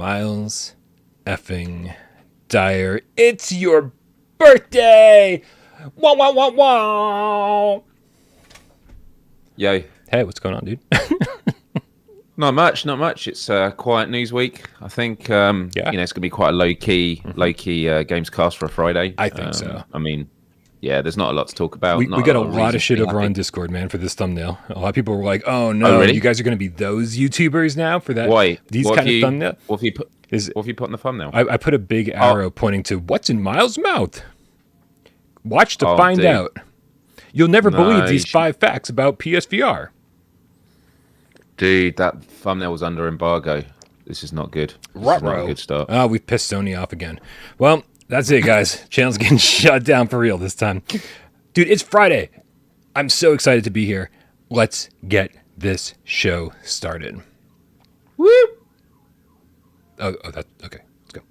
Myles effing Dyer. It's your birthday! Wow, wow, wow, wow! Yo. Hey, what's going on, dude? Not much. It's a quiet news week. I think, it's going to be quite a low-key GameScast for a Friday. I think so. I mean, yeah, there's not a lot to talk about. We got a lot of shit over on Discord, man, for this thumbnel. A lot of people were like, oh, no, really? You guys are going to be those YouTubers now for that? Why? These kind of thumbnail? What have you put in the thumbnail? I put a big arrow pointing to what's in Myles' mouth. Watch to find out. You'll never believe these 5 facts about PSVR. Dude, that thumbnail was under embargo. This is not good. This is not a good start. Oh, we've pissed Sony off again. Well, that's it, guys. Channel's getting shut down for real this time. Dude, it's Friday. I'm so excited to be here. Let's get this show started. Woo! Oh, that's okay. Let's go.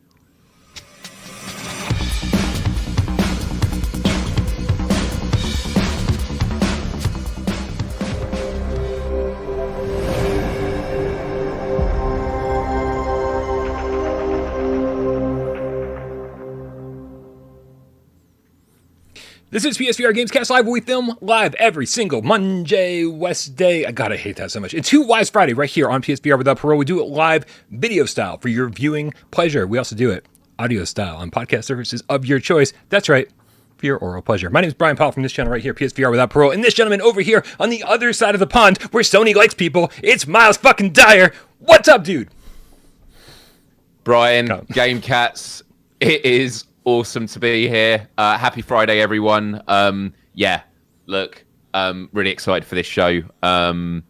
This is PSVR GameScast Live, where we film live every single Monday, Wednesday. I hate that so much. It's Who Wise Friday right here on PSVR Without Parole. We do it live video style for your viewing pleasure. We also do it audio style on podcast services of your choice. That's right, for your oral pleasure. My name is Bryan Powell from this channel right here, PSVR Without Parole. And this gentleman over here on the other side of the pond, where Sony likes people, it's Myles fucking Dyer. What's up, dude? Bryan, Game Cats, it is awesome to be here. Happy Friday, everyone. Really excited for this show. I mean,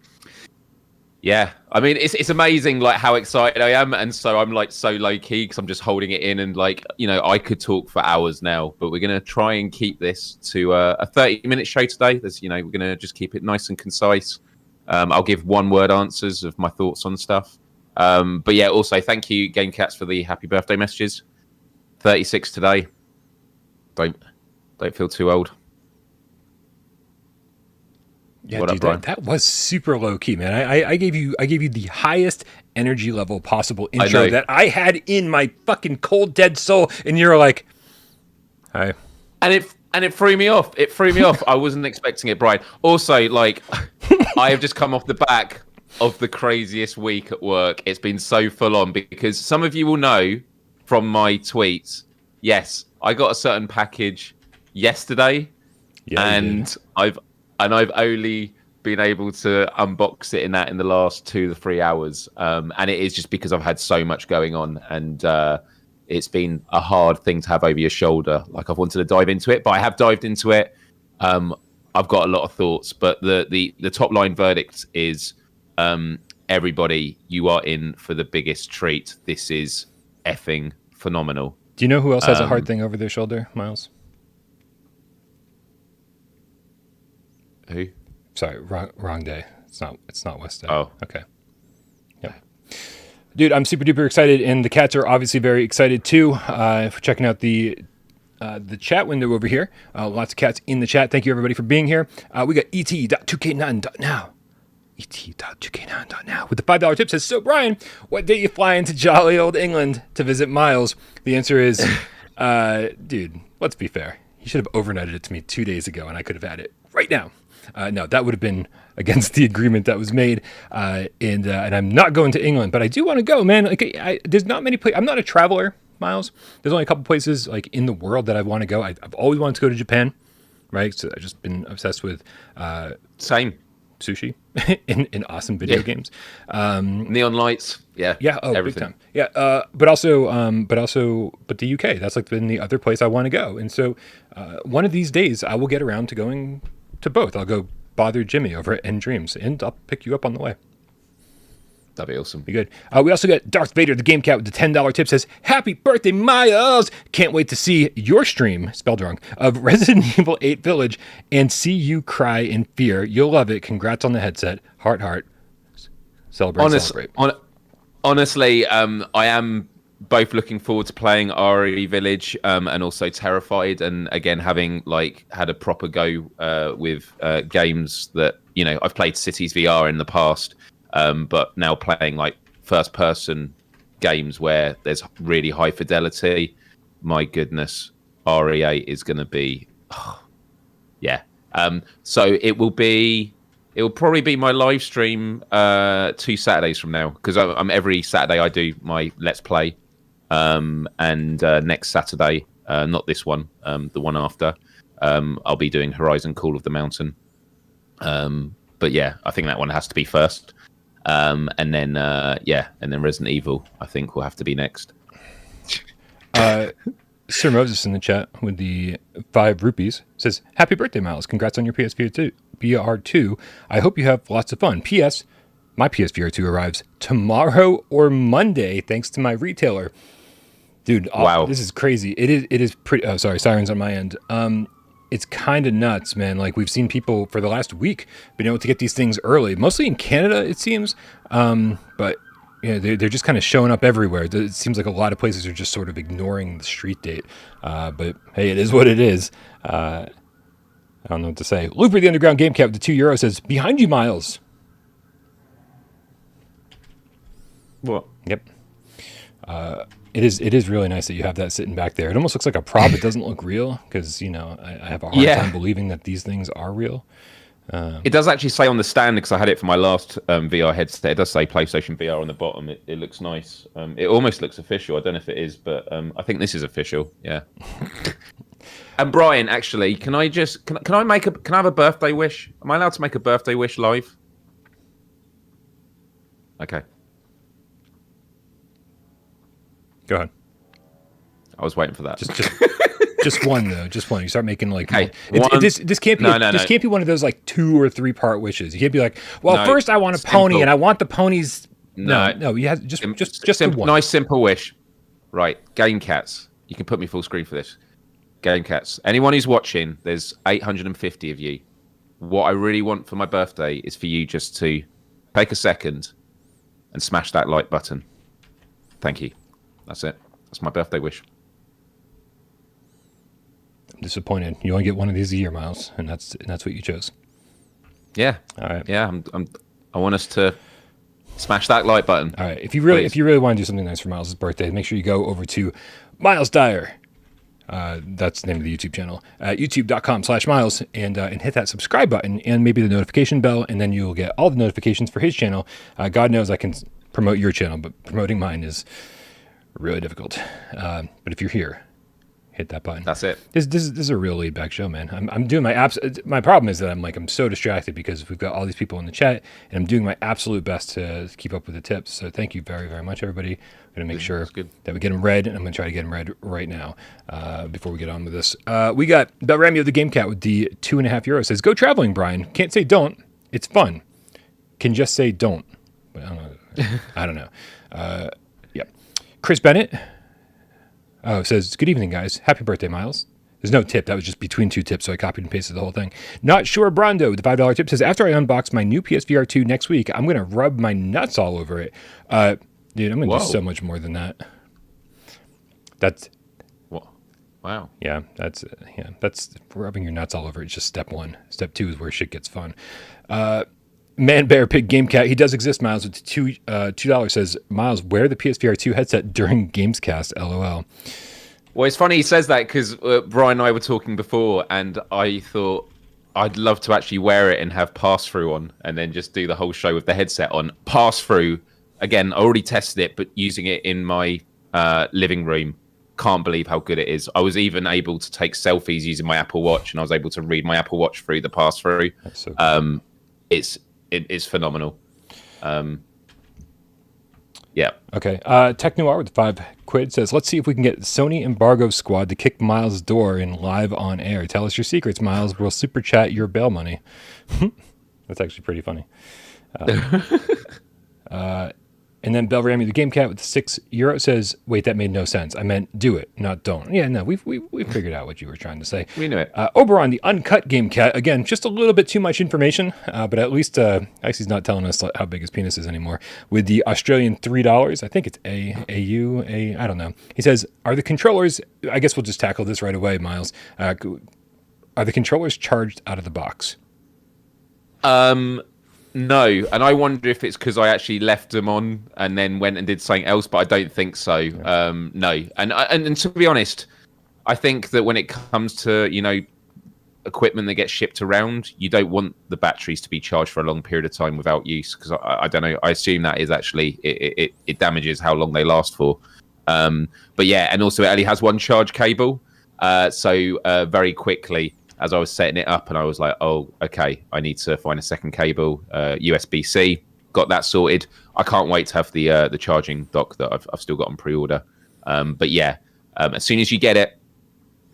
it's amazing like how excited I am, and so I'm like so low key because I'm just holding it in, and like, you know, I could talk for hours now, but we're gonna try and keep this to a 30-minute show today. We're gonna just keep it nice and concise. I'll give one-word answers of my thoughts on stuff. But yeah, also thank you, Game Cats, for the happy birthday messages. 36 today. Don't feel too old. Yeah, what dude, up, that was super low key, man. I gave you the highest energy level possible intro that I had in my fucking cold dead soul, and you're like, "Hi." And it threw me off. I wasn't expecting it, Bryan. Also, like, I have just come off the back of the craziest week at work. It's been so full on because some of you will know from my tweets, yes, I got a certain package yesterday, and I've only been able to unbox it in the last 2 to 3 hours, and it is just because I've had so much going on, and it's been a hard thing to have over your shoulder. Like, I've wanted to dive into it, but I have dived into it. I've got a lot of thoughts, but the top line verdict is, everybody, you are in for the biggest treat. This is effing phenomenal. Do you know who else has a hard thing over their shoulder, Myles? Who? Sorry, wrong day. It's not West Day. Oh, okay. Yeah, dude, I'm super duper excited, and the cats are obviously very excited too. For checking out the chat window over here. Lots of cats in the chat. Thank you everybody for being here. We got et.2k9.now. et.2k9.now with the $5 tip says, so Bryan, what day you fly into jolly old England to visit Myles? The answer is, dude, let's be fair. You should have overnighted it to me 2 days ago, and I could have had it right now. No, that would have been against the agreement that was made, and I'm not going to England, but I do want to go, man. Like, there's not many places. I'm not a traveler, Myles. There's only a couple places like in the world that I want to go. I've always wanted to go to Japan, right? So I've just been obsessed with same sushi in awesome video games, neon lights, everything. Big time, but the UK, that's like been the other place I want to go, and so one of these days I will get around to going to both. I'll go bother Jimmy over at End Dreams, and I'll pick you up on the way. That'd be awesome. Be good. We also got Darth Vader, the Game Cat, with the $10 tip says, happy birthday, Myles! Can't wait to see your stream, spelled wrong, of Resident Evil 8 Village and see you cry in fear. You'll love it. Congrats on the headset. Heart, heart. Celebrate. Honestly, I am both looking forward to playing RE Village and also terrified. And again, having like had a proper go with games that, you know, I've played Cities VR in the past. But now playing like first person games where there's really high fidelity, my goodness, RE8 is going to be, yeah. So it will probably be my live stream 2 Saturdays from now, because I'm every Saturday I do my Let's Play, and next Saturday, not this one, the one after, I'll be doing Horizon Call of the Mountain. But yeah, I think that one has to be first. And then Resident Evil, I think, will have to be next. Sir Moses in the chat with the 5 rupees says, "Happy birthday, Miles. Congrats on your PSVR2. I hope you have lots of fun. P.S. My PSVR2 arrives tomorrow or Monday, thanks to my retailer." Dude, wow, this is crazy. It is pretty. Oh, sorry, sirens on my end. It's kind of nuts, man. Like, we've seen people for the last week been able to get these things early, mostly in Canada, it seems. But yeah, they're just kind of showing up everywhere. It seems like a lot of places are just sort of ignoring the street date. But hey, it is what it is. I don't know what to say. Looper the Underground Game Cat with the €2 says, "Behind you, Miles." What? Yep. It is really nice that you have that sitting back there. It almost looks like a prop. It doesn't look real because, I have a hard time believing that these things are real. It does actually say on the stand, because I had it for my last VR headset, it does say PlayStation VR on the bottom. It looks nice. It almost looks official. I don't know if it is, but I think this is official. Yeah. And Bryan, actually, can I have a birthday wish? Am I allowed to make a birthday wish live? Okay. Go ahead. I was waiting for that. Just one though. Just one. You start making like. Okay. This can't be. This can't be one of those like 2 or 3 part wishes. You can't be like, well, first I want a pony and I want the ponies. No. You have just the one. Nice simple wish. Right. Game Cats. You can put me full screen for this. Game Cats. Anyone who's watching, there's 850 of you. What I really want for my birthday is for you just to take a second and smash that like button. Thank you. That's it. That's my birthday wish. I'm disappointed. You only get one of these a year, Miles, and that's what you chose. Yeah. All right. Yeah. I want us to smash that like button. All right. If you really want to do something nice for Miles' birthday, make sure you go over to Miles Dyer. That's the name of the YouTube channel. YouTube.com/Miles and hit that subscribe button and maybe the notification bell, and then you'll get all the notifications for his channel. God knows I can promote your channel, but promoting mine is really difficult. But if you're here, hit that button. That's it. This is a real laid back show, man. I'm doing my my problem is that I'm so distracted because we've got all these people in the chat, and I'm doing my absolute best to keep up with the tips. So thank you very, very much, everybody. I'm gonna make sure that we get them read, and I'm gonna try to get them read right now before we get on with this. We got Belrami of the Game Cat with the €2.50 says, "Go traveling, Bryan. Can't say don't. It's fun. Can just say don't." But I don't know. Yeah. Chris Bennett says, "Good evening, guys. Happy birthday, Miles." There's no tip. That was just between 2 tips, so I copied and pasted the whole thing. Not Sure Brondo with the $5 tip says, "After I unbox my new PSVR2 next week, I'm going to rub my nuts all over it." Dude, I'm going to do so much more than that. That's... Wow. Yeah, that's rubbing your nuts all over it. It's just step 1. Step 2 is where shit gets fun. Man Bear Pig Game Cat, he does exist, Miles, with $2 says, "Miles, wear the PSVR2 headset during GameScast, LOL." Well, it's funny he says that because Bryan and I were talking before, and I thought I'd love to actually wear it and have Passthrough on, and then just do the whole show with the headset on. Passthrough, again, I already tested it, but using it in my living room, can't believe how good it is. I was even able to take selfies using my Apple Watch, and I was able to read my Apple Watch through the Passthrough. That's so cool. It's phenomenal. Yeah. Okay. Tech Noir with £5 says, "Let's see if we can get Sony Embargo Squad to kick Miles' door in live on air. Tell us your secrets, Miles. We'll super chat your bail money." That's actually pretty funny. And then Belrami the Game Cat with the €6 says, "Wait, that made no sense. I meant do it, not don't." Yeah, no, we figured out what you were trying to say. We knew it. Oberon the Uncut Game Cat, again, just a little bit too much information, but at least he's not telling us how big his penis is anymore. With the Australian $3, I think it's I don't know. He says, "Are the controllers?" I guess we'll just tackle this right away, Miles. Are the controllers charged out of the box? No, and I wonder if it's because I actually left them on and then went and did something else, but I don't think so. No, and to be honest, I think that when it comes to equipment that gets shipped around, you don't want the batteries to be charged for a long period of time without use, because I don't know. I assume that is actually it damages how long they last for. But yeah, and also it only has one charge cable, so very quickly, as I was setting it up, and I was like, oh, okay, I need to find a second cable, USBC. Got that sorted. I can't wait to have the charging dock that I've still got on pre-order. But yeah, as soon as you get it,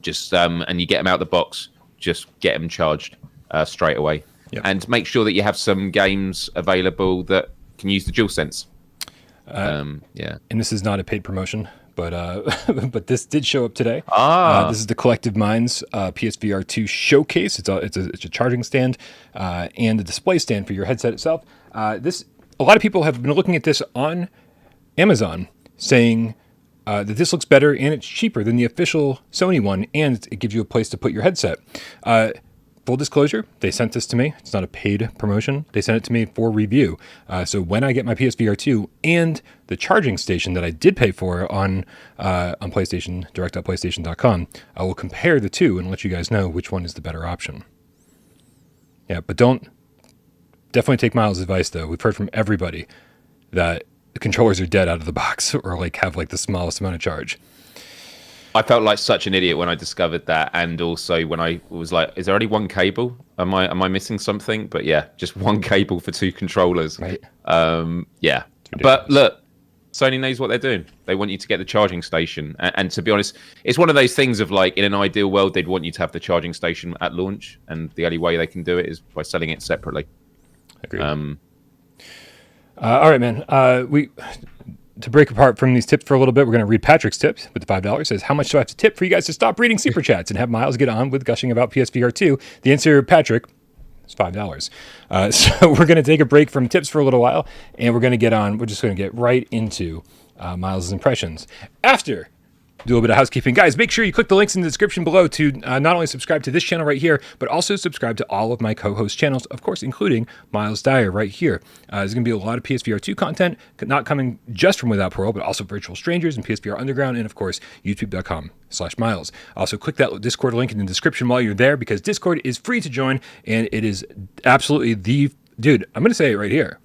just and you get them out of the box, just get them charged straight away. Yep. And make sure that you have some games available that can use the DualSense. Yeah. And this is not a paid promotion, but but this did show up today. This is the Collective Minds PSVR2 showcase. It's a charging stand and a display stand for your headset itself. A lot of people have been looking at this on Amazon, saying that this looks better and it's cheaper than the official Sony one, and it gives you a place to put your headset. Full disclosure, they sent this to me. It's not a paid promotion. They sent it to me for review. So when I get my PSVR2 and the charging station that I did pay for on PlayStation, direct.playstation.com, I will compare the two and let you guys know which one is the better option. Yeah, but definitely take Miles' advice, though. We've heard from everybody that the controllers are dead out of the box, or have the smallest amount of charge. I felt like such an idiot when I discovered that, and also when I was like, "Is there only one cable? Am I missing something?" But yeah, just one cable for two controllers. Right. Yeah. But look, Sony knows what they're doing. They want you to get the charging station, and to be honest, it's one of those things of like, in an ideal world, they'd want you to have the charging station at launch, and the only way they can do it is by selling it separately. Agreed. All right, man. To break apart from these tips for a little bit, we're going to read Patrick's tips with the $5. It says, how much do I have to tip for you guys to stop reading super chats and have Miles get on with gushing about PSVR2? The answer, Patrick, is $5. So we're going to take a break from tips for a little while, and we're going to just going to get right into Miles' impressions after do a little bit of housekeeping. Guys, make sure you click the links in the description below to not only subscribe to this channel right here, but also subscribe to all of my co-host channels, of course, including Miles Dyer right here. There's going to be a lot of PSVR2 content, not coming just from Without Parole, but also Virtual Strangers and PSVR Underground, and of course, youtube.com/Miles. Also, click that Discord link in the description while you're there, because Discord is free to join, and it is absolutely dude, I'm going to say it right here.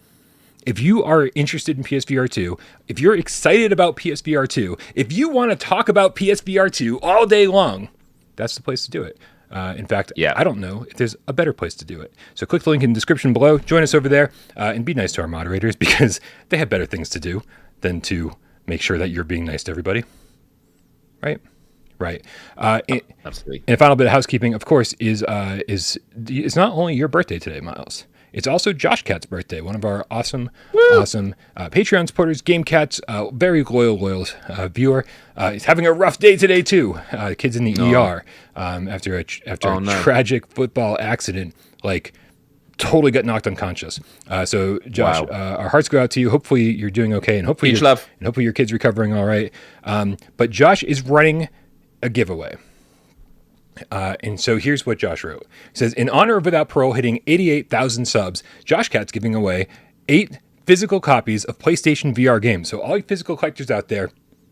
If you are interested in PSVR2, if you're excited about PSVR2, if you want to talk about PSVR2 all day long, that's the place to do it. In fact, I don't know if there's a better place to do it. So click the link in the description below, join us over there, and be nice to our moderators, because they have better things to do than to make sure that you're being nice to everybody. Right? Right. Absolutely. And a final bit of housekeeping, of course, is it's not only your birthday today, Miles. It's also Joshcat's birthday, one of our awesome Patreon supporters. GameCat's very loyal viewer. He's having a rough day today too. The kid's in the ER after a tragic football accident. Totally got knocked unconscious. So Josh, our hearts go out to you. Hopefully you're doing okay, and hopefully your kid's recovering all right. But Josh is running a giveaway. And so here's what Josh wrote. He says, in honor of Without Parole hitting 88,000 subs, Joshcat's giving away 8 physical copies of PlayStation VR games. So all you physical collectors out there,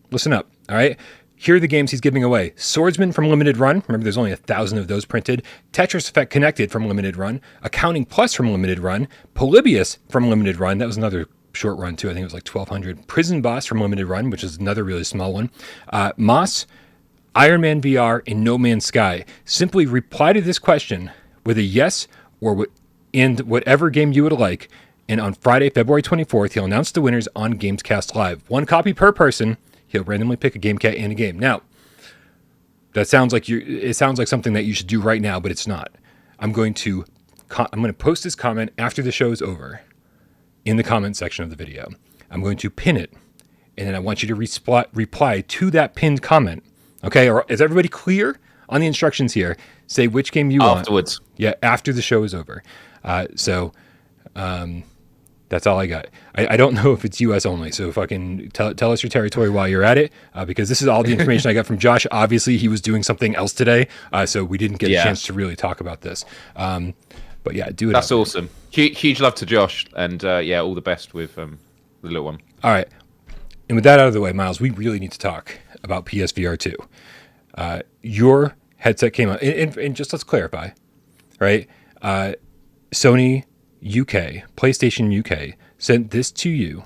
listen up, all right? Here are the games he's giving away. Swordsman from Limited Run. Remember, there's only 1,000 of those printed. Tetris Effect Connected from Limited Run. Accounting Plus from Limited Run. Polybius from Limited Run. That was another short run, too. I think it was 1,200. Prison Boss from Limited Run, which is another really small one. Moss, Iron Man VR, and No Man's Sky. Simply reply to this question with a yes or in whatever game you would like. And on Friday, February 24th, he'll announce the winners on GameScast Live. 1 copy per person. He'll randomly pick a GameCat and a game. Now, it sounds like something that you should do right now, but it's not. I'm going to post this comment after the show is over in the comment section of the video. I'm going to pin it, and then I want you to reply to that pinned comment. Okay, or is everybody clear on the instructions here? Say which game you want. Afterwards. Yeah, after the show is over. That's all I got. I don't know if it's U.S. only, so fucking tell us your territory while you're at it, because this is all the information I got from Josh. Obviously, he was doing something else today, so we didn't get a chance to really talk about this. But yeah, do it. That's awesome. Huge love to Josh, and yeah, all the best with the little one. All right. And with that out of the way, Miles, we really need to talk about PSVR2. Your headset came out, and just let's clarify, right? Sony UK, PlayStation UK sent this to you,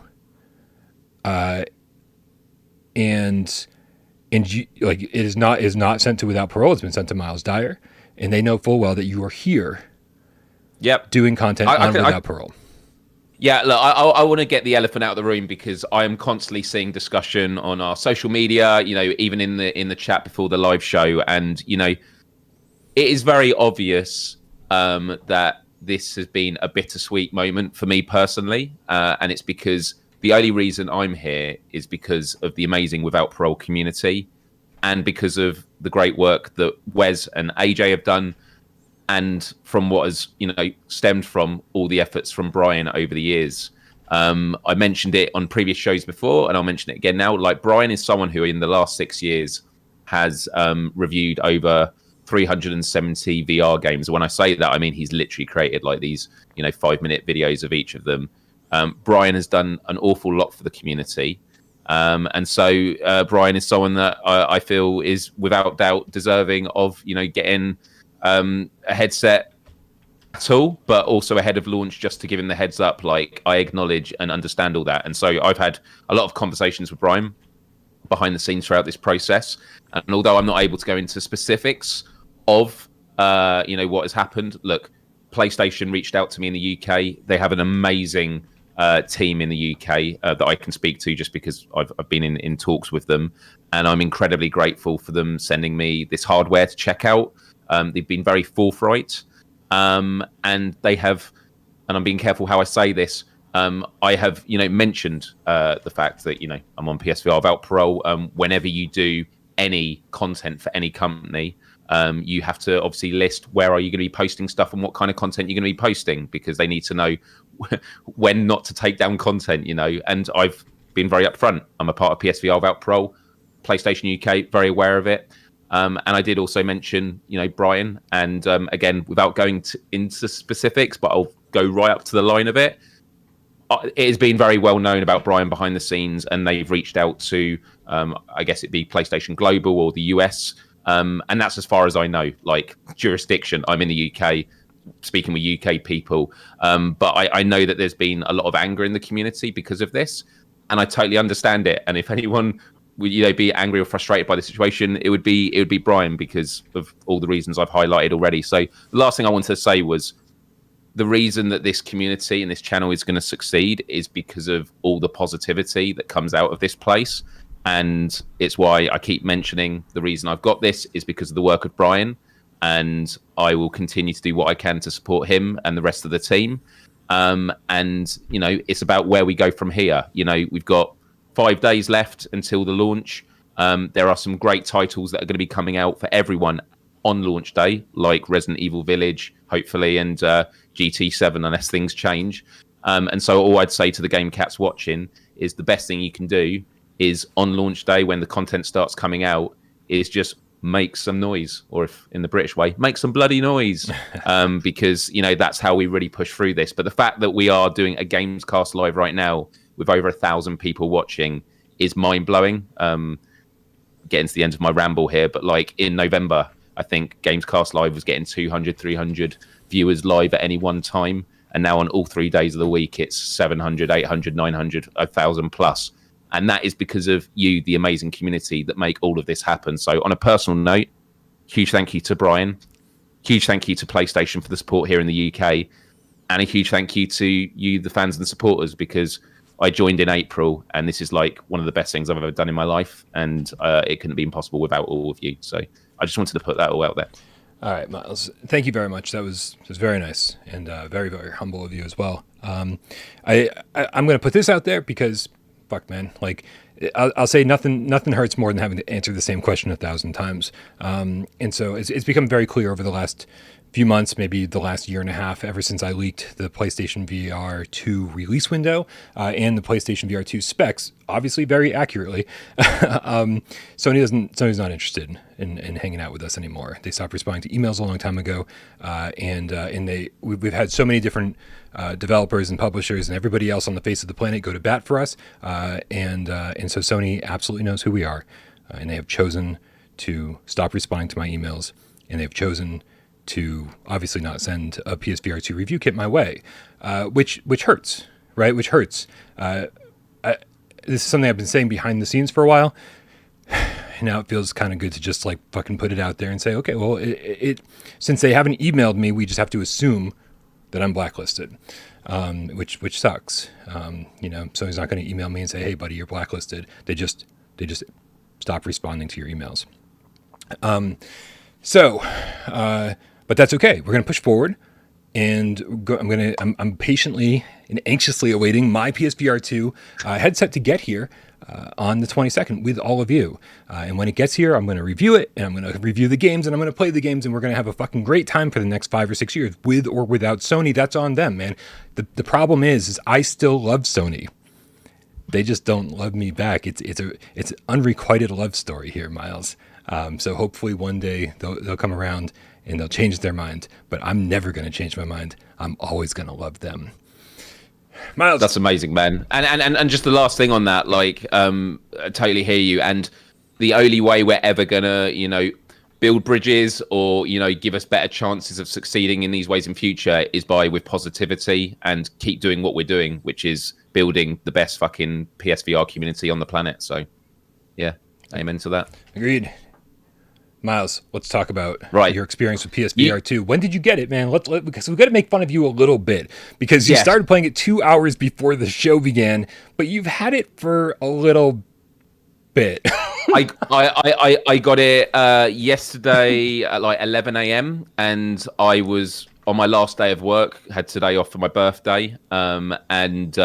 and you, like, it is not sent to Without Parole. It's been sent to Miles Dyer, and they know full well that you are here. Yep. Doing content on Without Parole. Yeah, look, I want to get the elephant out of the room because I am constantly seeing discussion on our social media, even in the chat before the live show. And, it is very obvious that this has been a bittersweet moment for me personally. And it's because the only reason I'm here is because of the amazing Without Parole community and because of the great work that Wes and AJ have done. And from what has, stemmed from all the efforts from Bryan over the years. I mentioned it on previous shows before, and I'll mention it again now. Like, Bryan is someone who in the last 6 years has reviewed over 370 VR games. When I say that, I mean he's literally created like these, 5-minute videos of each of them. Bryan has done an awful lot for the community. And so Bryan is someone that I feel is without doubt deserving of, getting a headset at all, but also ahead of launch, just to give him the heads up. Like, I acknowledge and understand all that. And so I've had a lot of conversations with Bryan behind the scenes throughout this process. And although I'm not able to go into specifics of, what has happened, look, PlayStation reached out to me in the UK. They have an amazing team in the UK that I can speak to just because I've been in talks with them. And I'm incredibly grateful for them sending me this hardware to check out. They've been very forthright, and they have, and I'm being careful how I say this. I have, mentioned the fact that I'm on PSVR Without Parole. Whenever you do any content for any company, you have to obviously list where are you going to be posting stuff and what kind of content you're going to be posting, because they need to know when not to take down content. And I've been very upfront. I'm a part of PSVR Without Parole, PlayStation UK, very aware of it. And I did also mention, Bryan, and again, without going into specifics, but I'll go right up to the line of it. It has been very well known about Bryan behind the scenes, and they've reached out to, I guess it'd be PlayStation Global or the US, and that's as far as I know. Like, jurisdiction, I'm in the UK, speaking with UK people, but I know that there's been a lot of anger in the community because of this, and I totally understand it. And if anyone would be angry or frustrated by the situation, it would be Bryan, because of all the reasons I've highlighted already. So the last thing I wanted to say was the reason that this community and this channel is going to succeed is because of all the positivity that comes out of this place. And it's why I keep mentioning the reason I've got this is because of the work of Bryan, and I will continue to do what I can to support him and the rest of the team. And it's about where we go from here. We've got 5 days left until the launch. There are some great titles that are going to be coming out for everyone on launch day, like Resident Evil Village, hopefully, and GT7, unless things change. And so all I'd say to the Game Cats watching is the best thing you can do is on launch day, when the content starts coming out, is just make some noise, or if in the British way, make some bloody noise, because that's how we really push through this. But the fact that we are doing a GameScast live right now with over 1,000 people watching is mind-blowing. Getting to the end of my ramble here, but like in November, I think GamesCast Live was getting 200, 300 viewers live at any one time. And now on all 3 days of the week, it's 700, 800, 900, 1,000 plus. And that is because of you, the amazing community that make all of this happen. So on a personal note, huge thank you to Bryan. Huge thank you to PlayStation for the support here in the UK. And a huge thank you to you, the fans and the supporters, because I joined in April, and this is like one of the best things I've ever done in my life, and it couldn't have been possible without all of you. So I just wanted to put that all out there. All right, Miles, thank you very much. That was very nice, and very, very humble of you as well. I'm going to put this out there because, fuck, man, like, I'll say nothing hurts more than having to answer the same question 1,000 times. And so it's become very clear over the last few months, maybe the last year and a half, ever since I leaked the PlayStation VR2 release window and the PlayStation VR2 specs, obviously very accurately. Sony's not interested in hanging out with us anymore. They stopped responding to emails a long time ago, and we've had so many different developers and publishers and everybody else on the face of the planet go to bat for us, and so Sony absolutely knows who we are, and they have chosen to stop responding to my emails, and they've chosen to obviously not send a PSVR2 review kit my way, which hurts, right? Which hurts. This is something I've been saying behind the scenes for a while. Now it feels kind of good to just like fucking put it out there and say, okay, well, since they haven't emailed me, we just have to assume that I'm blacklisted, which sucks. Sony's not going to email me and say, hey, buddy, you're blacklisted. They just stop responding to your emails. But that's okay. We're going to push forward, and I'm patiently and anxiously awaiting my PSVR2 headset to get here on the 22nd with all of you. And when it gets here, I'm going to review it, and I'm going to review the games, and I'm going to play the games, and we're going to have a fucking great time for the next 5 or 6 years, with or without Sony. That's on them, man. The problem is I still love Sony. They just don't love me back. It's an unrequited love story here, Miles. So hopefully one day they'll come around and they'll change their mind. But I'm never going to change my mind. I'm always going to love them. Miles, that's amazing, man. And just the last thing on that, like, I totally hear you. And the only way we're ever gonna, build bridges or give us better chances of succeeding in these ways in future is with positivity and keep doing what we're doing, which is building the best fucking PSVR community on the planet. So, yeah, amen to that. Agreed. Miles, let's talk about your experience with PSVR2. When did you get it, man? Because we've got to make fun of you a little bit because you started playing it 2 hours before the show began, but you've had it for a little bit. I got it yesterday at like 11 a.m. and I was on my last day of work. Had today off for my birthday, and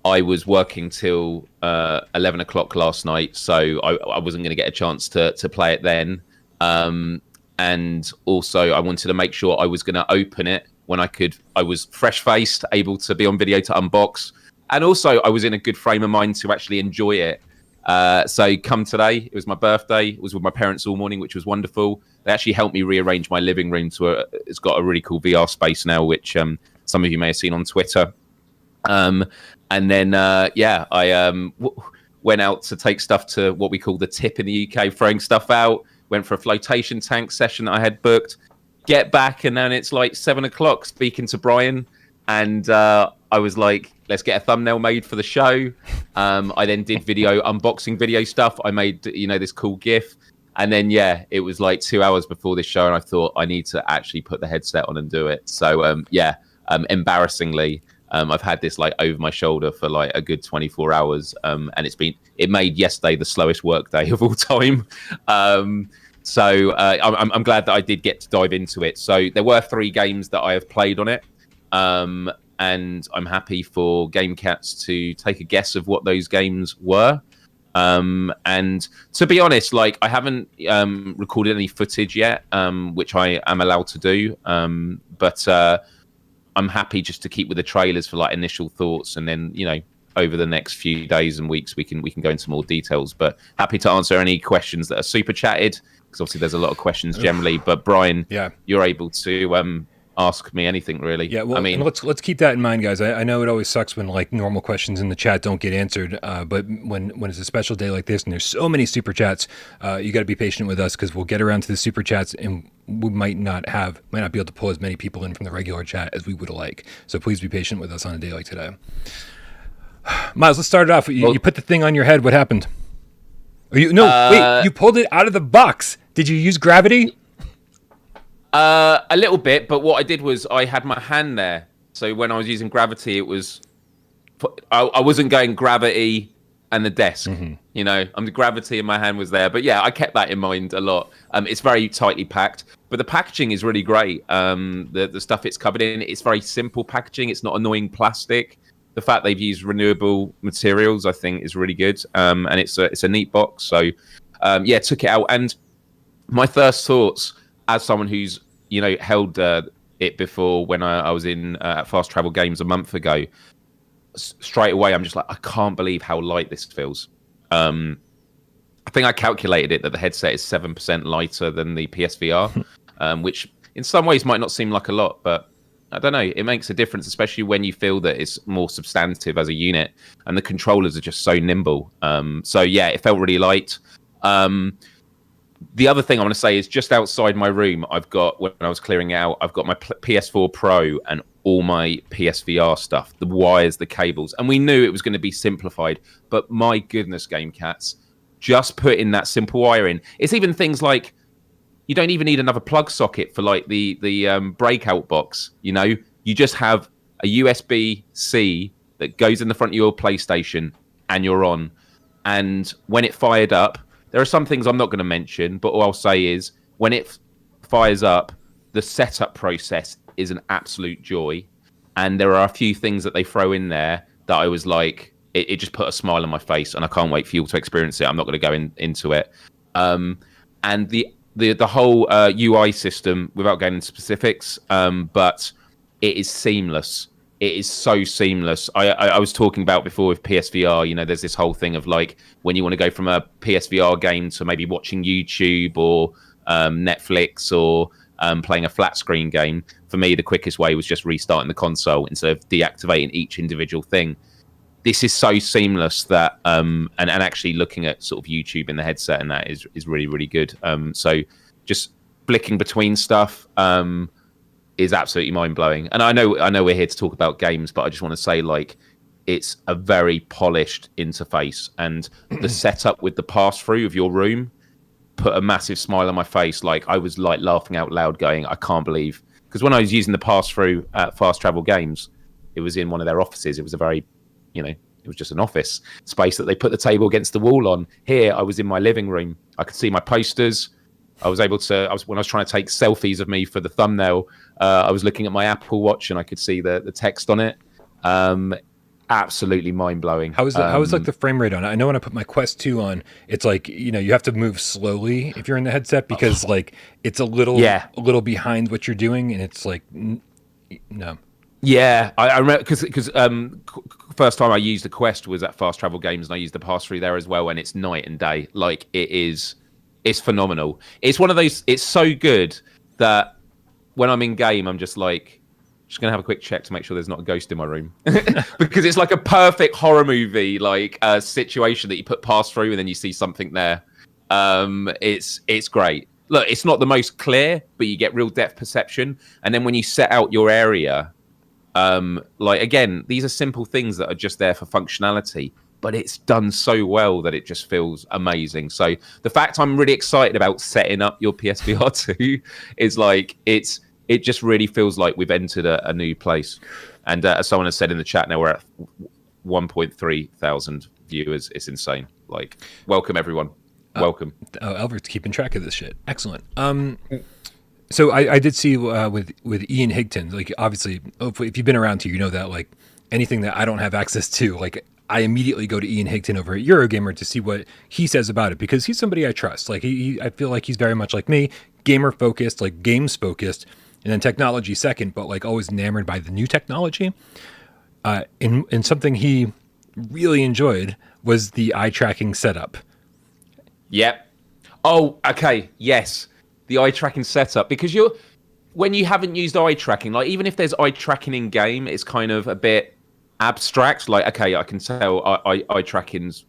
I was working till 11 o'clock last night, so I wasn't going to get a chance to play it then. And also, I wanted to make sure I was going to open it when I could. I was fresh-faced, able to be on video to unbox. And also, I was in a good frame of mind to actually enjoy it. So come today, it was my birthday. It was with my parents all morning, which was wonderful. They actually helped me rearrange my living room it's got a really cool VR space now, which some of you may have seen on Twitter. And then, I went out to take stuff to what we call the tip in the UK, throwing stuff out. Went for a flotation tank session that I had booked. Get back, and then it's like 7 o'clock speaking to Bryan. And I was like, let's get a thumbnail made for the show. I then did unboxing video stuff. I made, this cool GIF. And then, it was like 2 hours before this show. And I thought I need to actually put the headset on and do it. So, embarrassingly, I've had this like over my shoulder for like a good 24 hours. And it made yesterday the slowest work day of all time. So I'm glad that I did get to dive into it. So there were 3 games that I have played on it. And I'm happy for GameCats to take a guess of what those games were. And to be honest, like I haven't recorded any footage yet, which I am allowed to do. But I'm happy just to keep with the trailers for like initial thoughts, and then over the next few days and weeks we can go into more details. But happy to answer any questions that are super chatted, because obviously there's a lot of questions generally. But Bryan, you're able to ask me anything really. Yeah, well, I mean, let's keep that in mind, guys. I know it always sucks when like normal questions in the chat don't get answered, but when it's a special day like this and there's so many super chats, you got to be patient with us, because we'll get around to the super chats and we might not be able to pull as many people in from the regular chat as we would like. So please be patient with us on a day like today. Miles, let's start it off. You put the thing on your head. What happened? Wait, you pulled it out of the box. Did you use gravity? A little bit, but what I did was I had my hand there. So when I was using gravity, I wasn't going gravity and the desk. Mm-hmm. The gravity in my hand was there. But yeah, I kept that in mind a lot. It's very tightly packed, but the packaging is really great. The stuff it's covered in, it's very simple packaging. It's not annoying plastic. The fact they've used renewable materials, I think, is really good. And it's a neat box. So took it out. And my first thoughts, as someone who's held it before when I was in at Fast Travel Games a month ago. Straight away, I'm just like, I can't believe how light this feels. I think I calculated it that the headset is 7% lighter than the PSVR, which in some ways might not seem like a lot, but I don't know. It makes a difference, especially when you feel that it's more substantive as a unit, and the controllers are just so nimble. So yeah, it felt really light. The other thing I want to say is just outside my room, I've got, when I was clearing out, I've got my PS4 Pro and all my PSVR stuff, the wires, the cables. And we knew it was going to be simplified, but my goodness, Game Cats, just put in that simple wiring. It's even things like, you don't even need another plug socket for like the breakout box. You just have a USB-C that goes in the front of your PlayStation and you're on. And when it fired up, there are some things I'm not going to mention, but all I'll say is when it fires up, the setup process is an absolute joy. And there are a few things that they throw in there that I was like, it just put a smile on my face, and I can't wait for you all to experience it. I'm not going to go into it. And the whole UI system, without going into specifics, but it is seamless. It is so seamless. I was talking about before with PSVR, there's this whole thing of like when you want to go from a PSVR game to maybe watching YouTube or Netflix or playing a flat screen game. For me, the quickest way was just restarting the console instead of deactivating each individual thing. This is so seamless that and actually looking at sort of YouTube in the headset and that is really, really good. So just flicking between stuff is absolutely mind-blowing. And I know we're here to talk about games, but I just want to say, like, it's a very polished interface, and the setup with the pass-through of your room put a massive smile on my face. Like, I was like laughing out loud going, I can't believe, because when I was using the pass-through at Fast Travel Games, it was in one of their offices. It was a very, it was just an office space that they put the table against the wall on. Here, I was in my living room. I could see my posters. I was able to, when I was trying to take selfies of me for the thumbnail, I was looking at my Apple Watch and I could see the text on it. Absolutely mind-blowing. How is like the frame rate on it? I know when I put my Quest 2 on, it's like, you have to move slowly if you're in the headset because like it's a little behind what you're doing, and it's like, no. Yeah, I remember because first time I used the Quest was at Fast Travel Games, and I used the pass-through there as well, and it's night and day. Like, it's phenomenal. It's one of those, it's so good that when I'm in game, I'm just like, just going to have a quick check to make sure there's not a ghost in my room. Because it's like a perfect horror movie, like a situation that you put pass through and then you see something there. It's great. Look, it's not the most clear, but you get real depth perception. And then when you set out your area, like, again, these are simple things that are just there for functionality, but it's done so well that it just feels amazing. So the fact I'm really excited about setting up your PSVR2 is like, it just really feels like we've entered a new place. And as someone has said in the chat, now we're at 1.3 thousand viewers. It's insane. Like, welcome everyone. Welcome. Albert's keeping track of this shit. Excellent. So I did see with Ian Higton, like, obviously, if you've been around here, you know that, like, anything that I don't have access to, like, I immediately go to Ian Higton over at Eurogamer to see what he says about it, because he's somebody I trust. Like, I feel like he's very much like me, gamer focused, like games focused, and then technology second, but like always enamored by the new technology. And something he really enjoyed was the eye tracking setup. Yep. Oh, okay. Yes. The eye tracking setup, because when you haven't used eye tracking, like, even if there's eye tracking in game, it's kind of a bit abstract. Like, okay, I can tell eye tracking's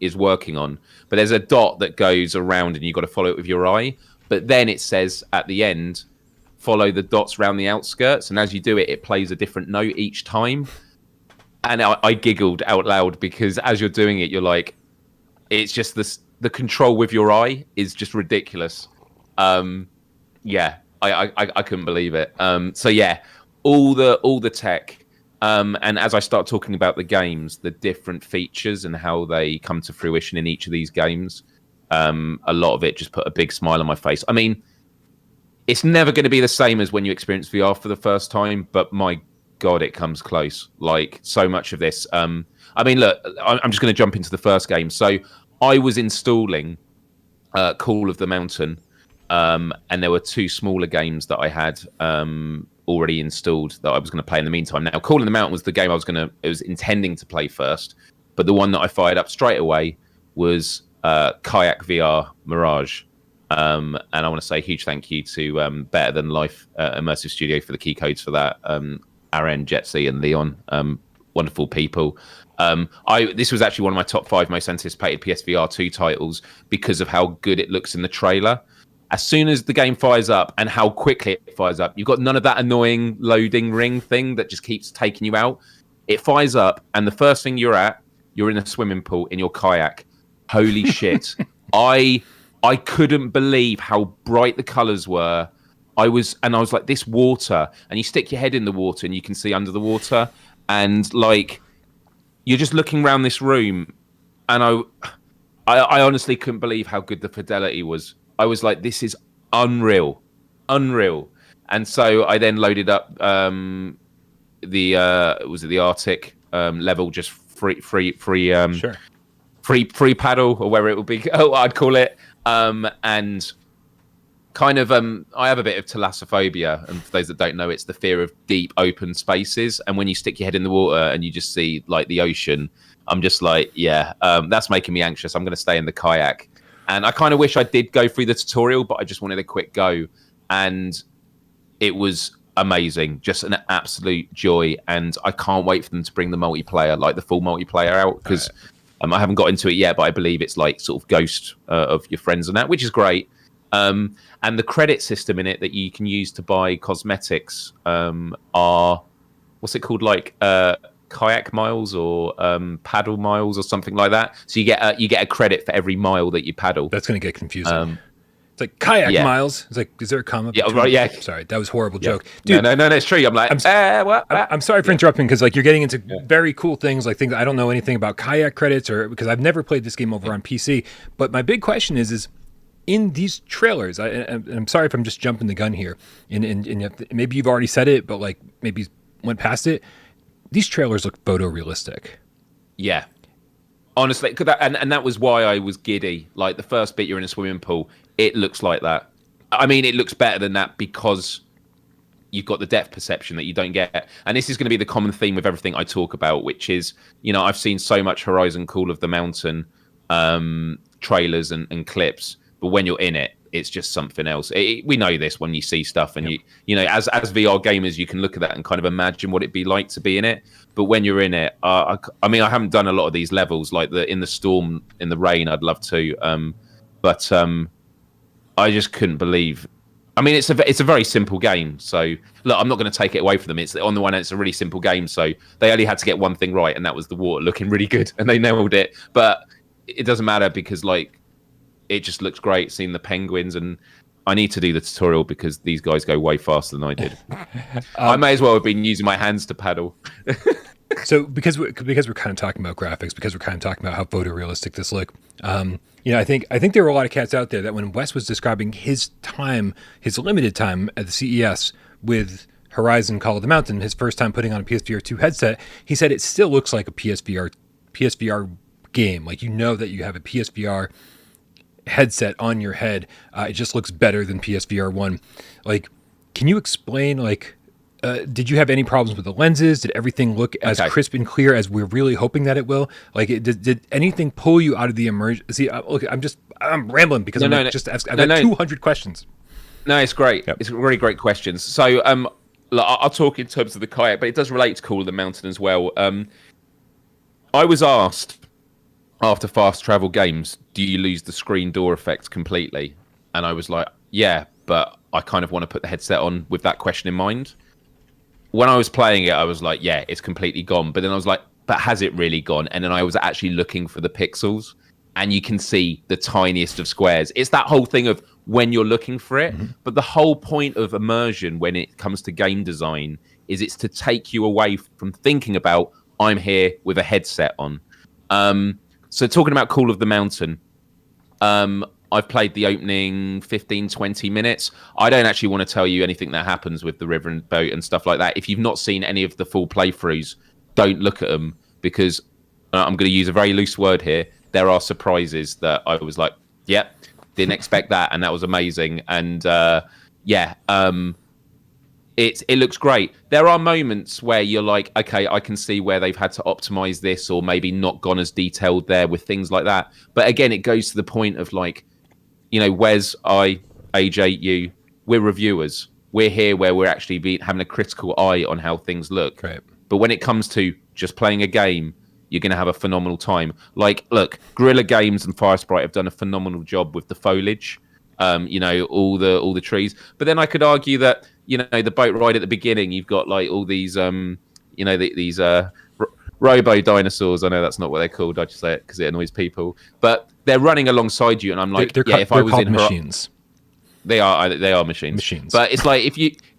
is working on, but there's a dot that goes around and you've got to follow it with your eye. But then it says at the end, follow the dots around the outskirts, and as you do it, it plays a different note each time. And I giggled out loud, because as you're doing it, you're like, it's just the control with your eye is just ridiculous. Yeah, I couldn't believe it. So yeah, all the tech. And as I start talking about the games, the different features and how they come to fruition in each of these games, a lot of it just put a big smile on my face. I mean, it's never going to be the same as when you experience VR for the first time, but my God, it comes close. Like, so much of this. I mean, look, I'm just going to jump into the first game. So I was installing Call of the Mountain, and there were 2 smaller games that I had already installed that I was going to play in the meantime. Now, Call of the Mountain was the game I was intending to play first, but the one that I fired up straight away was Kayak VR Mirage. And I want to say a huge thank you to Better Than Life Immersive Studio for the key codes for that. Aaron, Jetsy, and Leon, wonderful people. This was actually one of my top 5 most anticipated PSVR2 titles because of how good it looks in the trailer. As soon as the game fires up and how quickly it fires up, you've got none of that annoying loading ring thing that just keeps taking you out. It fires up, and the first thing you're in a swimming pool in your kayak. Holy shit. I couldn't believe how bright the colours were. I was like, this water, and you stick your head in the water and you can see under the water, and like you're just looking around this room, and I honestly couldn't believe how good the fidelity was. I was like, this is unreal. And so I then loaded up the Arctic level, just free Sure. free paddle, or wherever it would be. I'd call it. And kind of I have a bit of thalassophobia, and for those that don't know, it's the fear of deep open spaces. And when you stick your head in the water and you just see like the ocean, I'm just like, that's making me anxious. I'm going to stay in the kayak. And I kind of wish I did go through the tutorial, but I just wanted a quick go. And it was amazing, just an absolute joy. And I can't wait for them to bring the multiplayer, like the full multiplayer out, because I haven't got into it yet, but I believe it's like sort of Ghost of your friends and that, which is great. And the credit system in it that you can use to buy cosmetics are, what's it called, like kayak miles or paddle miles or something like that. So you get a credit for every mile that you paddle. That's going to get confusing. It's like kayak miles. It's like, is there a comma? Yeah, right. Yeah. Sorry, that was a horrible joke, dude. No, it's true. I'm like, I'm sorry for interrupting, because like you're getting into very cool things, like things I don't know anything about kayak credits, or because I've never played this game over on PC. But my big question is in these trailers, I'm sorry if I'm just jumping the gun here, and maybe you've already said it, but like maybe went past it. These trailers look photorealistic. Yeah. Honestly, and that was why I was giddy. Like the first bit, you're in a swimming pool. It looks like that. I mean, it looks better than that because you've got the depth perception that you don't get. And this is going to be the common theme with everything I talk about, which is, I've seen so much Horizon Call of the Mountain trailers and clips, but when you're in it, it's just something else. We know this when you see stuff, and as VR gamers, you can look at that and kind of imagine what it'd be like to be in it. But when you're in it, I haven't done a lot of these levels, like in the storm, in the rain. I'd love to, but I just couldn't believe. I mean, it's a very simple game. So look, I'm not going to take it away from them. It's on the one hand, it's a really simple game. So they only had to get one thing right, and that was the water looking really good, and they nailed it. But it doesn't matter because like, it just looks great seeing the penguins, and I need to do the tutorial because these guys go way faster than I did. I may as well have been using my hands to paddle. So because we're kind of talking about graphics, because we're kind of talking about how photorealistic this look, I think there were a lot of cats out there that when Wes was describing his limited time at the CES with Horizon Call of the Mountain, his first time putting on a PSVR2 headset, he said it still looks like a PSVR game. Like, that you have a PSVR headset on your head. It just looks better than PSVR 1. Like, can you explain, like, did you have any problems with the lenses? Did everything look as crisp and clear as we're really hoping that it will? Like, did anything pull you out of the immersion? See, look, I'm rambling because I've got 200 questions. No, it's great. Yep. It's really great questions. So, I'll talk in terms of the kayak, but it does relate to Call of the Mountain as well. I was asked after Fast Travel Games, do you lose the screen door effect completely? And I was like, yeah, but I kind of want to put the headset on with that question in mind. When I was playing it, I was like, yeah, it's completely gone. But then I was like, but has it really gone? And then I was actually looking for the pixels, and you can see the tiniest of squares. It's that whole thing of when you're looking for it. Mm-hmm. But the whole point of immersion when it comes to game design is it's to take you away from thinking about, I'm here with a headset on. So talking about Call of the Mountain, I've played the opening 15, 20 minutes. I don't actually want to tell you anything that happens with the river and boat and stuff like that. If you've not seen any of the full playthroughs, don't look at them, because I'm going to use a very loose word here. There are surprises that I was like, yep, Didn't expect that, and that was amazing. And it looks great. There are moments where you're like, okay, I can see where they've had to optimize this, or maybe not gone as detailed there with things like that. But again, it goes to the point of like, Wes, AJ, you, we're reviewers. We're here where we're actually having a critical eye on how things look. Right. But when it comes to just playing a game, you're going to have a phenomenal time. Like, look, Guerrilla Games and Firesprite have done a phenomenal job with the foliage, all the trees. But then I could argue that, the boat ride at the beginning, you've got like all these, these robo dinosaurs. I know that's not what they're called. I just say it because it annoys people. But they're running alongside you, and I'm like, if I was in machines. They are machines. But it's like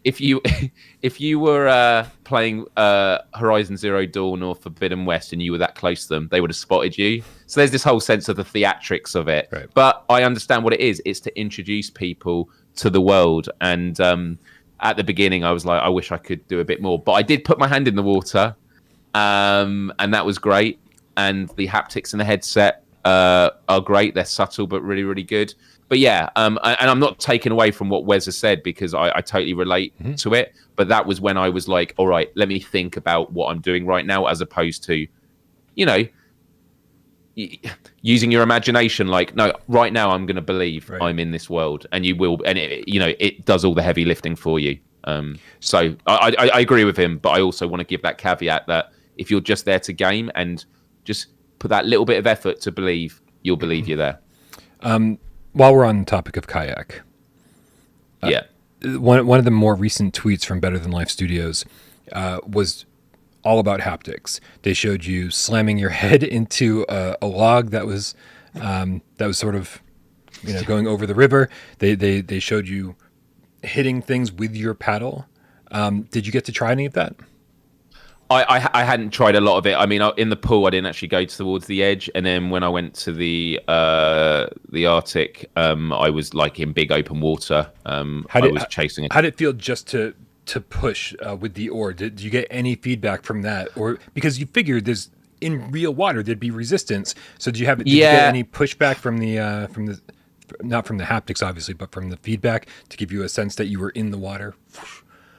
if you were playing Horizon Zero Dawn or Forbidden West and you were that close to them, they would have spotted you. So there's this whole sense of the theatrics of it. Right. But I understand what it is. It's to introduce people to the world. And at the beginning, I was like, I wish I could do a bit more. But I did put my hand in the water, and that was great. And the haptics in the headset are great. They're subtle but really, really good. But yeah, and I'm not taking away from what Wes has said, because I totally relate to it. But that was when I was like, all right, let me think about what I'm doing right now, as opposed to, using your imagination. Like, no, right now I'm going to believe I'm in this world, and you will. And it does all the heavy lifting for you. So I agree with him, but I also want to give that caveat that if you're just there to game and just put that little bit of effort to believe, you'll believe you're there. While we're on the topic of kayak, one of the more recent tweets from Better Than Life Studios was all about haptics. They showed you slamming your head into a log that was sort of going over the river. They showed you hitting things with your paddle. Did you get to try any of that? I hadn't tried a lot of it. I mean, in the pool, I didn't actually go towards the edge, and then when I went to the Arctic, I was like in big open water. I was chasing it. How did it feel just to push with the oar? Did you get any feedback from that, or because you figured in real water there'd be resistance? So did you get any pushback from the not from the haptics obviously, but from the feedback to give you a sense that you were in the water?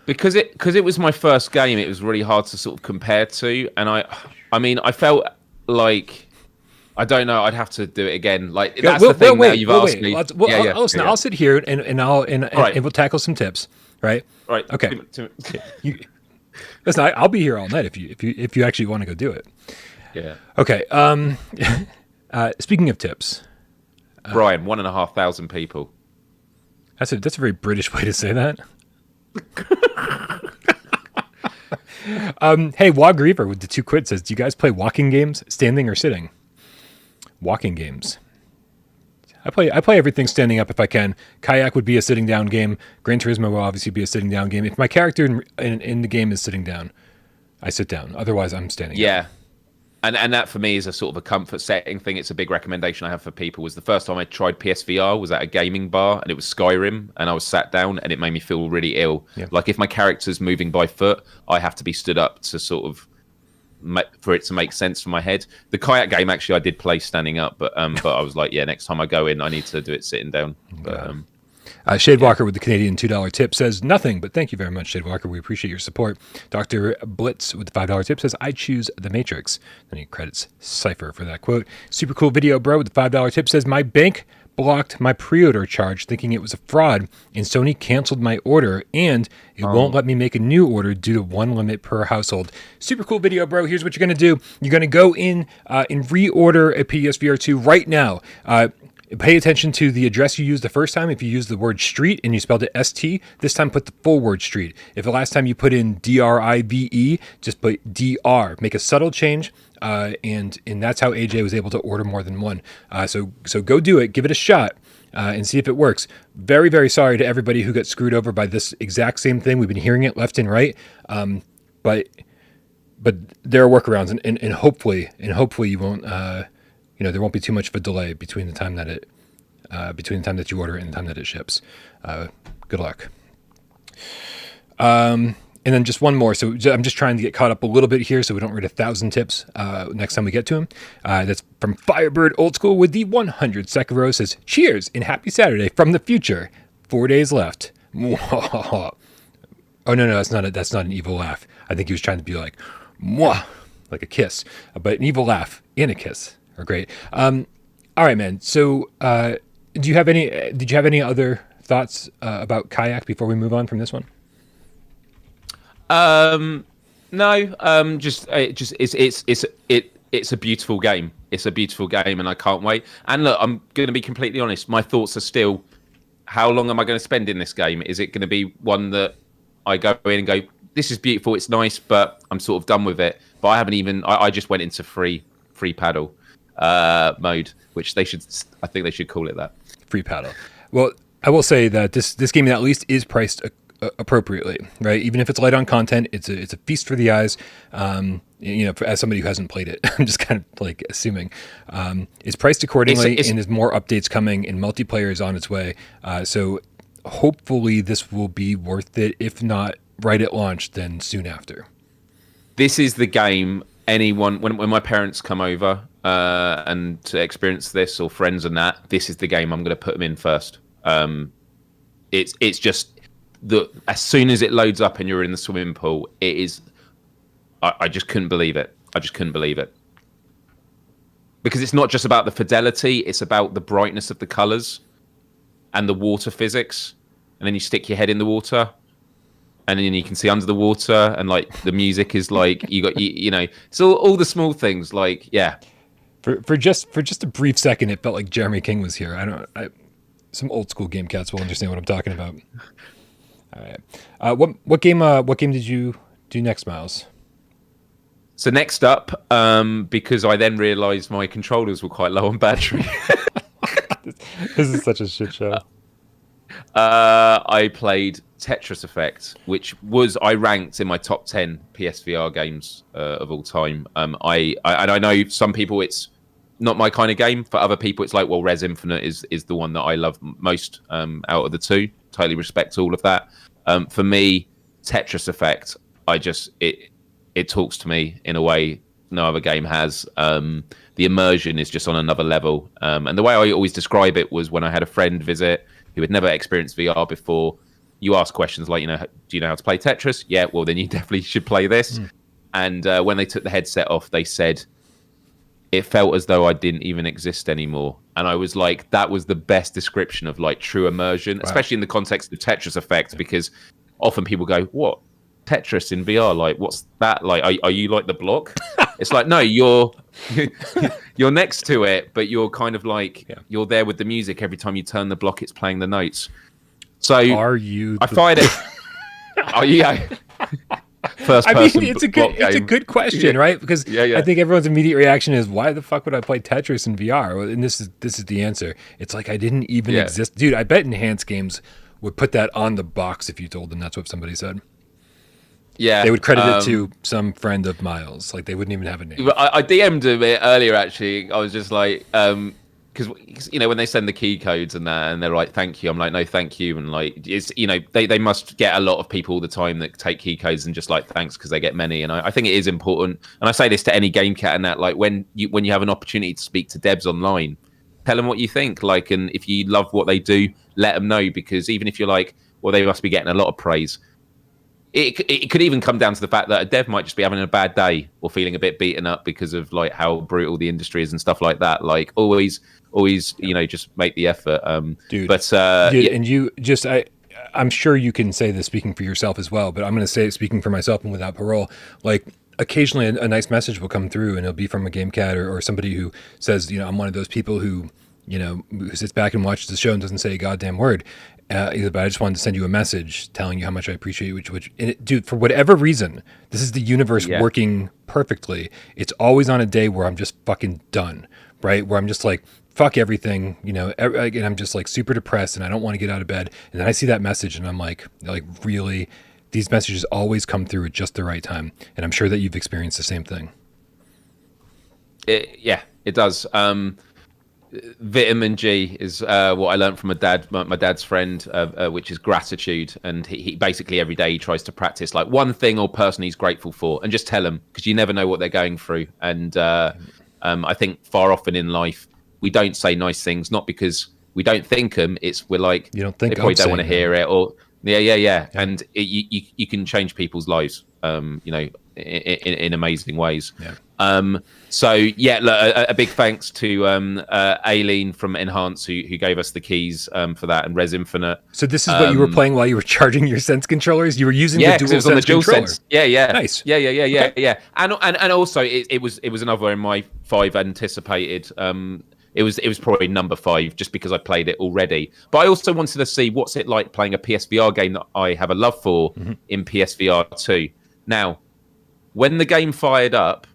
Because it was my first game, it was really hard to sort of compare to, and I mean, I felt like, I don't know, I'd have to do it again. Like, that's the thing. Now you've asked me. Listen, I'll sit here and we'll tackle some tips, right? Right. Okay. Listen, I'll be here all night if you actually want to go do it. Yeah. Okay. Speaking of tips, Bryan, 1,500 people. That's a very British way to say that. Hey, Wog Reaver with the 2 quid says, do you guys play walking games, standing or sitting? Walking games. I play everything standing up if I can. Kayak would be a sitting down game. Gran Turismo will obviously be a sitting down game. If my character in the game is sitting down, I sit down. Otherwise, I'm standing up. Yeah. And that for me is a sort of a comfort setting thing. It's a big recommendation I have for people. Was the first time I tried PSVR was at a gaming bar, and it was Skyrim, and I was sat down, and it made me feel really ill. Yeah. Like, if my character's moving by foot, I have to be stood up to sort of for it to make sense for my head. The kayak game, actually, I did play standing up, but I was like, yeah, next time I go in, I need to do it sitting down. But Shade Walker with the Canadian $2 tip says, nothing, but thank you very much, Shade Walker. We appreciate your support. Dr. Blitz with the $5 tip says, I choose the Matrix. Then he credits Cypher for that quote. Super Cool Video Bro with the $5 tip says, my bank blocked my pre-order charge thinking it was a fraud, and Sony canceled my order, and it won't let me make a new order due to one limit per household. Super Cool Video Bro. Here's what you're going to do. You're going to go in and reorder a PSVR2 right now. Pay attention to the address you used the first time. If you used the word street and you spelled it ST, this time put the full word street. If the last time you put in DRIVE, just put DR. Make a subtle change, and that's how AJ was able to order more than one. So go do it. Give it a shot. And see if it works. Very, very sorry to everybody who got screwed over by this exact same thing. We've been hearing it left and right. But there are workarounds, and hopefully you won't. There won't be too much of a delay between the time that you order it and the time that it ships. Good luck. And then just one more. So I'm just trying to get caught up a little bit here so we don't read 1,000 tips next time we get to them. That's from Firebird Old School with the 100-second row. Says, cheers and happy Saturday from the future. 4 days left. Oh, no, that's not an evil laugh. I think he was trying to be like, mwah, like a kiss. But an evil laugh and a kiss are great. All right, man. So did you have any other thoughts about Kayak before we move on from this one? No, it's a beautiful game. It's a beautiful game, and I can't wait. And look, I'm going to be completely honest. My thoughts are still, how long am I going to spend in this game? Is it going to be one that I go in and go, this is beautiful, it's nice, but I'm sort of done with it. But I haven't even. I just went into free paddle mode, which I think they should call it that. Free paddle. Well, I will say that this game at least is priced appropriately, right? Even if it's light on content, it's a feast for the eyes. As somebody who hasn't played it, I'm just kind of like assuming it's priced accordingly, and there's more updates coming, and multiplayer is on its way. So hopefully this will be worth it. If not right at launch, then soon after. This is the game anyone when my parents come over and to experience this, or friends and that, this is the game I'm going to put them in first. It's just. As soon as it loads up and you're in the swimming pool, it is. I just couldn't believe it. Because it's not just about the fidelity; it's about the brightness of the colors and the water physics. And then you stick your head in the water, and then you can see under the water, and like the music is like you know. So all the small things, like yeah. For just a brief second, it felt like Jeremy King was here. Some old school game cats will understand what I'm talking about. All right. What game did you do next, Myles? So next up, because I then realised my controllers were quite low on battery. This is such a shit show. I played Tetris Effect, which I ranked in my top 10 PSVR games of all time. I know some people it's not my kind of game. For other people, it's like, well, Res Infinite is the one that I love most out of the two. Totally respect all of that. For me, Tetris Effect, it talks to me in a way no other game has. The immersion is just on another level. And the way I always describe it was when I had a friend visit who had never experienced VR before. You ask questions like, do you know how to play Tetris? Yeah, well, then you definitely should play this. And when they took the headset off, they said, it felt as though I didn't even exist anymore. And I was like, that was the best description of like true immersion, wow. Especially in the context of Tetris Effect, because often people go, what? Tetris in VR? Like, what's that? Like, are you like the block? It's like, no, you're next to it, but you're kind of like, you're there with the music. Every time you turn the block, it's playing the notes. So are you? I find it. Oh, yeah. First person. It's a good question, right? Because I think everyone's immediate reaction is, why the fuck would I play Tetris in VR? And this is the answer. It's like I didn't even exist, dude. I bet enhanced games would put that on the box if you told them that's what somebody said. Yeah, they would credit it to some friend of Myles. Like they wouldn't even have a name. I DM'd him it earlier. Actually, I was just like, because when they send the key codes and that, and they're like, "Thank you," I'm like, "No, thank you," and like, it's they must get a lot of people all the time that take key codes and just like thanks because they get many, and I think it is important. And I say this to any game cat and that, like when you have an opportunity to speak to devs online, tell them what you think. Like, and if you love what they do, let them know, because even if you're like, well, they must be getting a lot of praise. It could even come down to the fact that a dev might just be having a bad day or feeling a bit beaten up because of like how brutal the industry is and stuff like that. Like always, just make the effort, dude. But dude, and you just I'm sure you can say this speaking for yourself as well, but I'm going to say it speaking for myself and without parole. Like occasionally a nice message will come through, and it'll be from a game cat or somebody who says, I'm one of those people who sits back and watches the show and doesn't say a goddamn word. But I just wanted to send you a message telling you how much I appreciate you. Dude, for whatever reason, this is the universe working perfectly. It's always on a day where I'm just fucking done, right? Where I'm just like, fuck everything, and I'm just like super depressed and I don't want to get out of bed. And then I see that message and I'm like really, these messages always come through at just the right time. And I'm sure that you've experienced the same thing. It does. vitamin G is what I learned from my dad's friend, which is gratitude. And he basically every day he tries to practice like one thing or person he's grateful for, and just tell them, because you never know what they're going through. And I think far often in life we don't say nice things, not because we don't think them. It's we're like, you don't think they probably don't want to hear it, or yeah. And you can change people's lives, in amazing ways. Yeah. So yeah, a big thanks to Aileen from Enhance who gave us the keys for that, and Res Infinite. So this is what you were playing while you were charging your Sense controllers. You were using the DualSense controller. Yeah. Nice. Yeah. Okay. Yeah. And also it was another in my 5 anticipated. It was probably number 5 just because I played it already. But I also wanted to see what's it like playing a PSVR game that I have a love for in PSVR2. Now, when the game fired up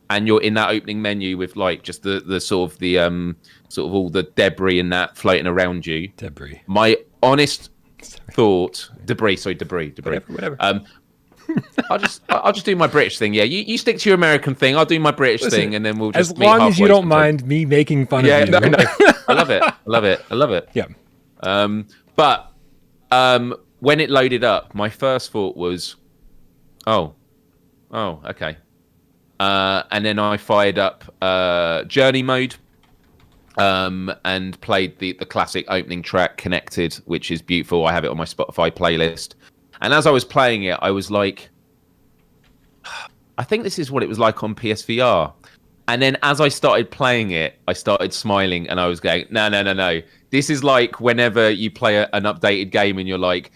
and you're in that opening menu with like just the sort of all the debris and that floating around you. Debris. My honest thought, debris. Whatever. I'll just do my British thing. Yeah, you stick to your American thing. I'll do my British thing, and then we'll just as long as you don't mind me making fun of you. No. I love it. Yeah. But when it loaded up, my first thought was, oh, okay. And then I fired up journey mode, and played the classic opening track, Connected, which is beautiful. I have it on my Spotify playlist. And as I was playing it, I was like, I think this is what it was like on PSVR. And then as I started playing it, I started smiling and I was going, no. This is like whenever you play an updated game and you're like,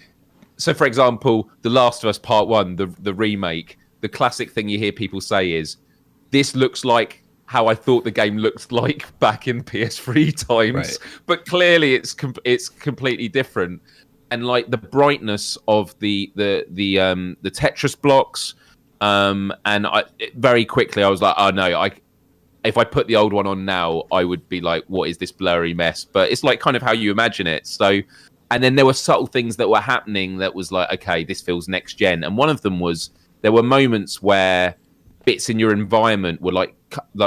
so for example, The Last of Us Part 1, the remake, the classic thing you hear people say is, this looks like how I thought the game looked like back in PS3 times. Right. But clearly it's completely different. And like the brightness of the Tetris blocks, and very quickly I was like, oh no, if I put the old one on now, I would be like, what is this blurry mess? But it's like kind of how you imagine it. So, and then there were subtle things that were happening that was like, okay, this feels next gen. And one of them was there were moments where bits in your environment were like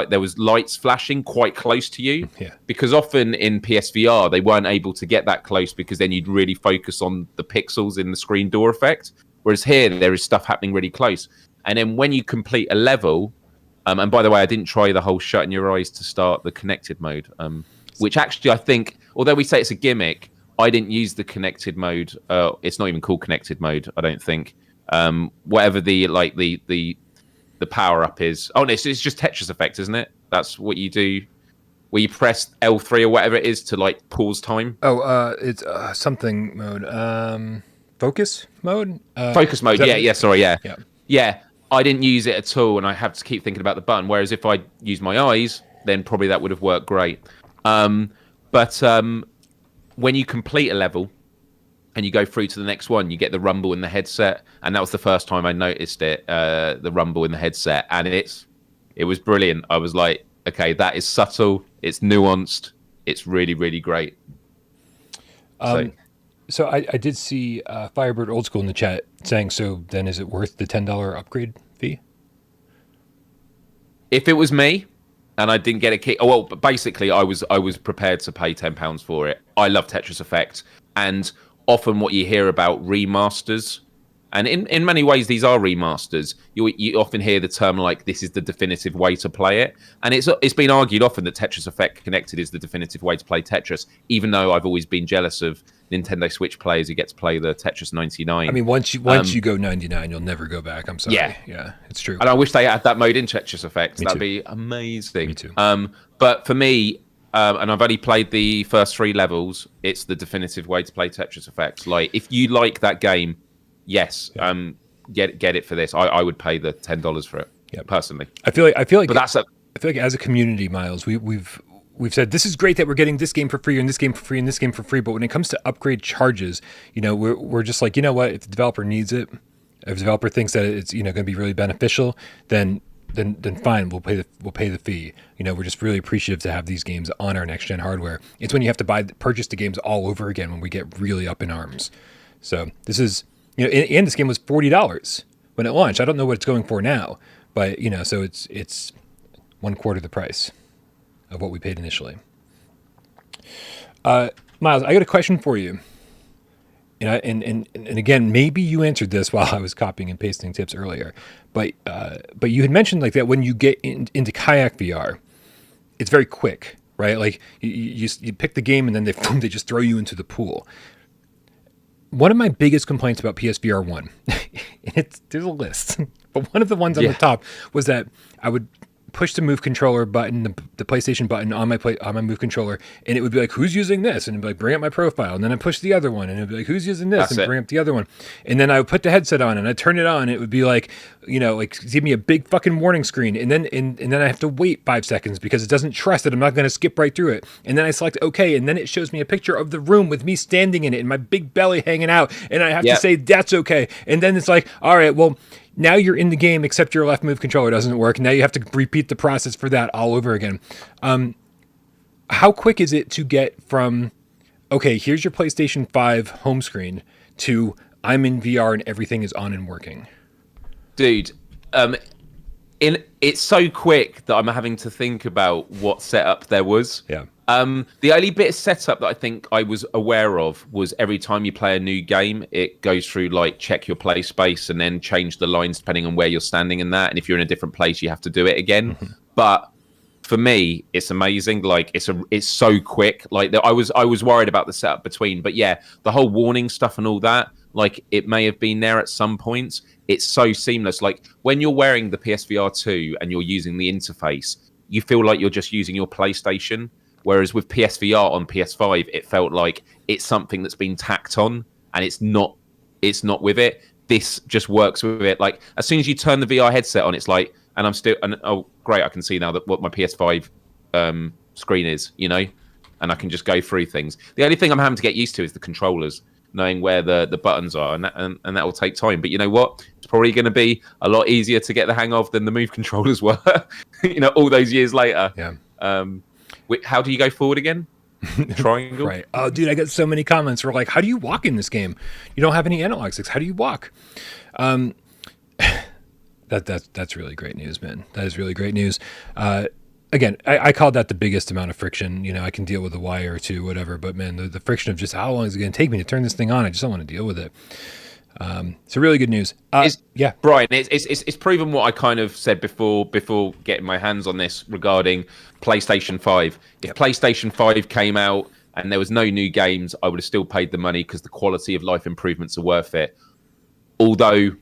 there was lights flashing quite close to you. Yeah. Because often in PSVR they weren't able to get that close because then you'd really focus on the pixels in the screen door effect. Whereas here there is stuff happening really close. And then when you complete a level, and by the way, I didn't try the whole shutting your eyes to start the connected mode, which actually I think, although we say it's a gimmick, I didn't use the connected mode. It's not even called connected mode, I don't think. Whatever the power up is. Oh no, it's just Tetris Effect, isn't it? That's what you do where you press L3 or whatever it is to like pause time. It's something mode. Focus mode. Focus mode. Yeah. I didn't use it at all, and I have to keep thinking about the button. Whereas if I used my eyes, then probably that would have worked great. But when you complete a level and you go through to the next one, you get the rumble in the headset, and that was the first time I noticed it, the rumble in the headset, and it was brilliant. I was like, okay, that is subtle, it's nuanced, it's really, really great. So I did see Firebird Old School in the chat saying, so then is it worth the $10 upgrade fee? If it was me and I didn't get a key, well, basically I was prepared to pay £10 for it. I love Tetris Effect, and often what you hear about remasters, and in many ways these are remasters, you often hear the term like, this is the definitive way to play it, and it's been argued often that Tetris Effect Connected is the definitive way to play Tetris, even though I've always been jealous of Nintendo Switch players who get to play the Tetris 99. I mean, once you go 99, you'll never go back. I'm sorry. Yeah, it's true. And I wish they had that mode in Tetris Effect. That'd too. Be amazing. Me too. But for me, and I've only played the first 3 levels, it's the definitive way to play Tetris Effect. Like, if you like that game, yes, get it for this. I would pay the $10 for it, personally. I feel like but I feel like as a community, Miles, we've said this is great that we're getting this game for free and this game for free and this game for free, but when it comes to upgrade charges, we're just like, you know what, if the developer needs it, if the developer thinks that it's going to be really beneficial, then fine, we'll pay the fee. We're just really appreciative to have these games on our next gen hardware. It's when you have to purchase the games all over again when we get really up in arms. So this is, and this game was $40 when it launched. I don't know what it's going for now, but so it's 1/4 the price of what we paid initially. Miles, I got a question for you. And again, maybe you answered this while I was copying and pasting tips earlier, but you had mentioned like that when you get into Kayak VR, it's very quick, right? Like you pick the game and then they just throw you into the pool. One of my biggest complaints about PSVR 1, and there's a list, but one of the ones on the top was that I would push the move controller button, the PlayStation button on my move controller, and it would be like, who's using this? And it'd be like, bring up my profile. And then I push the other one, and it'd be like, who's using this? And bring up the other one. And then I would put the headset on, and I'd turn it on, and it would be like, like give me a big fucking warning screen. And then I have to wait 5 seconds because it doesn't trust that I'm not going to skip right through it. And then I select OK, and then it shows me a picture of the room with me standing in it and my big belly hanging out. And I have to say, that's okay. And then it's like, all right, well, now you're in the game, except your left move controller doesn't work. Now you have to repeat the process for that all over again. How quick is it to get from, okay, here's your PlayStation 5 home screen to I'm in VR and everything is on and working? Dude, it's so quick that I'm having to think about what setup there was. Yeah. The only bit of setup that I think I was aware of was every time you play a new game, it goes through like check your play space and then change the lines depending on where you're standing in that. And if you're in a different place, you have to do it again. Mm-hmm. But for me, it's amazing. Like it's so quick. Like I was worried about the setup between, but yeah, the whole warning stuff and all that, like it may have been there at some points. It's so seamless. Like when you're wearing the PSVR 2 and you're using the interface, you feel like you're just using your PlayStation. Whereas with PSVR on PS5, it felt like it's something that's been tacked on, and it's not with it. This just works with it. Like as soon as you turn the VR headset on, it's like, and I'm still, and oh great, I can see now that what my PS5 screen is, and I can just go through things. The only thing I'm having to get used to is the controllers, knowing where the buttons are, and that will take time. But you know what? It's probably going to be a lot easier to get the hang of than the move controllers were. All those years later. Yeah. How do you go forward again? Triangle? Right. Oh, dude, I got so many comments where like, how do you walk in this game? You don't have any analog sticks. How do you walk? That's really great news, man. That is really great news. Again, I call that the biggest amount of friction. I can deal with a wire or two, whatever. But man, the friction of just how long is it going to take me to turn this thing on? I just don't want to deal with it. So really good news. Yeah, Bryan, it's proven what I kind of said before getting my hands on this regarding PlayStation 5. If PlayStation 5 came out and there was no new games, I would have still paid the money because the quality of life improvements are worth it. Although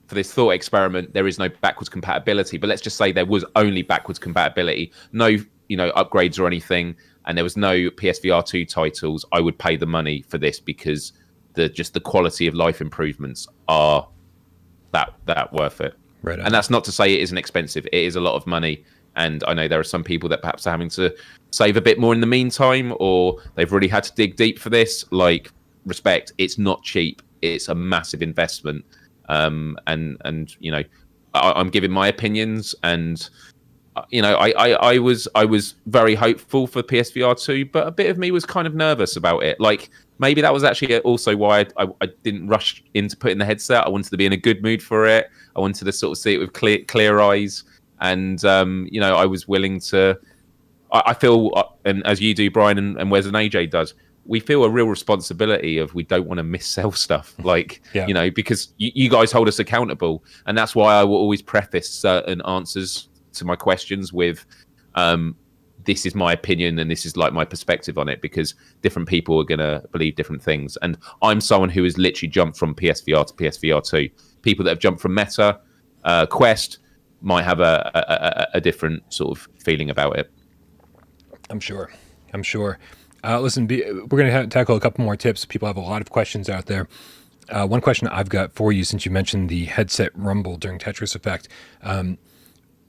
for this thought experiment, there is no backwards compatibility, but let's just say there was only backwards compatibility, no upgrades or anything, and there was no PSVR 2 titles, I would pay the money for this because the quality of life improvements are that worth it. Right on. And that's not to say it isn't expensive. It is a lot of money. And I know there are some people that perhaps are having to save a bit more in the meantime, or they've really had to dig deep for this. Like, respect, it's not cheap. It's a massive investment. And I'm giving my opinions, and I was very hopeful for PSVR 2, but a bit of me was kind of nervous about it. Like, maybe that was actually also why I didn't rush into putting the headset. I wanted to be in a good mood for it. I wanted to sort of see it with clear eyes. And, I was willing to... I feel, and as you do, Bryan, and Wes and AJ does, we feel a real responsibility of we don't want to missell stuff. Like, because you guys hold us accountable. And that's why I will always preface certain answers to my questions with... this is my opinion and this is like my perspective on it, because different people are going to believe different things. And I'm someone who has literally jumped from PSVR to PSVR 2. People that have jumped from Meta, Quest might have a different sort of feeling about it. I'm sure. Listen, we're going to tackle a couple more tips. People have a lot of questions out there. One question I've got for you, since you mentioned the headset rumble during Tetris Effect,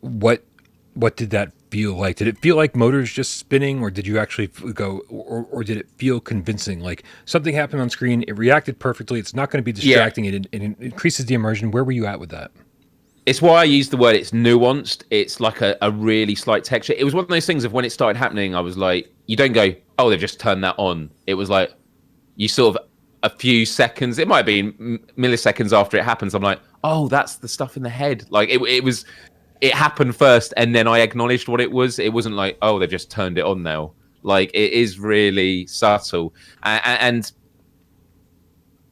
what did that feel like? Did it feel like motors just spinning, or did you actually go, or did it feel convincing? Like something happened on screen, it reacted perfectly, it's not going to be distracting, it increases the immersion. Where were you at with that? It's why I use the word it's nuanced. It's like a really slight texture. It was one of those things of when it started happening, I was like, you don't go, oh, they've just turned that on. It was like, you sort of a few seconds, it might have been milliseconds after it happens, I'm like, oh, that's the stuff in the head. Like it happened first, and then I acknowledged what it was. It wasn't like, oh, they've just turned it on now. Like, it is really subtle. And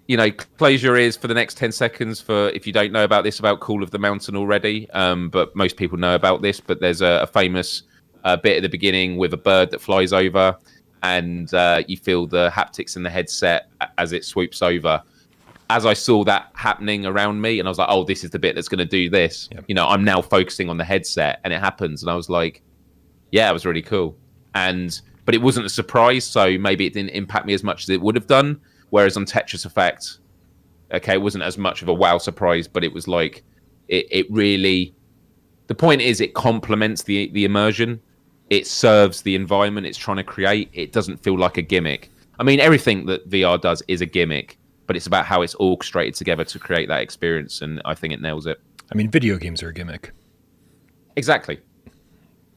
you know, close your ears for the next 10 seconds for if you don't know about this, about Call of the Mountain already. But most people know about this. But there's a famous bit at the beginning with a bird that flies over, and you feel the haptics in the headset as it swoops over. As I saw that happening around me, and I was like, oh, this is the bit that's going to do this. Yep. You know, I'm now focusing on the headset, and it happens. And I was like, yeah, it was really cool. But it wasn't a surprise, so maybe it didn't impact me as much as it would have done. Whereas on Tetris Effect, okay, it wasn't as much of a wow surprise, but it was like, it really, the point is it complements the immersion. It serves the environment it's trying to create. It doesn't feel like a gimmick. I mean, everything that VR does is a gimmick, but it's about how it's orchestrated together to create that experience, and I think it nails it. I mean, video games are a gimmick. Exactly.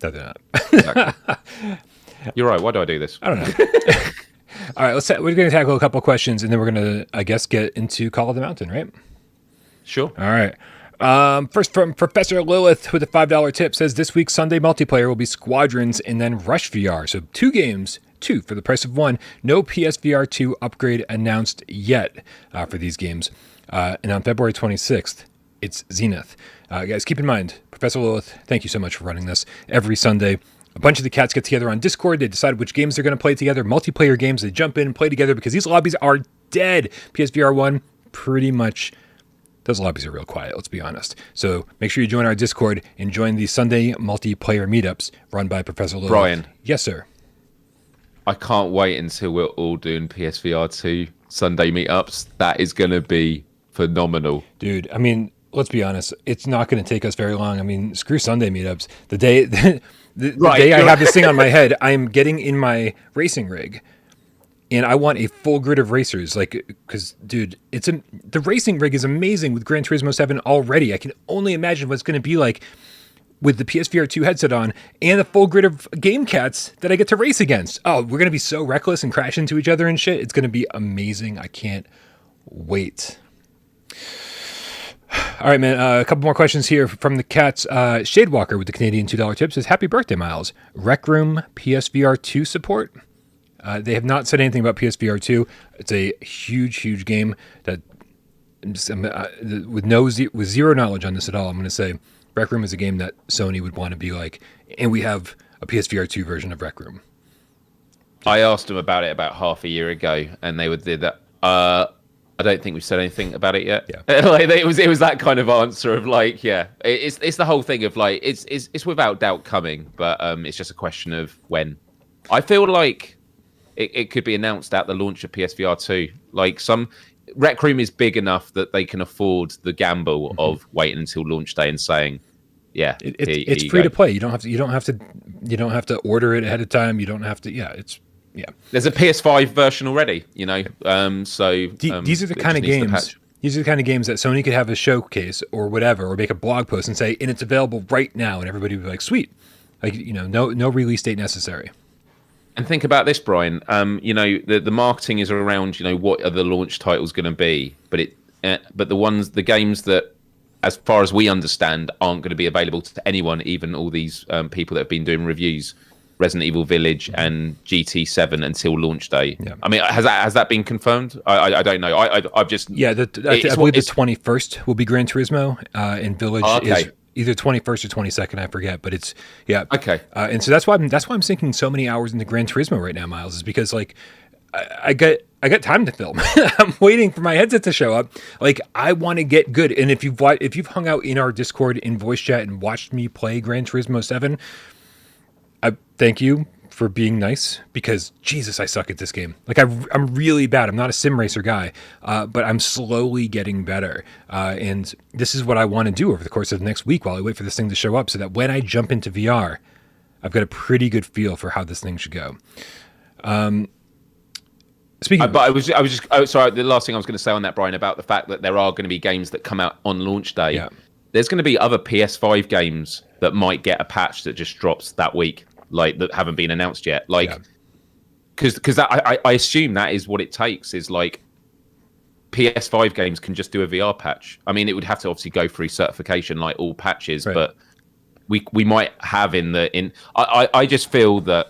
No, they're not. Exactly. You're right. Why do I do this? I don't know. All right, we're going to tackle a couple of questions, and then we're going to, I guess, get into Call of the Mountain, right? Sure. All right. First from Professor Lilith with a $5 tip says this week's Sunday multiplayer will be Squadrons and then Rush VR. So 2 games, 2 for the price of 1. No PSVR2 upgrade announced yet for these games. And on February 26th, it's Zenith. Guys, keep in mind, Professor Lilith, thank you so much for running this. Every Sunday, a bunch of the cats get together on Discord. They decide which games they're going to play together. Multiplayer games. They jump in and play together because these lobbies are dead. PSVR 1, pretty much, those lobbies are real quiet, let's be honest. So make sure you join our Discord and join the Sunday multiplayer meetups run by Professor Lilith. Bryan. Yes, sir. I can't wait until we're all doing PSVR 2 Sunday meetups. That is going to be phenomenal. Dude, I mean, let's be honest. It's not going to take us very long. I mean, screw Sunday meetups. The day... The day I have this thing on my head, I am getting in my racing rig, and I want a full grid of racers. Like, because, dude, the racing rig is amazing with Gran Turismo 7 already. I can only imagine what it's going to be like with the PSVR 2 headset on and a full grid of game cats that I get to race against. Oh, we're going to be so reckless and crash into each other and shit. It's going to be amazing. I can't wait. All right, man. A couple more questions here from the cats. Shadewalker with the Canadian $2 tip says, happy birthday, Miles. Rec Room PSVR 2 support. They have not said anything about PSVR 2. It's a huge, huge game that, with zero knowledge on this at all, I'm going to say Rec Room is a game that Sony would want to be like, and we have a PSVR 2 version of Rec Room. I asked them about it about half a year ago, and they did that. I don't think we've said anything about it yet. Yeah. Like, it was that kind of answer of like, yeah, it's the whole thing of like, it's without doubt coming, but it's just a question of when. I feel like it could be announced at the launch of PSVR 2. Like, Rec Room is big enough that they can afford the gamble of waiting until launch day and saying, yeah, it's free to play. You don't have to order it ahead of time. You don't have to. Yeah, it's. Yeah, there's a PS5 version already, you know. These are the kind of games. These are the kind of games that Sony could have a showcase or whatever, or make a blog post and say, and it's available right now, and everybody would be like, sweet, like, you know, no release date necessary. And think about this, Bryan. You know, the marketing is around, you know, what are the launch titles going to be, but the games that, as far as we understand, aren't going to be available to anyone, even all these people that have been doing reviews. Resident Evil Village and GT7 until launch day. Yeah. I mean, has that been confirmed? I don't know. I've just I believe the 21st will be Gran Turismo, and Village is either 21st or 22nd. I forget, but it's okay. And so that's why I'm sinking so many hours into Gran Turismo right now, Miles, is because like I got time to film. I'm waiting for my headset to show up. Like, I want to get good. And if you've hung out in our Discord in voice chat and watched me play Gran Turismo 7. I thank you for being nice, because Jesus, I suck at this game. Like, I'm really bad. I'm not a sim racer guy, but I'm slowly getting better. And this is what I want to do over the course of the next week while I wait for this thing to show up, so that when I jump into VR, I've got a pretty good feel for how this thing should go. Speaking of, but I was just sorry. The last thing I was going to say on that, Bryan, about the fact that there are going to be games that come out on launch day. Yeah. There's going to be other PS5 games that might get a patch that just drops that week, like, that haven't been announced yet. Like, because I assume that is what it takes, is like PS5 games can just do a VR patch. I mean, it would have to obviously go through certification like all patches, right. But we might have I just feel that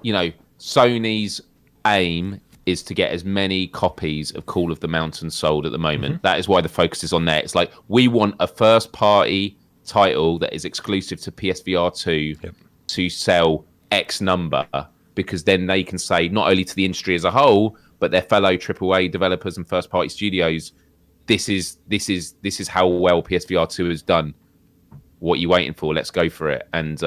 Sony's aim is to get as many copies of Call of the Mountain sold at the moment. Mm-hmm. That is why the focus is on there. It's like, we want a first-party title that is exclusive to PSVR2 to sell X number, because then they can say, not only to the industry as a whole, but their fellow AAA developers and first-party studios, this is how well PSVR2 has done. What are you waiting for? Let's go for it. And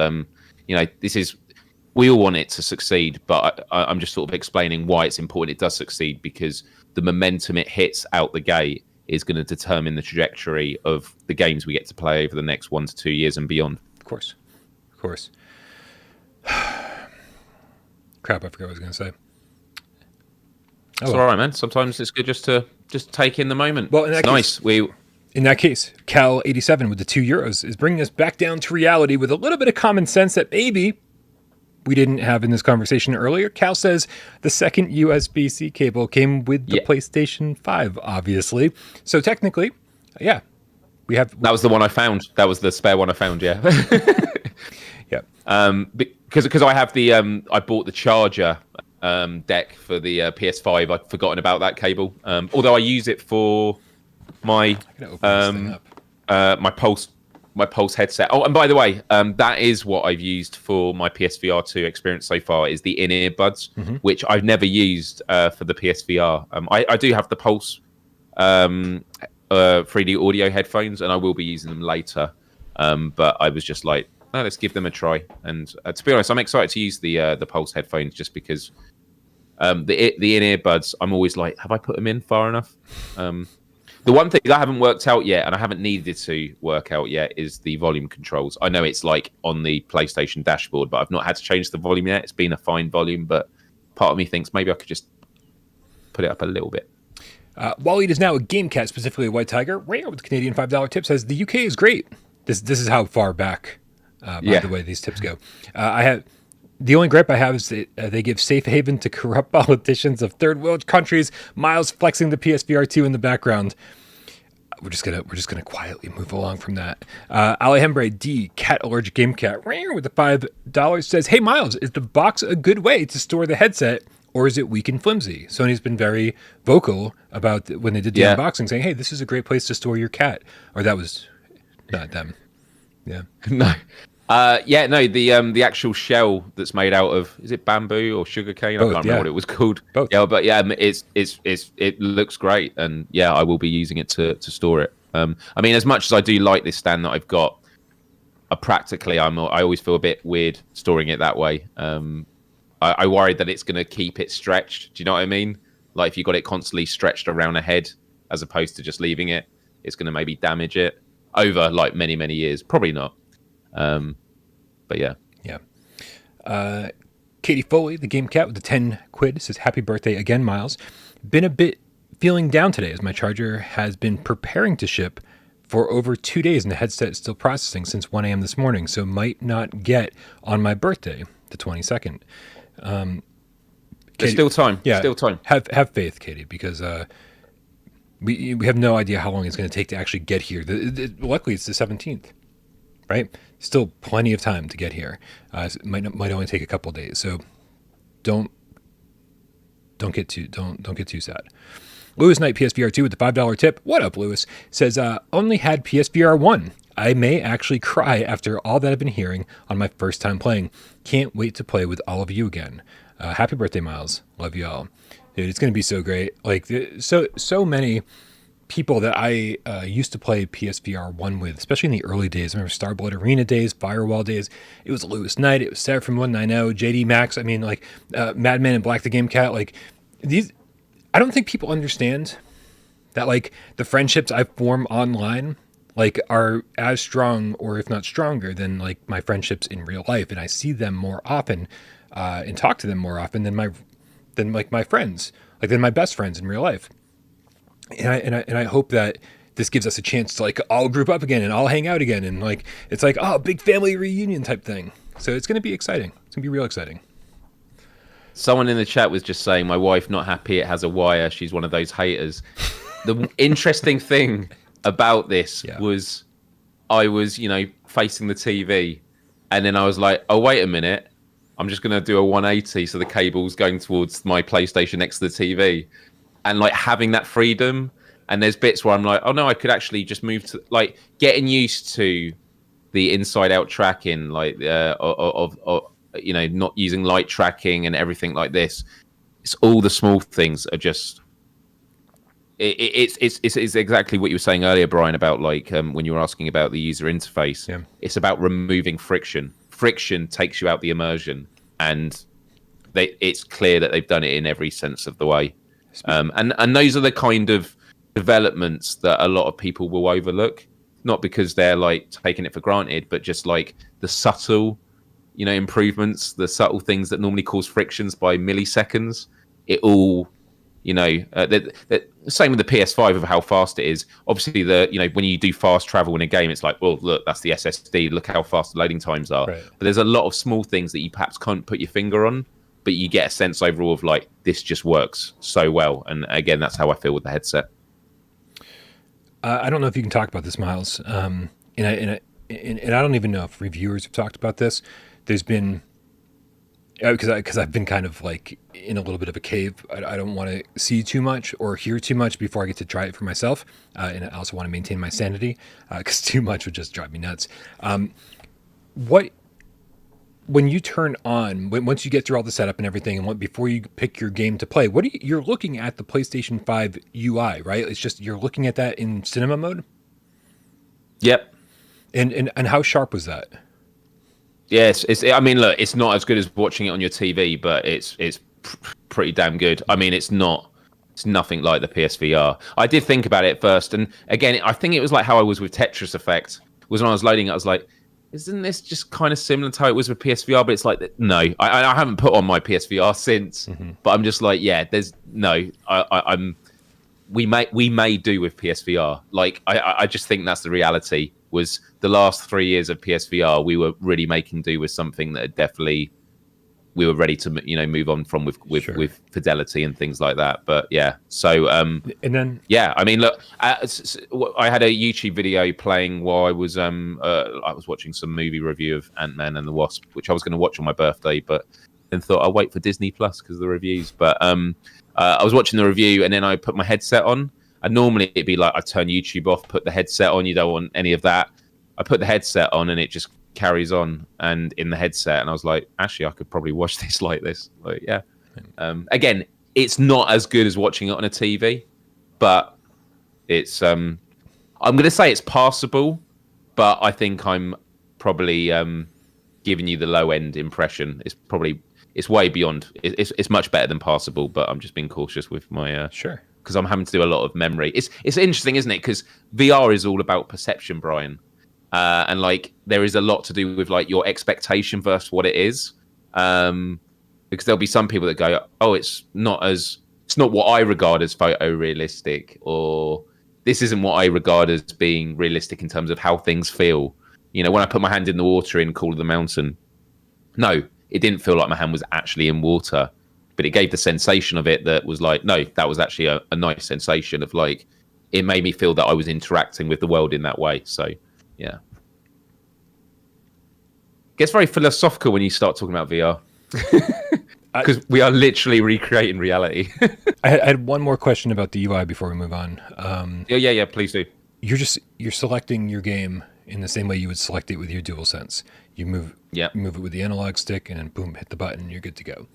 we all want it to succeed, but I'm just sort of explaining why it's important it does succeed, because the momentum it hits out the gate is going to determine the trajectory of the games we get to play over the next 1 to 2 years and beyond. Of course. Crap, I forgot what I was going to say. It's all right, man. Sometimes it's good just to take in the moment. Well, in that it's case, nice. In that case, Cal87 with the €2 is bringing us back down to reality with a little bit of common sense that maybe we didn't have in this conversation earlier. Cal says the second USB-C cable came with the PlayStation 5, obviously. So technically, we have... That was the one I found. That was the spare one I found, yeah. Because I have the... I bought the charger deck for the PS5. I'd forgotten about that cable. Although I use it for my my Pulse headset. Oh, and by the way, that is what I've used for my PSVR2 experience so far, is the in-ear buds, which I've never used for the PSVR. I do have the Pulse 3D audio headphones, and I will be using them later. But I was just like, let's give them a try. And to be honest, I'm excited to use the Pulse headphones, just because the in-ear buds, I'm always like, have I put them in far enough? The one thing that I haven't worked out yet, and I haven't needed to work out yet, is the volume controls. I know it's like on the PlayStation dashboard, but I've not had to change the volume yet. It's been a fine volume, but part of me thinks maybe I could just put it up a little bit. Wally is now a GameCast, specifically a White Tiger. Rare with the Canadian $5 tip says the UK is great. This is how far back, by the way, these tips go. The only gripe I have is that they give safe haven to corrupt politicians of third world countries. Myles flexing the PSVR2 in the background. We're just gonna quietly move along from that. Alejandro D, Cat Allergic Game Cat, with the $5 says, "Hey Myles, is the box a good way to store the headset, or is it weak and flimsy?" Sony's been very vocal about when they did the unboxing, saying, "Hey, this is a great place to store your cat." Or that was not them. Yeah. No. The actual shell that's made out of, is it bamboo or sugarcane? I can't remember what it was called. Both. Yeah, but it looks great, and I will be using it to store it. I mean, as much as I do like this stand that I've got, I always feel a bit weird storing it that way. I worried that it's going to keep it stretched. Do you know what I mean? Like if you got it constantly stretched around a head as opposed to just leaving it, it's going to maybe damage it over like many, many years. Probably not. But yeah. Katie Foley, the Game Cat with the 10 quid, says, "Happy birthday again, Myles. Been a bit feeling down today as my charger has been preparing to ship for over 2 days and the headset is still processing since 1 a.m. this morning, so might not get on my birthday, the 22nd. There's Katie, still time. Yeah, still time. Have faith, Katie, because we have no idea how long it's going to take to actually get here. Luckily, it's the 17th. Right, still plenty of time to get here. It might only take a couple of days, so don't get too sad. Lewis Knight PSVR2 with the $5 tip. What up, Lewis? Says only had PSVR 1. I may actually cry after all that I've been hearing on my first time playing. Can't wait to play with all of you again. Happy birthday, Myles. Love you all, dude. It's gonna be so great. Like so many people that I used to play PSVR 1 with, especially in the early days. I remember Starblood Arena days, Firewall days. It was Lewis Knight, it was Seraphim 190, JD Max. I mean, like Madman and Black the Game Cat. Like these, I don't think people understand that like the friendships I form online like are as strong, or if not stronger, than like my friendships in real life. And I see them more often and talk to them more often than my friends, like than my best friends in real life. And I hope that this gives us a chance to like all group up again and all hang out again, and like it's like big family reunion type thing. So it's going to be exciting. It's going to be real exciting. Someone in the chat was just saying, my wife not happy it has a wire. She's one of those haters. The interesting thing about this was I was, facing the TV, and then I was like, oh, wait a minute. I'm just going to do a 180 so the cable's going towards my PlayStation next to the TV. And like having that freedom. And there's bits where I'm like, oh no, I could actually just move to like getting used to the inside out tracking, like of you know, not using light tracking and everything like this. It's all the small things are just. It's exactly what you were saying earlier, Brian, about like when you were asking about the user interface. Yeah. It's about removing friction. Friction takes you out the immersion, and it's clear that they've done it in every sense of the way. And those are the kind of developments that a lot of people will overlook, not because they're like taking it for granted, but just like the subtle, you know, improvements, the subtle things that normally cause frictions by milliseconds. It all, you know, same with the PS5 of how fast it is. Obviously, you know, when you do fast travel in a game, it's like, well, look, that's the SSD. Look how fast the loading times are. Right. But there's a lot of small things that you perhaps can't put your finger on, but you get a sense overall of like, this just works so well. And again, that's how I feel with the headset. I don't know if you can talk about this, Myles. And I don't even know if reviewers have talked about this. There's been, because I've been kind of like in a little bit of a cave. I don't want to see too much or hear too much before I get to try it for myself. And I also want to maintain my sanity because too much would just drive me nuts. When you turn on, once you get through all the setup and everything, and before you pick your game to play, you're looking at the PlayStation 5 UI, right? It's just you're looking at that in cinema mode. Yep. And how sharp was that? Yes, I mean, look, it's not as good as watching it on your TV, but it's pretty damn good. I mean, it's nothing like the PSVR. I did think about it at first, and again, I think it was like how I was with Tetris Effect. Was when I was loading it, I was like, isn't this just kind of similar to how it was with PSVR? But it's like, no, I haven't put on my PSVR since, but I'm just like, yeah, there's no, we may do with PSVR. Like, I just think that's the reality. Was the last 3 years of PSVR, we were really making do with something that definitely we were ready to, you know, move on from with fidelity and things like that. But yeah, so and then yeah, I mean, look, I had a YouTube video playing while I was watching some movie review of Ant-Man and the Wasp, which I was going to watch on my birthday, but then thought I'll wait for Disney Plus because of the reviews. But I was watching the review and then I put my headset on. And normally it'd be like I turn YouTube off, put the headset on. You don't want any of that. I put the headset on and it just carries on and in the headset. And I was like, actually, I could probably watch this like this. Like, yeah. Again, it's not as good as watching it on a TV, but it's. I'm going to say it's passable, but I think I'm probably giving you the low end impression. It's way beyond. It's much better than passable, but I'm just being cautious with my sure. Because I'm having to do a lot of memory. It's interesting, isn't it? Because VR is all about perception, Brian, and like there is a lot to do with like your expectation versus what it is. Because there'll be some people that go, "Oh, it's not what I regard as photorealistic," or "This isn't what I regard as being realistic in terms of how things feel." You know, when I put my hand in the water in Call of the Mountain, no, it didn't feel like my hand was actually in water. But it gave the sensation of it that was like, no, that was actually a nice sensation of like, it made me feel that I was interacting with the world in that way. So, yeah. It gets very philosophical when you start talking about VR. Because we are literally recreating reality. I had one more question about the UI before we move on. Yeah, please do. You're selecting your game in the same way you would select it with your DualSense. You move it with the analog stick and then boom, hit the button, and you're good to go.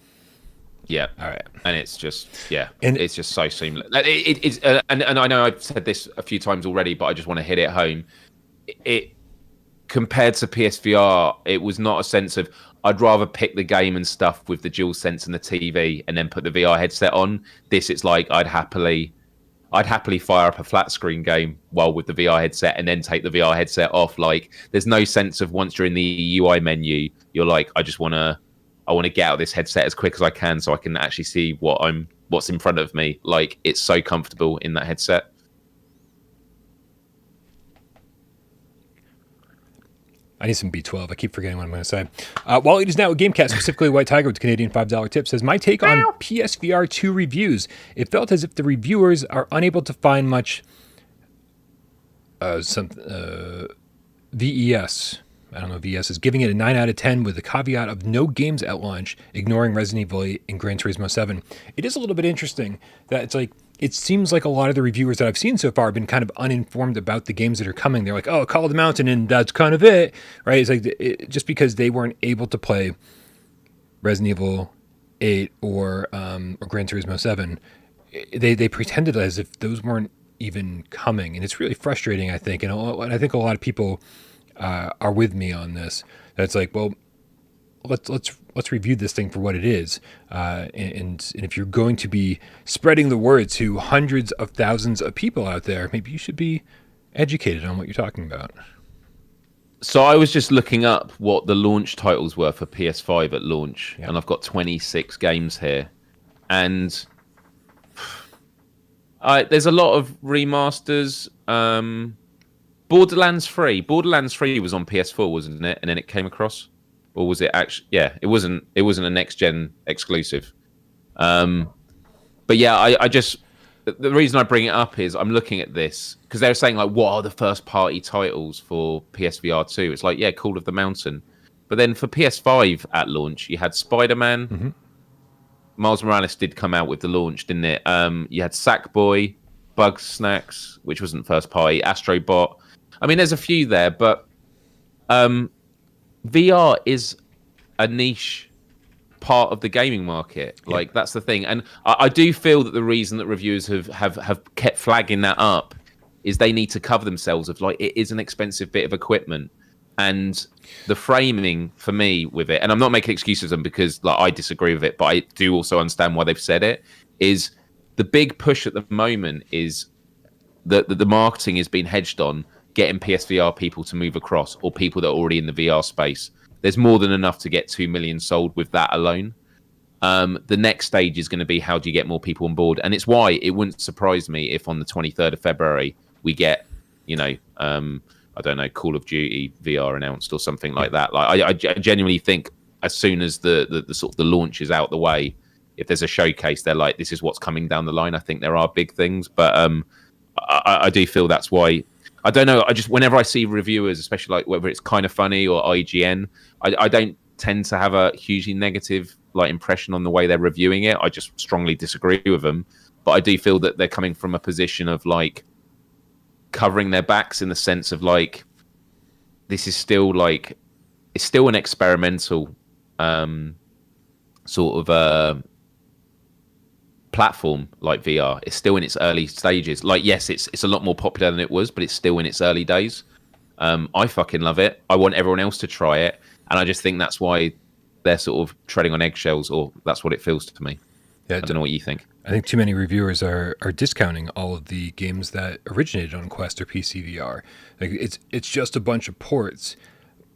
Yeah. All right. And it's just, and it's just so seamless. It's and I know I've said this a few times already, but I just want to hit it home. It compared to PSVR, it was not a sense of I'd rather pick the game and stuff with the DualSense and the TV and then put the VR headset on. It's like I'd happily fire up a flat screen game while with the VR headset and then take the VR headset off. Like there's no sense of once you're in the UI menu, you're like, I want to get out of this headset as quick as I can so I can actually see what's in front of me. Like it's so comfortable in that headset. I need some B12. I keep forgetting what I'm going to say. While it is now a GameCast, specifically White Tiger with Canadian $5 tip, says, my take on PSVR2 reviews. It felt as if the reviewers are unable to find much VES. I don't know, VS is giving it a 9 out of 10 with the caveat of no games at launch, ignoring Resident Evil 8 and Gran Turismo 7. It is a little bit interesting that it's like, it seems like a lot of the reviewers that I've seen so far have been kind of uninformed about the games that are coming. They're like, oh, Call of the Mountain, and that's kind of it, right? It's like, just because they weren't able to play Resident Evil 8 or Gran Turismo 7, they pretended as if those weren't even coming. And it's really frustrating, I think. And I think a lot of people are with me on this. That's like, well, let's review this thing for what it is, and if you're going to be spreading the word to hundreds of thousands of people out there, maybe you should be educated on what you're talking about. So I was just looking up what the launch titles were for PS5 at launch, and I've got 26 games here, and there's a lot of remasters. Borderlands 3 was on PS4, wasn't it? And then it came across. Or was it actually? Yeah, it wasn't a next gen exclusive. But yeah, I just, the reason I bring it up is I'm looking at this because they were saying like, what are the first party titles for PSVR2? It's like, yeah, Call of the Mountain. But then for PS5 at launch, you had Spider-Man. Mm-hmm. Miles Morales did come out with the launch, didn't it? You had Sackboy, Bug Snacks, which wasn't first party, Astro Bot. I mean, there's a few there, but VR is a niche part of the gaming market. Like, that's the thing. And I do feel that the reason that reviewers have kept flagging that up is they need to cover themselves of, like, it is an expensive bit of equipment. And the framing for me with it, and I'm not making excuses of them because, like, I disagree with it, but I do also understand why they've said it, is the big push at the moment is that the marketing is being hedged on getting PSVR people to move across, or people that are already in the VR space. There's more than enough to get 2 million sold with that alone. The next stage is going to be, how do you get more people on board? And it's why it wouldn't surprise me if on the 23rd of February we get, I don't know, Call of Duty VR announced or something like that. Like, I genuinely think as soon as the sort of the launch is out the way, if there's a showcase, they're like, this is what's coming down the line. I think there are big things, but I do feel that's why. I don't know. Whenever I see reviewers, especially like whether it's Kind of Funny or IGN, I don't tend to have a hugely negative like impression on the way they're reviewing it. I just strongly disagree with them. But I do feel that they're coming from a position of like covering their backs, in the sense of like, this is still like, it's still an experimental sort of platform like VR. It's still in its early stages. Like, yes, it's a lot more popular than it was, but it's still in its early days. I fucking love it. I want everyone else to try it, and I just think that's why they're sort of treading on eggshells, or that's what it feels to me. Yeah, I don't know what you think. I think too many reviewers are discounting all of the games that originated on Quest or PCVR. Like, it's just a bunch of ports.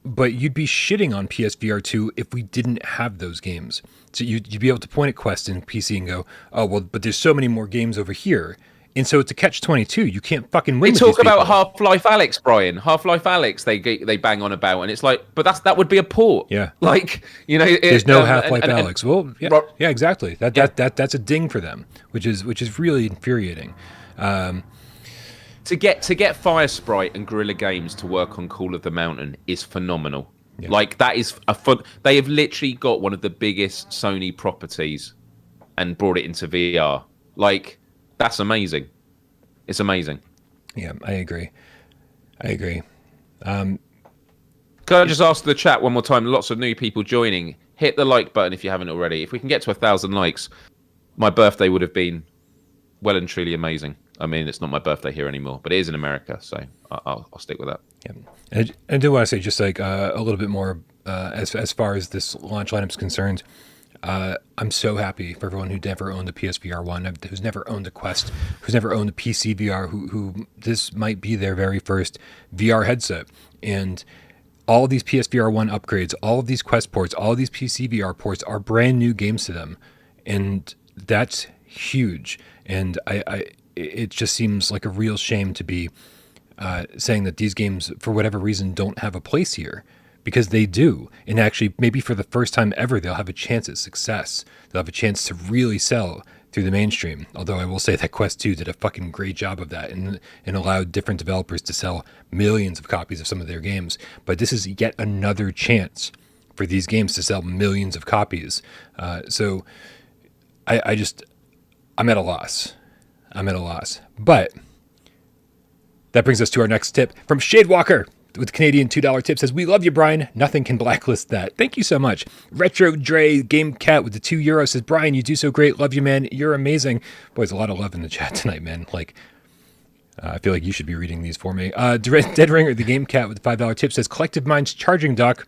But you'd be shitting on PSVR2 if we didn't have those games. So you'd be able to point at Quest and PC and go, oh, well, but there's so many more games over here. And so it's a catch-22. You can't fucking win. They talk about Half-Life Alyx, Bryan. Half-Life Alyx, they bang on about, and it's like, but that would be a port. Yeah. Like, there's no Half-Life Alyx. Well, yeah, exactly. That's a ding for them, which is really infuriating. To get Firesprite and Guerrilla Games to work on Call of the Mountain is phenomenal. Yeah. Like, that is a fun. They have literally got one of the biggest Sony properties and brought it into VR. Like, that's amazing. It's amazing. Yeah, I agree. Can I just ask the chat one more time? Lots of new people joining. Hit the like button if you haven't already. If we can get to 1,000 likes, my birthday would have been well and truly amazing. I mean, it's not my birthday here anymore, but it is in America, so I'll stick with that. Yeah. And I do want to say just like a little bit more as far as this launch lineup is concerned. I'm so happy for everyone who never owned a PSVR 1, who's never owned a Quest, who's never owned a PC VR, who this might be their very first VR headset. And all of these PSVR 1 upgrades, all of these Quest ports, all of these PC VR ports are brand new games to them. And that's huge. And it just seems like a real shame to be saying that these games, for whatever reason, don't have a place here, because they do. And actually, maybe for the first time ever, they'll have a chance at success. They'll have a chance to really sell through the mainstream. Although I will say that Quest 2 did a fucking great job of that and allowed different developers to sell millions of copies of some of their games. But this is yet another chance for these games to sell millions of copies. So I'm at a loss. But that brings us to our next tip from Shadewalker with Canadian $2 tip. Says, we love you, Brian. Nothing can blacklist that. Thank you so much. Retro Dre Game Cat with the €2 says, Brian, you do so great. Love you, man. You're amazing. Boy, there's a lot of love in the chat tonight, man. Like, I feel like you should be reading these for me. Dead Ringer, the Game Cat with the $5 tip says, Collective Minds charging dock.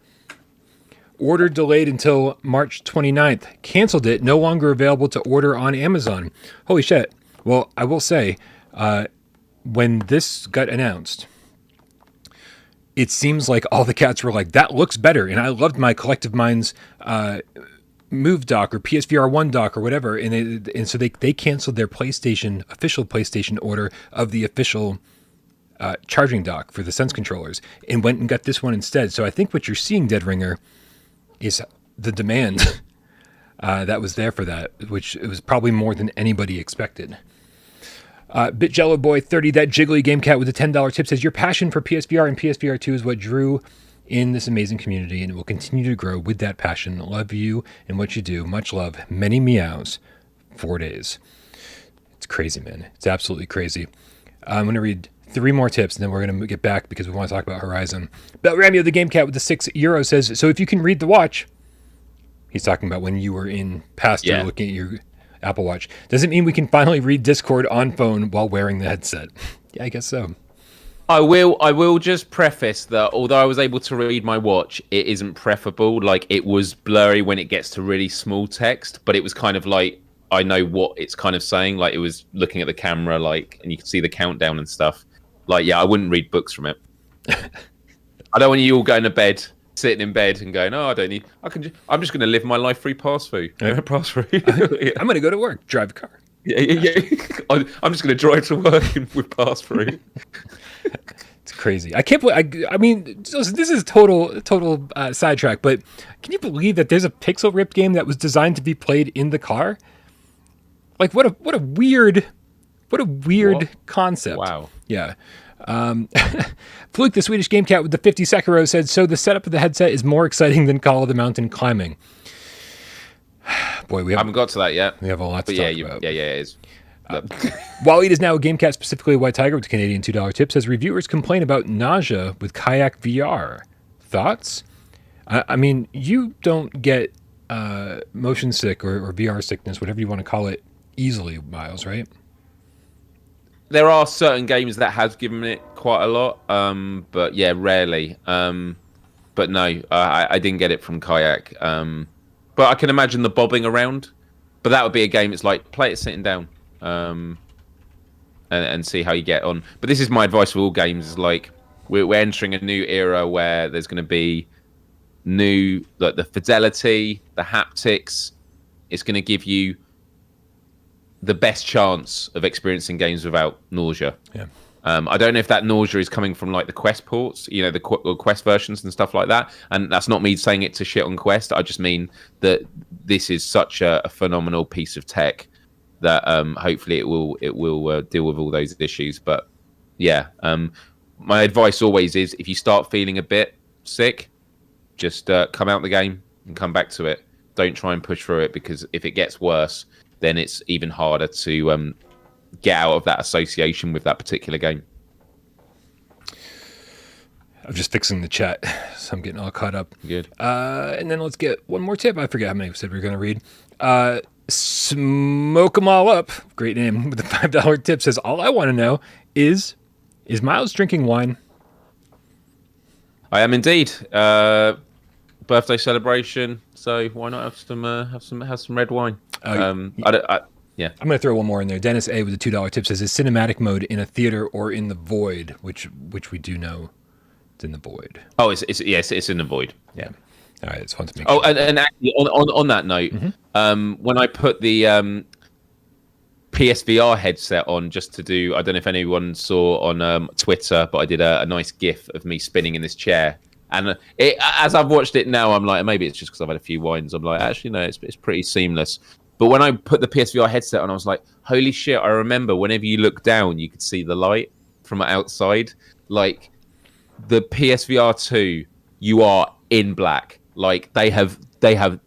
Order delayed until March 29th. Canceled it. No longer available to order on Amazon. Holy shit. Well, I will say, when this got announced, it seems like all the cats were like, that looks better. And I loved my Collective Minds Move dock or PSVR 1 dock or whatever. And so they canceled their official PlayStation order of the official charging dock for the Sense controllers and went and got this one instead. So I think what you're seeing, Dead Ringer, is the demand that was there for that, which it was probably more than anybody expected. BitJello Boy 30, that jiggly game cat with a $10 tip says, your passion for PSVR and PSVR2 is what drew in this amazing community, and it will continue to grow with that passion. Love you and what you do. Much love. Many meows. 4 days. It's crazy, man. It's absolutely crazy. I'm going to read 3 more tips, and then we're going to get back because we want to talk about Horizon. Belramio, the game cat with the €6 says, so if you can read the watch, he's talking about when you were in Passthrough looking at your Apple Watch. Does it mean we can finally read Discord on phone while wearing the headset? Yeah, I guess so. I will just preface that although I was able to read my watch, it isn't preferable. Like, it was blurry when it gets to really small text, but it was kind of like, I know what it's kind of saying. Like, it was looking at the camera, like, and you could see the countdown and stuff. Like, yeah, I wouldn't read books from it. I don't want you all going to bed, sitting in bed and going, oh, I'm just going to live my life through Passthrough. Yeah. I'm going to go to work, drive a car. Yeah. I'm just going to drive to work with Passthrough. It's crazy. I can't believe. I mean, this is total sidetrack. But can you believe that there's a pixel rip game that was designed to be played in the car? Like, what a weird concept. Wow. Yeah. Fluke, the Swedish game cat with the 50 Sekiro said, so the setup of the headset is more exciting than Call of the Mountain climbing. Boy, I haven't got to that yet. We have a lot to talk about. Yeah, it is. Waleed is now a game cat, specifically White Tiger with the Canadian $2 tip, says reviewers complain about nausea with Kayak VR. Thoughts? I mean, you don't get motion sick or VR sickness, whatever you want to call it, easily, Miles, right? There are certain games that has given it quite a lot, but yeah, rarely. But no, I didn't get it from Kayak. But I can imagine the bobbing around. But that would be a game. It's like play it sitting down, and see how you get on. But this is my advice for all games: is like we're entering a new era where there's going to be new, like the fidelity, the haptics. It's going to give you the best chance of experiencing games without nausea. Yeah. I don't know if that nausea is coming from like the Quest ports, you know, the Quest versions and stuff like that. And that's not me saying it to shit on Quest. I just mean that this is such a phenomenal piece of tech that hopefully it will deal with all those issues. But yeah, my advice always is if you start feeling a bit sick, just come out the game and come back to it. Don't try and push through it, because if it gets worse, then it's even harder to get out of that association with that particular game. I'm just fixing the chat, so I'm getting all caught up. Good. And then let's get one more tip. I forget how many we said we were going to read. Smoke 'em all up. Great name with the $5 tip says, all I want to know is Miles drinking wine? I am indeed. Birthday celebration, so why not have some red wine? Yeah. I'm going to throw one more in there. Dennis A with the $2 tip says, is cinematic mode in a theater or in the void? Which we do know it's in the void. Oh, it's in the void. Yeah. All right, it's fun to make. Oh, sure. and actually on that note, when I put the PSVR headset on just to do, I don't know if anyone saw on Twitter, but I did a nice GIF of me spinning in this chair. And as I've watched it now, I'm like, maybe it's just because I've had a few wines. I'm like, actually, no, it's pretty seamless. But when I put the PSVR headset on, I was like, holy shit, I remember whenever you look down, you could see the light from outside. Like, the PSVR2, you are in black. Like, they have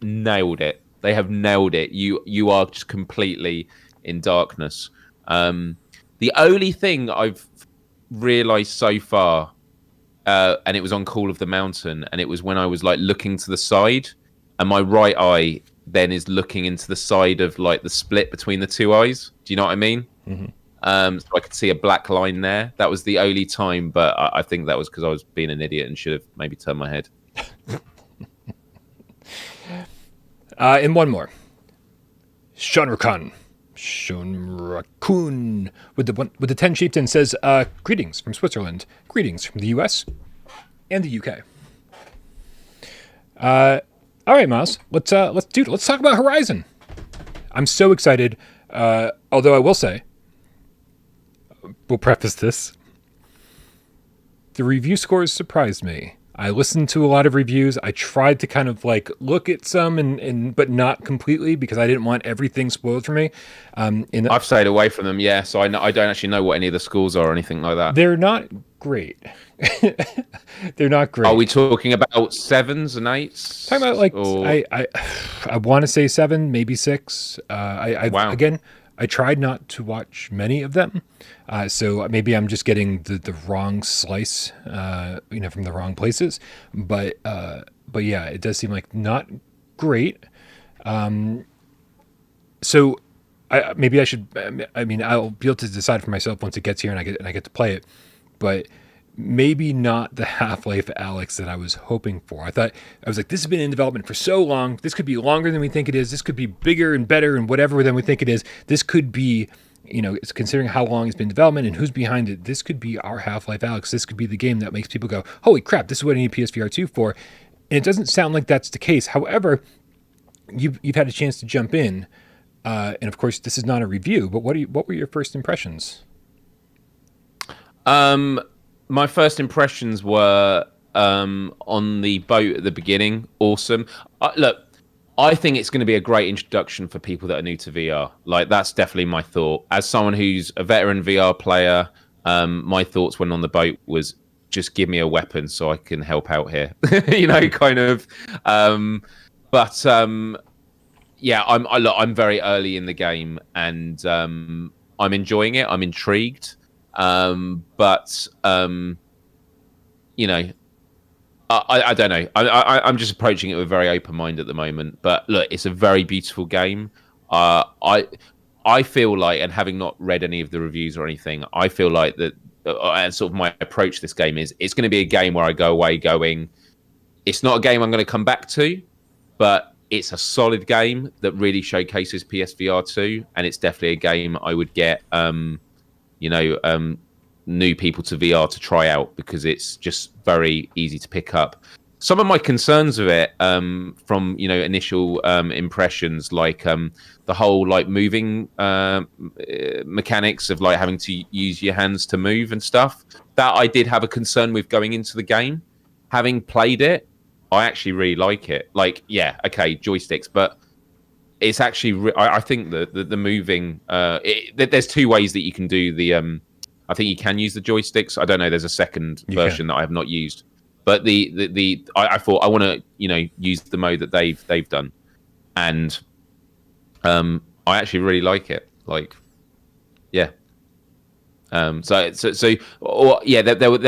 nailed it. They have nailed it. You are just completely in darkness. The only thing I've realized so far, and it was on Call of the Mountain, and it was when I was like looking to the side, and my right eye then is looking into the side of like the split between the two eyes. Do you know what I mean? Mm-hmm. So I could see a black line there. That was the only time, but I think that was because I was being an idiot and should have maybe turned my head. And one more. Shonrakun with the 10 chieftain says, greetings from Switzerland, greetings from the US and the UK. All right, Myles, let's talk about Horizon. I'm so excited. Although I will say, we'll preface this. The review scores surprised me. I listened to a lot of reviews. I tried to kind of like look at some but not completely because I didn't want everything spoiled for me. I've stayed away from them, yeah. So I don't actually know what any of the scores are or anything like that. They're not great. They're not great. Are we talking about 7s and 8s? Talking about like I want to say 7, maybe 6. Wow. Again, I tried not to watch many of them, so maybe I'm just getting the wrong slice, from the wrong places. But yeah, it does seem like not great. So maybe I should. I mean, I'll be able to decide for myself once it gets here and I get to play it. But maybe not the Half-Life Alyx that I was hoping for. I was like, this has been in development for so long. This could be longer than we think it is. This could be bigger and better and whatever than we think it is. This could be, it's considering how long it's been in development and who's behind it. This could be our Half-Life Alyx. This could be the game that makes people go, holy crap, this is what I need PSVR2 for. And it doesn't sound like that's the case. However, you've had a chance to jump in. And of course, this is not a review, but what were your first impressions? My first impressions were on the boat at the beginning. Awesome. Look, I think it's going to be a great introduction for people that are new to VR. Like, that's definitely my thought. As someone who's a veteran VR player, my thoughts when on the boat was just give me a weapon so I can help out here. Kind of. Yeah, I'm very early in the game and I'm enjoying it. I'm intrigued. I don't know. I'm just approaching it with a very open mind at the moment. But look, it's a very beautiful game. I feel like, and having not read any of the reviews or anything, I feel like that, and sort of my approach to this game is, it's going to be a game where I go away going, it's not a game I'm going to come back to, but it's a solid game that really showcases PSVR 2, and it's definitely a game I would get. New people to VR to try out because it's just very easy to pick up. Some of my concerns with it from initial impressions, like the whole like moving mechanics of like having to use your hands to move and stuff, that I did have a concern with going into the game. Having played it, I actually really like it. Like, yeah, okay, joysticks, but it's actually I think the moving there's two ways that you can do the I think you can use the joysticks. I don't know, there's a second version that I have not used, but I thought I want to use the mode that they've done, and I actually really like it. Like, yeah. There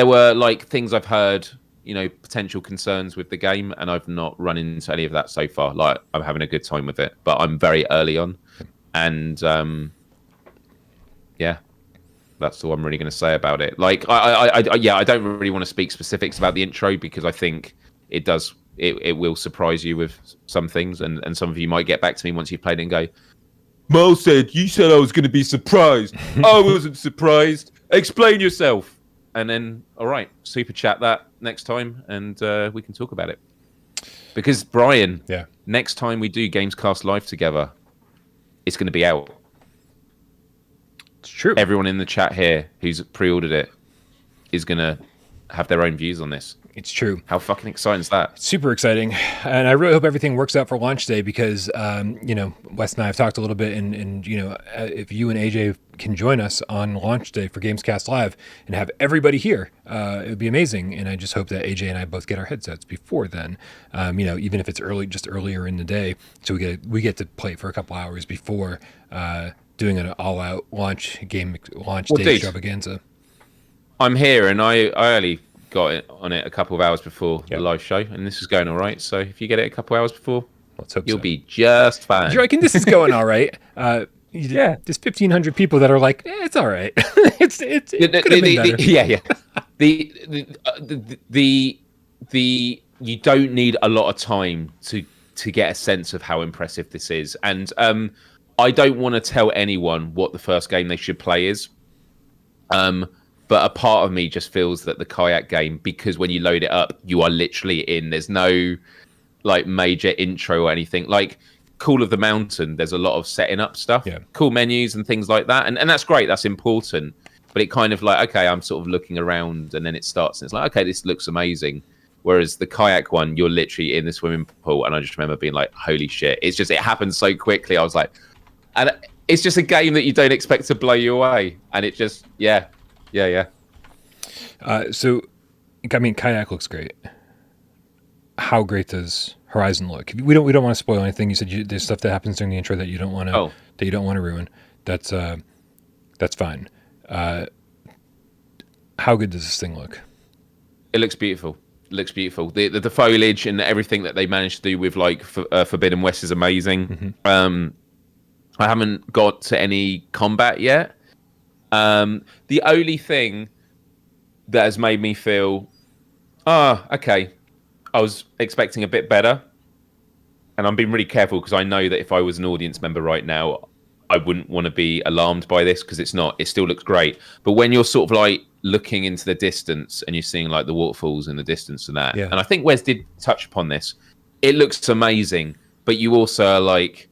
were like things I've heard, potential concerns with the game, and I've not run into any of that so far. Like, I'm having a good time with it, but I'm very early on, and yeah, that's all I'm really going to say about it. Like, I don't really want to speak specifics about the intro because I think it will surprise you with some things, and some of you might get back to me once you've played it and go, Mo said, you said I was going to be surprised. I wasn't surprised. Explain yourself. And then, all right, super chat that next time, and we can talk about it. Because, Bryan, next time we do GameScast Live together, it's going to be out. It's true. Everyone in the chat here who's pre-ordered it is going to have their own views on this. It's true. How fucking exciting is that? Super exciting. And I really hope everything works out for launch day because, Wes and I have talked a little bit and if you and AJ can join us on launch day for GameScast Live and have everybody here, it would be amazing. And I just hope that AJ and I both get our headsets before then, even if it's earlier in the day. So we get to play for a couple hours before doing an all-out launch day extravaganza. I'm here and I early got it on it a couple of hours before the live show, and this is going all right. So if you get it a couple of hours before, let's hope you'll be just fine. Do you reckon this is going all right? Yeah, there's 1,500 people that are like, it's all right. It could have been better. You don't need a lot of time to get a sense of how impressive this is, and I don't want to tell anyone what the first game they should play is. But a part of me just feels that the kayak game, because when you load it up, you are literally in. There's no like major intro or anything. Like Call of the Mountain, there's a lot of setting up stuff, cool menus and things like that. And that's great. That's important. But it kind of like, okay, I'm sort of looking around and then it starts and it's like, okay, this looks amazing. Whereas the kayak one, you're literally in the swimming pool. And I just remember being like, holy shit. It's just, it happened so quickly. I was like, and it's just a game that you don't expect to blow you away. And it just, yeah. So, I mean, kayak looks great. How great does Horizon look? We don't want to spoil anything. You said there's stuff that happens during the intro that you don't want to ruin. That's fine. How good does this thing look? It looks beautiful. The foliage and everything that they managed to do with like Forbidden West is amazing. Mm-hmm. I haven't got to any combat yet. The only thing that has made me feel, okay, I was expecting a bit better. And I'm being really careful because I know that if I was an audience member right now, I wouldn't want to be alarmed by this because it's not. It still looks great. But when you're sort of like looking into the distance and you're seeing like the waterfalls in the distance and that, and I think Wes did touch upon this, it looks amazing. But you also are like,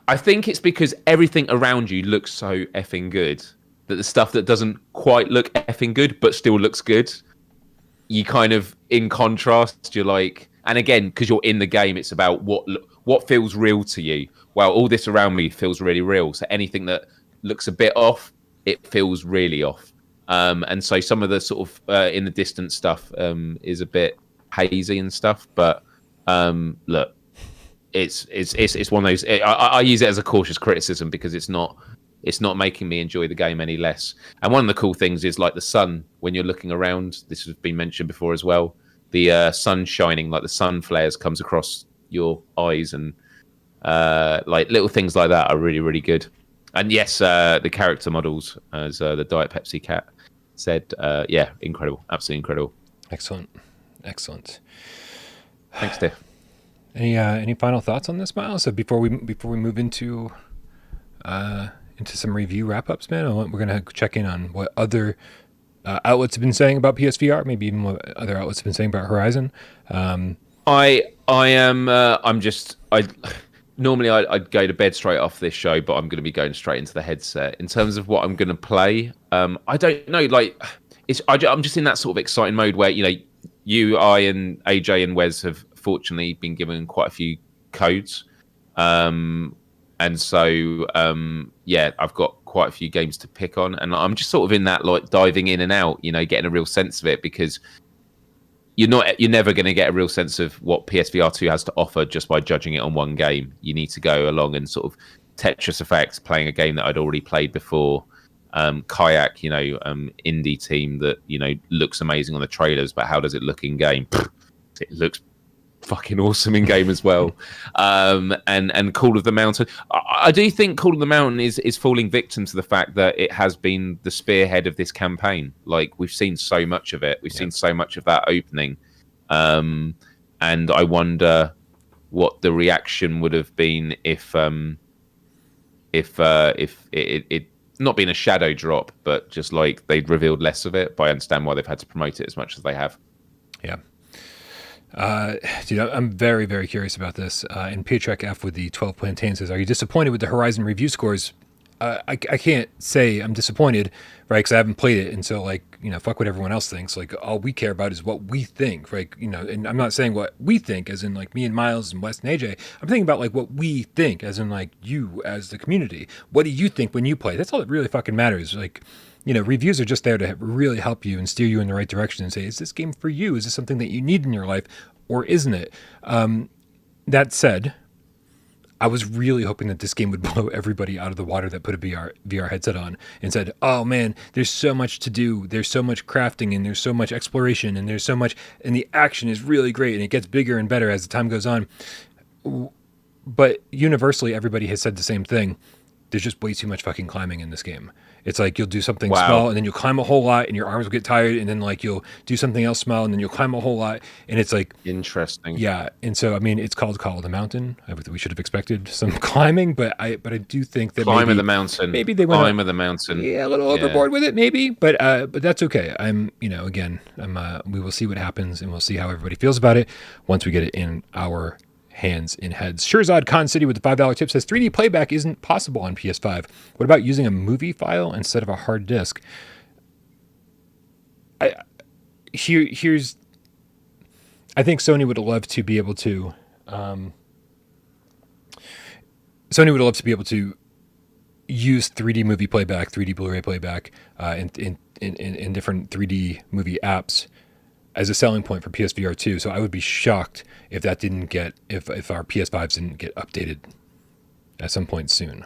I think it's because everything around you looks so effing good that the stuff that doesn't quite look effing good but still looks good, you kind of, in contrast, you're like, and again, because you're in the game, it's about what feels real to you. Well, all this around me feels really real. So anything that looks a bit off, it feels really off. And so some of the sort of in the distance stuff is a bit hazy and stuff. But look, it's one of those. I use it as a cautious criticism because it's not making me enjoy the game any less. And one of the cool things is like the sun when you're looking around. This has been mentioned before as well. The sun shining, like the sun flares comes across your eyes, and like little things like that are really, really good. And yes, the character models, as the Diet Pepsi cat said, incredible, absolutely incredible. Excellent. Thanks, Steph. Any final thoughts on this, Miles? So before we move into some review wrap-ups, man, we're gonna check in on what other outlets have been saying about PSVR, maybe even what other outlets have been saying about Horizon. Normally I'd go to bed straight off this show, but I'm going to be going straight into the headset. In terms of what I'm going to play, I don't know. Like, I'm just in that sort of exciting mode where you, I, and AJ and Wes have fortunately been given quite a few codes, and so I've got quite a few games to pick on, and I'm just sort of in that like diving in and out, getting a real sense of it, because you're never going to get a real sense of what PSVR2 has to offer just by judging it on one game. You need to go along and sort of Tetris Effect, playing a game that I'd already played before. Kayak, indie team that looks amazing on the trailers, but how does it look in game? It looks fucking awesome in game as well. And Call of the Mountain. I do think Call of the Mountain is falling victim to the fact that it has been the spearhead of this campaign. Like, we've seen so much of it. We've seen so much of that opening. And I wonder what the reaction would have been if it not been a shadow drop, but just like they'd revealed less of it. But I understand why they've had to promote it as much as they have. Yeah. Dude, I'm very, very curious about this. And Pietrek F with the 12 plantain says, "Are you disappointed with the Horizon review scores? I can't say I'm disappointed, right? Because I haven't played it, and so like fuck what everyone else thinks. Like all we care about is what we think, right? And I'm not saying what we think, as in like me and Miles and Wes and AJ. I'm thinking about like what we think, as in like you as the community. What do you think when you play? That's all that really fucking matters. Like, reviews are just there to really help you and steer you in the right direction and say, is this game for you? Is this something that you need in your life, or isn't it? That said, I was really hoping that this game would blow everybody out of the water that put a VR headset on and said, oh man, there's so much to do. There's so much crafting and there's so much exploration and there's so much, and the action is really great and it gets bigger and better as the time goes on. But universally, everybody has said the same thing. There's just way too much fucking climbing in this game. It's like you'll do something small and then you'll climb a whole lot and your arms will get tired, and then like you'll do something else small and then you'll climb a whole lot, and it's like interesting. Yeah, and so I mean, it's called Call of the Mountain. We should have expected some climbing, but I do think that Climb of the mountain. Maybe they went Climb of the mountain. Yeah, a little overboard with it, maybe, but that's okay. Again, we will see what happens and we'll see how everybody feels about it once we get it in our hands in heads. Shirzad Khan City with the $5 tip says 3D playback isn't possible on PS5. What about using a movie file instead of a hard disk? I think Sony would love to be able to use 3D movie playback, 3D Blu-ray playback in different 3D movie apps as a selling point for PSVR2. So I would be shocked if that didn't get, if our PS5s didn't get updated at some point soon.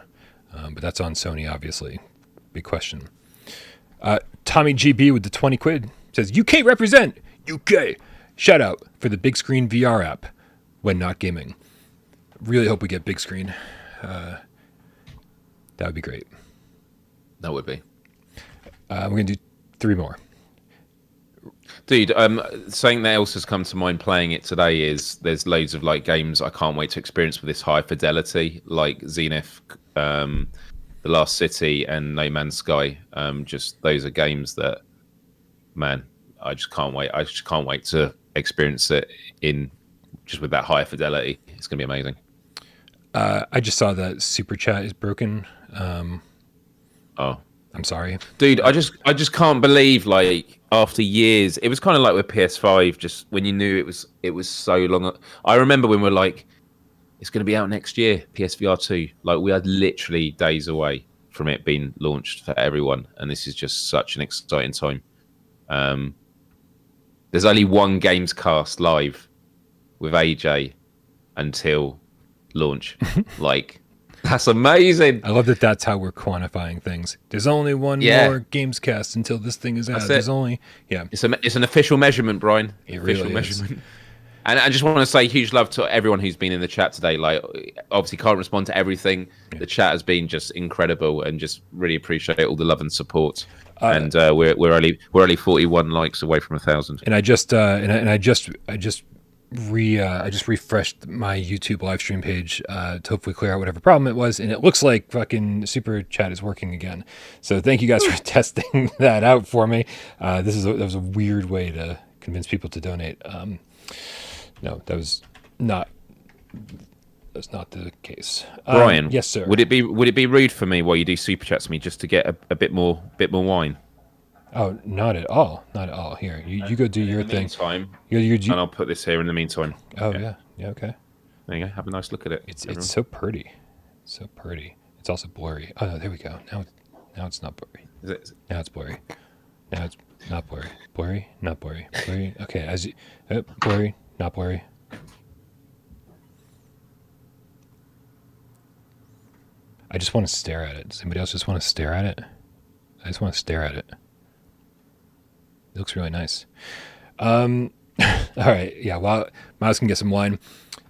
But that's on Sony, obviously. Big question. Tommy GB with the 20 quid says, UK represent! UK! Shout out for the big screen VR app when not gaming. Really hope we get big screen. That would be great. That would be. We're going to do 3 more. Dude, something that else has come to mind playing it today is there's loads of like games I can't wait to experience with this high fidelity, like Zenith, The Last City, and No Man's Sky. Just those are games that, man, I just can't wait. I just can't wait to experience it in just with that high fidelity. It's gonna be amazing. I just saw that super chat is broken. Oh. I'm sorry, dude. I just can't believe, like, after years, it was kind of like with PS5. Just when you knew it was so long. I remember when we were like, it's going to be out next year, PSVR2. Like, we are literally days away from it being launched for everyone, and this is just such an exciting time. There's only one GameScast live with AJ until launch. Like. That's amazing. I love that that's how we're quantifying things. There's only one more GamesCast until this thing is out. There's only, It's an official measurement, Brian. It official really measurement. Is. And I just want to say huge love to everyone who's been in the chat today. Like, obviously can't respond to everything. Yeah. The chat has been just incredible, and just really appreciate all the love and support. And we're only 41 likes away from 1,000. And I just refreshed my YouTube live stream page to hopefully clear out whatever problem it was, and it looks like fucking super chat is working again. So thank you guys for testing that out for me. That was a weird way to convince people to donate. No, that was not the case. Brian, yes, sir. Would it be rude for me while you do super chats to me just to get a bit more wine? Oh, not at all. Not at all. Here, you go do your thing. Meantime, and I'll put this here in the meantime. Oh yeah, okay. There you go. Have a nice look at it. It's so pretty, so pretty. It's also blurry. Oh no, there we go. Now it's not blurry. Now it's blurry. Now it's not blurry. Blurry, not blurry. Blurry. Okay, blurry, not blurry. I just want to stare at it. Does anybody else just want to stare at it? I just want to stare at it. It looks really nice. All right. Yeah. While Miles can get some wine,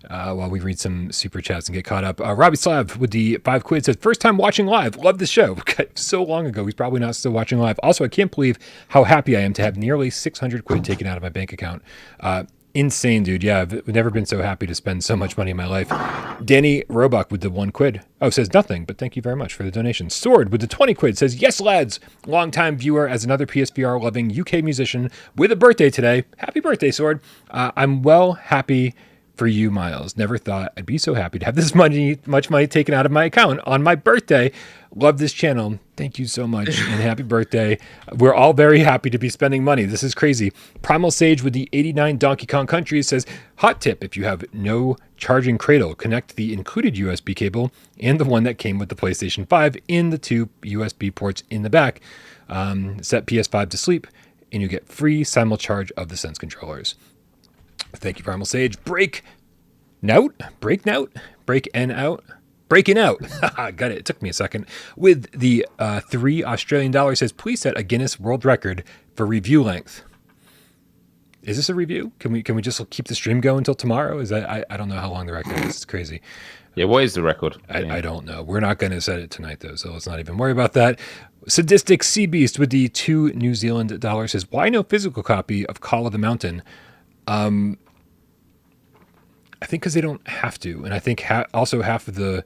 while we read some super chats and get caught up. Robbie Slav with the 5 quid says, first time watching live. Love the show. So long ago. He's probably not still watching live. Also, I can't believe how happy I am to have nearly 600 quid taken out of my bank account. Insane, dude. Yeah, I've never been so happy to spend so much money in my life. Danny Roebuck with the 1 quid. Oh, says nothing, but thank you very much for the donation. Sword with the 20 quid says, yes, lads. Longtime viewer as another PSVR loving UK musician with a birthday today. Happy birthday, Sword. I'm well happy for you, Miles. Never thought I'd be so happy to have this much money taken out of my account on my birthday. Love this channel. Thank you so much and happy birthday. We're all very happy to be spending money. This is crazy. Primal Sage with the 89 Donkey Kong Countries says, hot tip, if you have no charging cradle, connect the included USB cable and the one that came with the PlayStation 5 in the 2 USB ports in the back. Set PS5 to sleep and you get free simul-charge of the Sense controllers. Thank you, Primal Sage. Breaking out. Got it. It took me a second. With the 3 Australian dollars, says, please set a Guinness World Record for review length. Is this a review? Can we just keep the stream going until tomorrow? Is that I don't know how long the record is. It's crazy. Yeah, what is the record? I don't know. We're not going to set it tonight though, so let's not even worry about that. Sadistic Sea Beast with the 2 New Zealand dollars says, why no physical copy of Call of the Mountain? I think because they don't have to, and I think also half the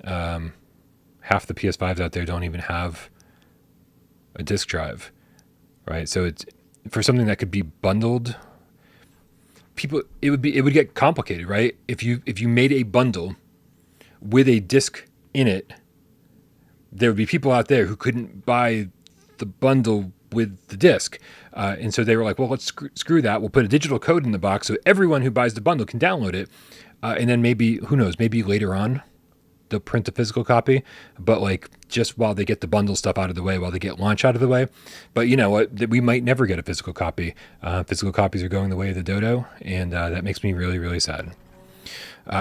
PS5s out there don't even have a disk drive, right? So it's for something that could be bundled. It would get complicated, right? If you made a bundle with a disc in it, there would be people out there who couldn't buy the bundle with the disc. And so they were like, well, let's screw that. We'll put a digital code in the box so everyone who buys the bundle can download it. And then maybe, who knows, maybe later on they'll print a physical copy, but like just while they get the bundle stuff out of the way, while they get launch out of the way. But you know what, we might never get a physical copy. Physical copies are going the way of the dodo, and that makes me really, really sad.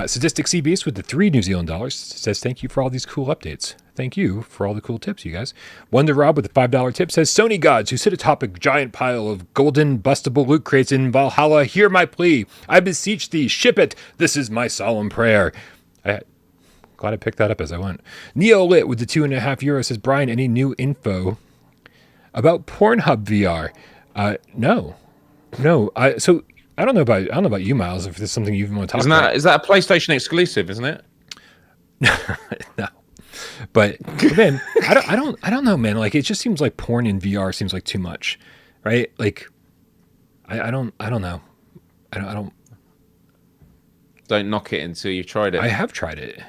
Sadistic Sea Beast with the 3 New Zealand dollars says, thank you for all these cool updates. Thank you for all the cool tips, you guys. Wonder Rob with the $5 tip says, Sony gods who sit atop a giant pile of golden bustable loot crates in Valhalla, hear my plea. I beseech thee, ship it. This is my solemn prayer. Glad I picked that up as I went. Neo Lit with the €2.50 says, Bryan, any new info about Pornhub VR? No. So I don't know about you, Miles, if there's something you even want to talk about. Is that a PlayStation exclusive, isn't it? No. But man, I don't know, man. Like it just seems like porn in VR seems like too much, right? Like I don't know. Don't knock it until you've tried it. I have tried it,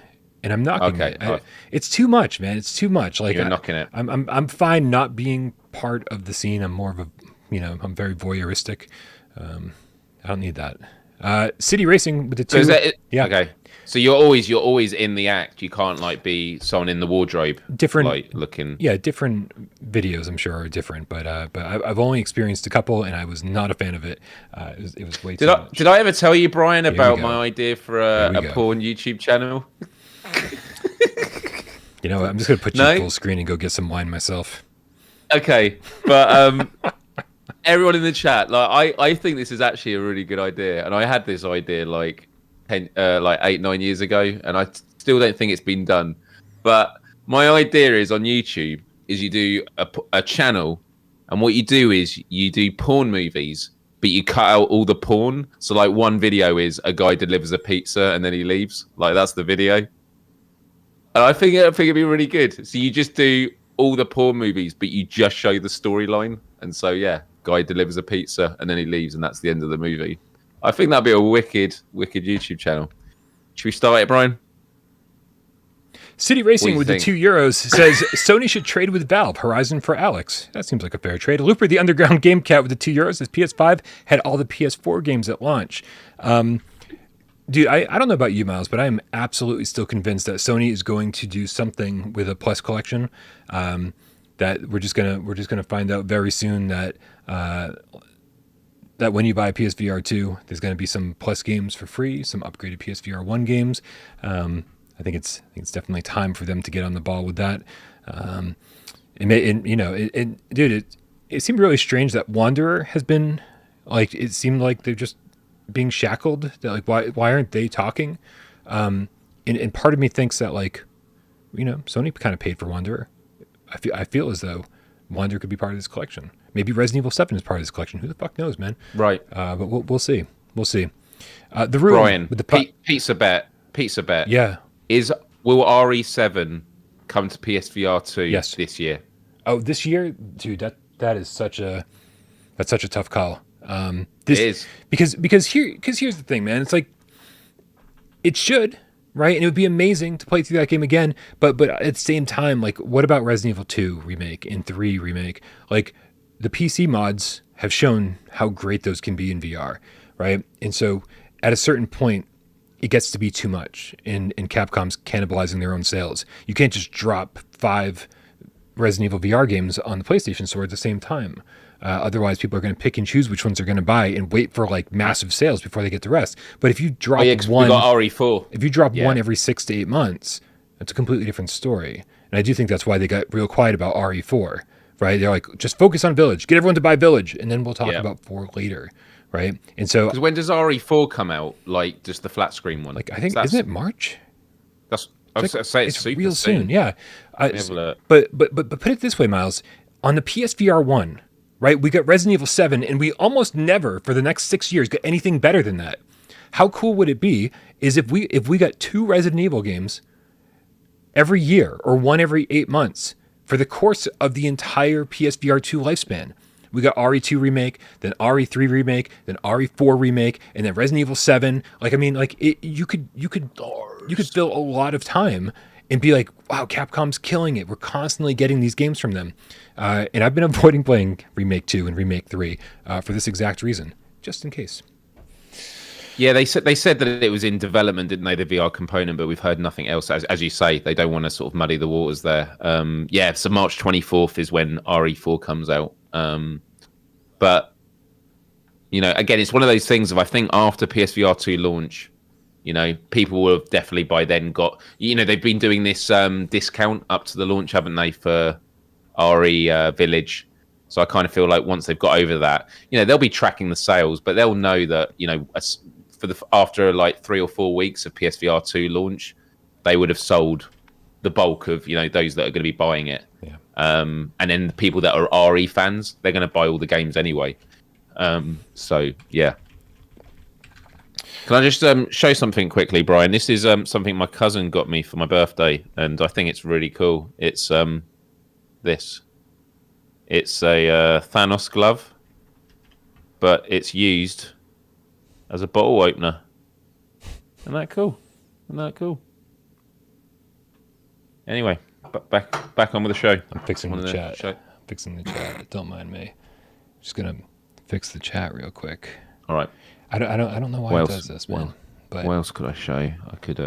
and I'm knocking it. It's too much, man. It's too much. Like you're knocking it. I'm fine not being part of the scene. I'm more of a, I'm very voyeuristic. I don't need that. City Racing with the 2. Yeah. Okay. So you're always in the act. You can't like be someone in the wardrobe. Different, like looking. Yeah, different videos. I'm sure are different, but I've only experienced a couple, and I was not a fan of it. It was way too much. Did I ever tell you, Bryan, about my idea for a porn YouTube channel? You know what? I'm just gonna put you full screen and go get some wine myself. Okay, but everyone in the chat, like I think this is actually a really good idea, and I had this idea like 8-9 years ago, and I still don't think it's been done. But my idea is on YouTube is you do a channel, and what you do is you do porn movies, but you cut out all the porn. So like one video is a guy delivers a pizza and then he leaves. Like that's the video. And I think it'd be really good. So you just do all the porn movies, but you just show the storyline. And so yeah, guy delivers a pizza and then he leaves, and that's the end of the movie. I think that'd be a wicked YouTube channel. Should we start it, Bryan? City Racing with the €2 says, Sony should trade with Valve. Horizon for Alex. That seems like a fair trade. Looper, the Underground Game Cat with the €2 says, PS5 had all the PS4 games at launch. Dude, I don't know about you, Miles, but I am absolutely still convinced that Sony is going to do something with a Plus collection. That we're just gonna find out very soon that when you buy PSVR2, there's going to be some Plus games for free, some upgraded PSVR1 games. I think it's definitely time for them to get on the ball with that. Dude, it seemed really strange that Wanderer has been like. It seemed like they're just being shackled. They're like, why aren't they talking? And part of me thinks that Sony kind of paid for Wanderer. I feel as though Wanderer could be part of this collection. Maybe Resident Evil 7 is part of this collection. Who the fuck knows, man? Right. But we'll see. We'll see. The Room Bryan, with the pizza bet. Yeah. Will RE7 come to PSVR 2 this year? Oh, this year, dude. That is such a tough call. It is because here's the thing, man. It's like it should, right? And it would be amazing to play through that game again. But at the same time, like, what about Resident Evil 2 remake and 3 remake? Like, the PC mods have shown how great those can be in VR, right? And so at a certain point, it gets to be too much, and Capcom's cannibalizing their own sales. You can't just drop 5 Resident Evil VR games on the PlayStation Store at the same time. Otherwise, people are going to pick and choose which ones they're going to buy and wait for like massive sales before they get the rest. But if you drop one, we got RE4. If you drop one every 6 to 8 months, that's a completely different story. And I do think that's why they got real quiet about RE4, right? They're like, just focus on Village, get everyone to buy Village, and then we'll talk about 4 later, right? And so, because when does RE4 come out? Like just the flat screen one? Like I think isn't it March? That's I was say it's super real soon. Yeah. But put it this way, Miles, on the PSVR 1. Right, we got Resident Evil 7, and we almost never, for the next 6 years, get anything better than that. How cool would it be is if we got 2 Resident Evil games every year, or 1 every 8 months, for the course of the entire PSVR 2 lifespan? We got RE2 remake, then RE3 remake, then RE4 remake, and then Resident Evil 7. Like, I mean, like you could fill a lot of time and be like, wow, Capcom's killing it. We're constantly getting these games from them. And I've been avoiding playing Remake 2 and Remake 3 for this exact reason, just in case. Yeah, they said that it was in development, didn't they, the VR component, but we've heard nothing else. As you say, they don't want to sort of muddy the waters there. So March 24th is when RE4 comes out. But, you know, again, it's one of those things of, I think after PSVR 2 launch, you know, people will have definitely by then got, you know, they've been doing this discount up to the launch, haven't they, for RE Village. So I kind of feel like once they've got over that, you know, they'll be tracking the sales, but they'll know that, you know, after like 3 or 4 weeks of PSVR 2 launch, they would have sold the bulk of, you know, those that are going to be buying it. Yeah. And then the people that are RE fans, they're going to buy all the games anyway. So yeah. Can I just show something quickly, Brian? This is something my cousin got me for my birthday, and I think it's really cool. It's this. It's a Thanos glove, but it's used as a bottle opener. Isn't that cool? Isn't that cool? Anyway, back on with the show. I'm fixing the chat. Fixing the chat. Don't mind me. Just gonna fix the chat real quick. All right. I don't know why it does this, man. But what else could I show you? I could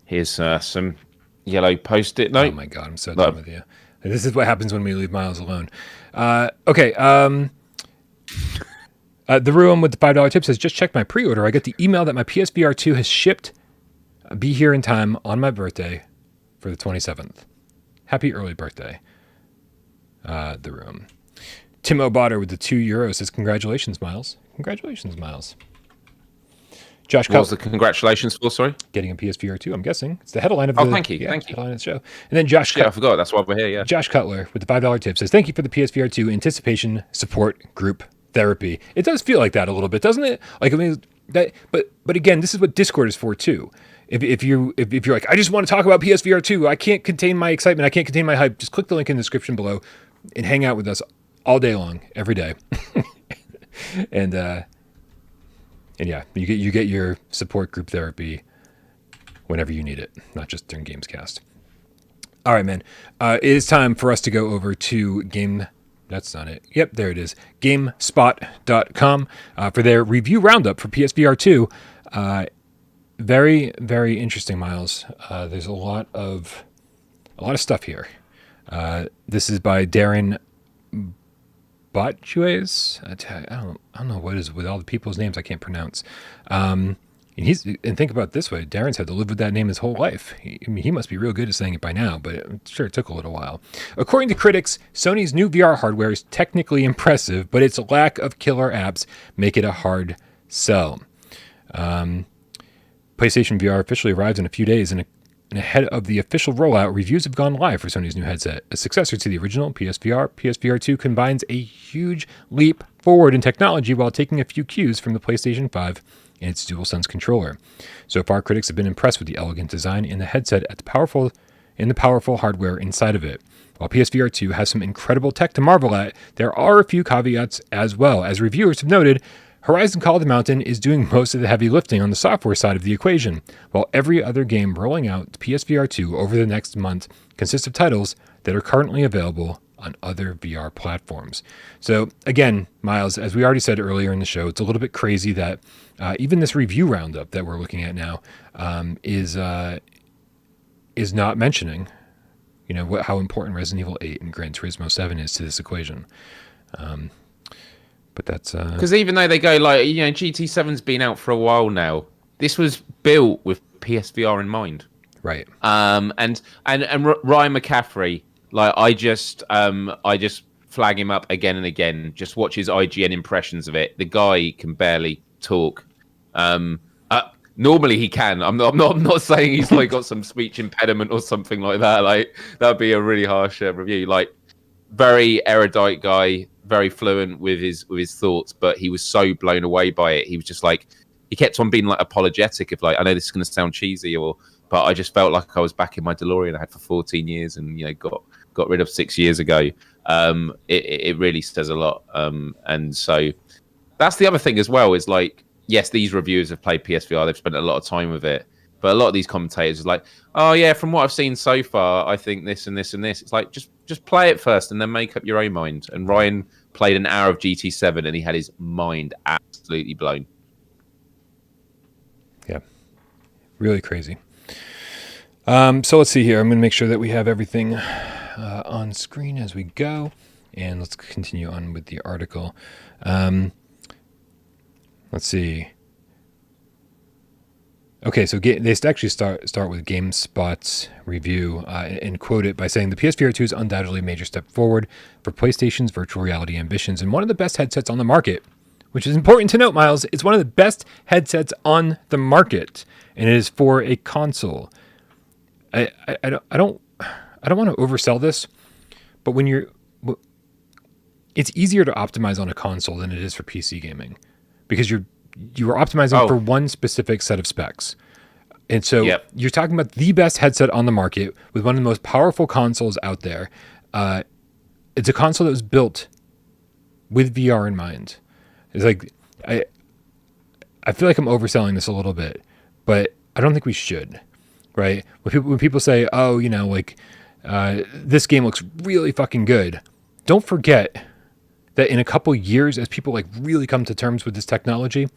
here's some yellow post-it note. Oh my god, I'm so done with you. This is what happens when we leave Miles alone. Okay. The room with the $5 tip says, just checked my pre-order. I got the email that my PSVR 2 has shipped. Be here in time on my birthday for the 27th. Happy early birthday. The room. Tim O'Botter with the €2 says, congratulations, Miles. Congratulations, Miles. Josh What was the congratulations for, sorry? Getting a PSVR 2, I'm guessing. It's the headline of the thank you. headline of the show. And then Josh I forgot. That's why we're here, yeah. Josh Cutler with the $5 tip says, thank you for the PSVR 2 anticipation support group therapy. It does feel like that a little bit, doesn't it? Like, I mean, that, but again, this is what Discord is for too. If you're like, I just want to talk about PSVR 2, I can't contain my excitement, I can't contain my hype, just click the link in the description below and hang out with us all day long, every day. And yeah, you get your support group therapy whenever you need it, not just during GameScast. All right, man. It is time for us to go over to That's not it. Yep, there it is. GameSpot.com for their review roundup for PSVR 2. Very, very interesting, Miles. There's a lot of stuff here. This is by Darren Botjuez. I don't know what it is with all the people's names I can't pronounce. And think about it this way: Darren's had to live with that name his whole life. He must be real good at saying it by now, but I'm sure it took a little while. According to critics, Sony's new VR hardware is technically impressive, but its lack of killer apps make it a hard sell. PlayStation VR officially arrives in a few days, and ahead of the official rollout, reviews have gone live for Sony's new headset. A successor to the original PSVR, PSVR 2 combines a huge leap forward in technology while taking a few cues from the PlayStation 5 and its DualSense controller. So far, critics have been impressed with the elegant design in the headset and the powerful hardware inside of it. While PSVR 2 has some incredible tech to marvel at, there are a few caveats as well. As reviewers have noted, Horizon Call of the Mountain is doing most of the heavy lifting on the software side of the equation, while every other game rolling out to PSVR2 over the next month consists of titles that are currently available on other VR platforms. So again, Miles, as we already said earlier in the show, it's a little bit crazy that even this review roundup that we're looking at now is not mentioning, how important Resident Evil 8 and Gran Turismo 7 is to this equation. But that's because even though they go like, GT7's been out for a while now, this was built with PSVR in mind, right? And Ryan McCaffrey, like I just flag him up again and again. Just watch his IGN impressions of it. The guy can barely talk. Normally he can. I'm not saying he's like got some speech impediment or something like that. Like that'd be a really harsh review. Like very erudite guy, very fluent with his thoughts, but he was so blown away by it. He was just like, he kept on being like apologetic of like, I know this is going to sound cheesy, but I just felt like I was back in my DeLorean I had for 14 years and got rid of 6 years ago. It really says a lot. And so that's the other thing as well is like, yes, these reviewers have played PSVR. They've spent a lot of time with it. But a lot of these commentators are like, oh, yeah, from what I've seen so far, I think this and this and this. It's like, just play it first and then make up your own mind. And Ryan played an hour of GT7 and he had his mind absolutely blown. Yeah, really crazy. So let's see here. I'm going to make sure that we have everything on screen as we go. And let's continue on with the article. Let's see. Okay, so they actually start with GameSpot's review and quote it by saying, the PSVR 2 is undoubtedly a major step forward for PlayStation's virtual reality ambitions and one of the best headsets on the market, which is important to note, Miles. It's one of the best headsets on the market, and it is for a console. I don't want to oversell this, but it's easier to optimize on a console than it is for PC gaming because you are optimizing for one specific set of specs. And so You're talking about the best headset on the market with one of the most powerful consoles out there. It's a console that was built with VR in mind. It's like, I feel like I'm overselling this a little bit, but I don't think we should, right? When people say, oh, this game looks really fucking good, don't forget that in a couple years, as people really come to terms with this technology,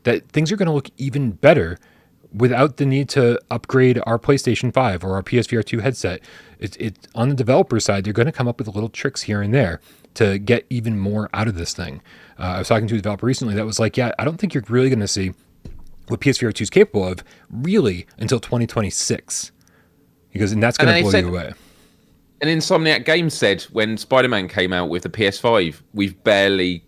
that things are going to look even better without the need to upgrade our PlayStation 5 or our PSVR 2 headset. It's on the developer side, they're going to come up with little tricks here and there to get even more out of this thing. I was talking to a developer recently that was like, yeah, I don't think you're really going to see what PSVR 2 is capable of really until 2026. And that's going to blow you away. And Insomniac Games said when Spider-Man came out with the PS5, we've barely,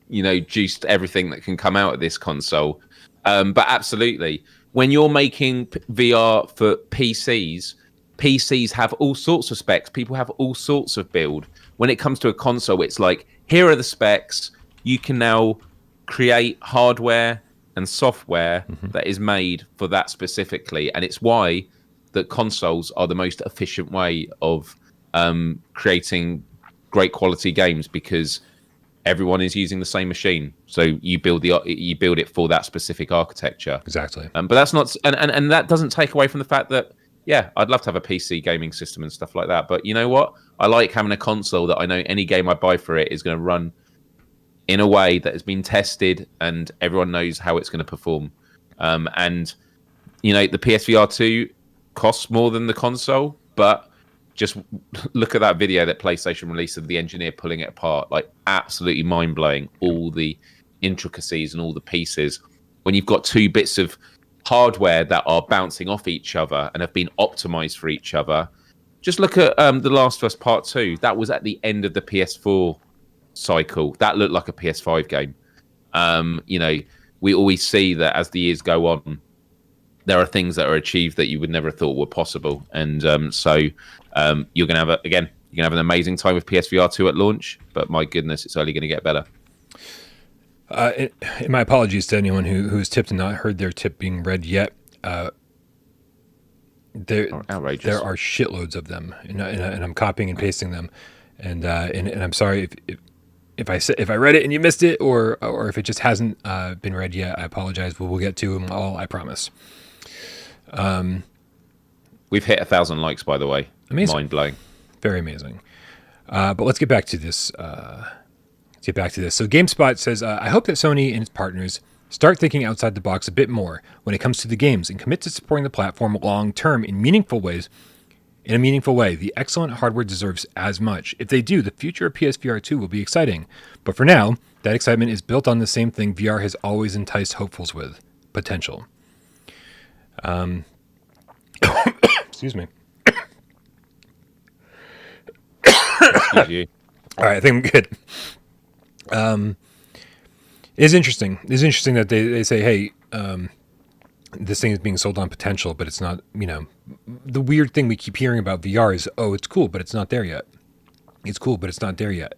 juiced everything that can come out of this console. But absolutely, when you're making VR for PCs have all sorts of specs. People have all sorts of build. When it comes to a console, it's like, here are the specs. You can now create hardware and software that is made for that specifically. And it's why that consoles are the most efficient way of creating great quality games, because everyone is using the same machine. So you build it for that specific architecture. Exactly. But that's not, and that doesn't take away from the fact that, yeah, I'd love to have a PC gaming system and stuff like that. But you know what? I like having a console that I know any game I buy for it is going to run in a way that has been tested and everyone knows how it's going to perform. And, the PSVR 2 costs more than the console, but just look at that video that PlayStation released of the engineer pulling it apart. Like, absolutely mind-blowing, all the intricacies and all the pieces. When you've got two bits of hardware that are bouncing off each other and have been optimized for each other. Just look at The Last of Us Part 2. That was at the end of the PS4 cycle. That looked like a PS5 game. We always see that as the years go on, there are things that are achieved that you would never have thought were possible. And you're going to have an amazing time with PSVR 2 at launch, but my goodness, it's only going to get better. My apologies to anyone who's tipped and not heard their tip being read yet. Outrageous. There are shitloads of them, and I'm copying and pasting them, and I'm sorry if I read it and you missed it, or if it just hasn't been read yet, I apologize. But we'll get to them all, I promise. We've hit 1,000 likes, by the way. Amazing. Mind blowing. Very amazing. But let's get back to this. So GameSpot says, I hope that Sony and its partners start thinking outside the box a bit more when it comes to the games and commit to supporting the platform long term in meaningful ways. In a meaningful way, the excellent hardware deserves as much. If they do, the future of PSVR2 will be exciting. But for now, that excitement is built on the same thing VR has always enticed hopefuls with: potential. Excuse me. Excuse you. All right, I think I'm good. It's interesting. It's interesting that they say, hey, this thing is being sold on potential, but it's not, the weird thing we keep hearing about VR is, oh, it's cool, but it's not there yet. It's cool, but it's not there yet.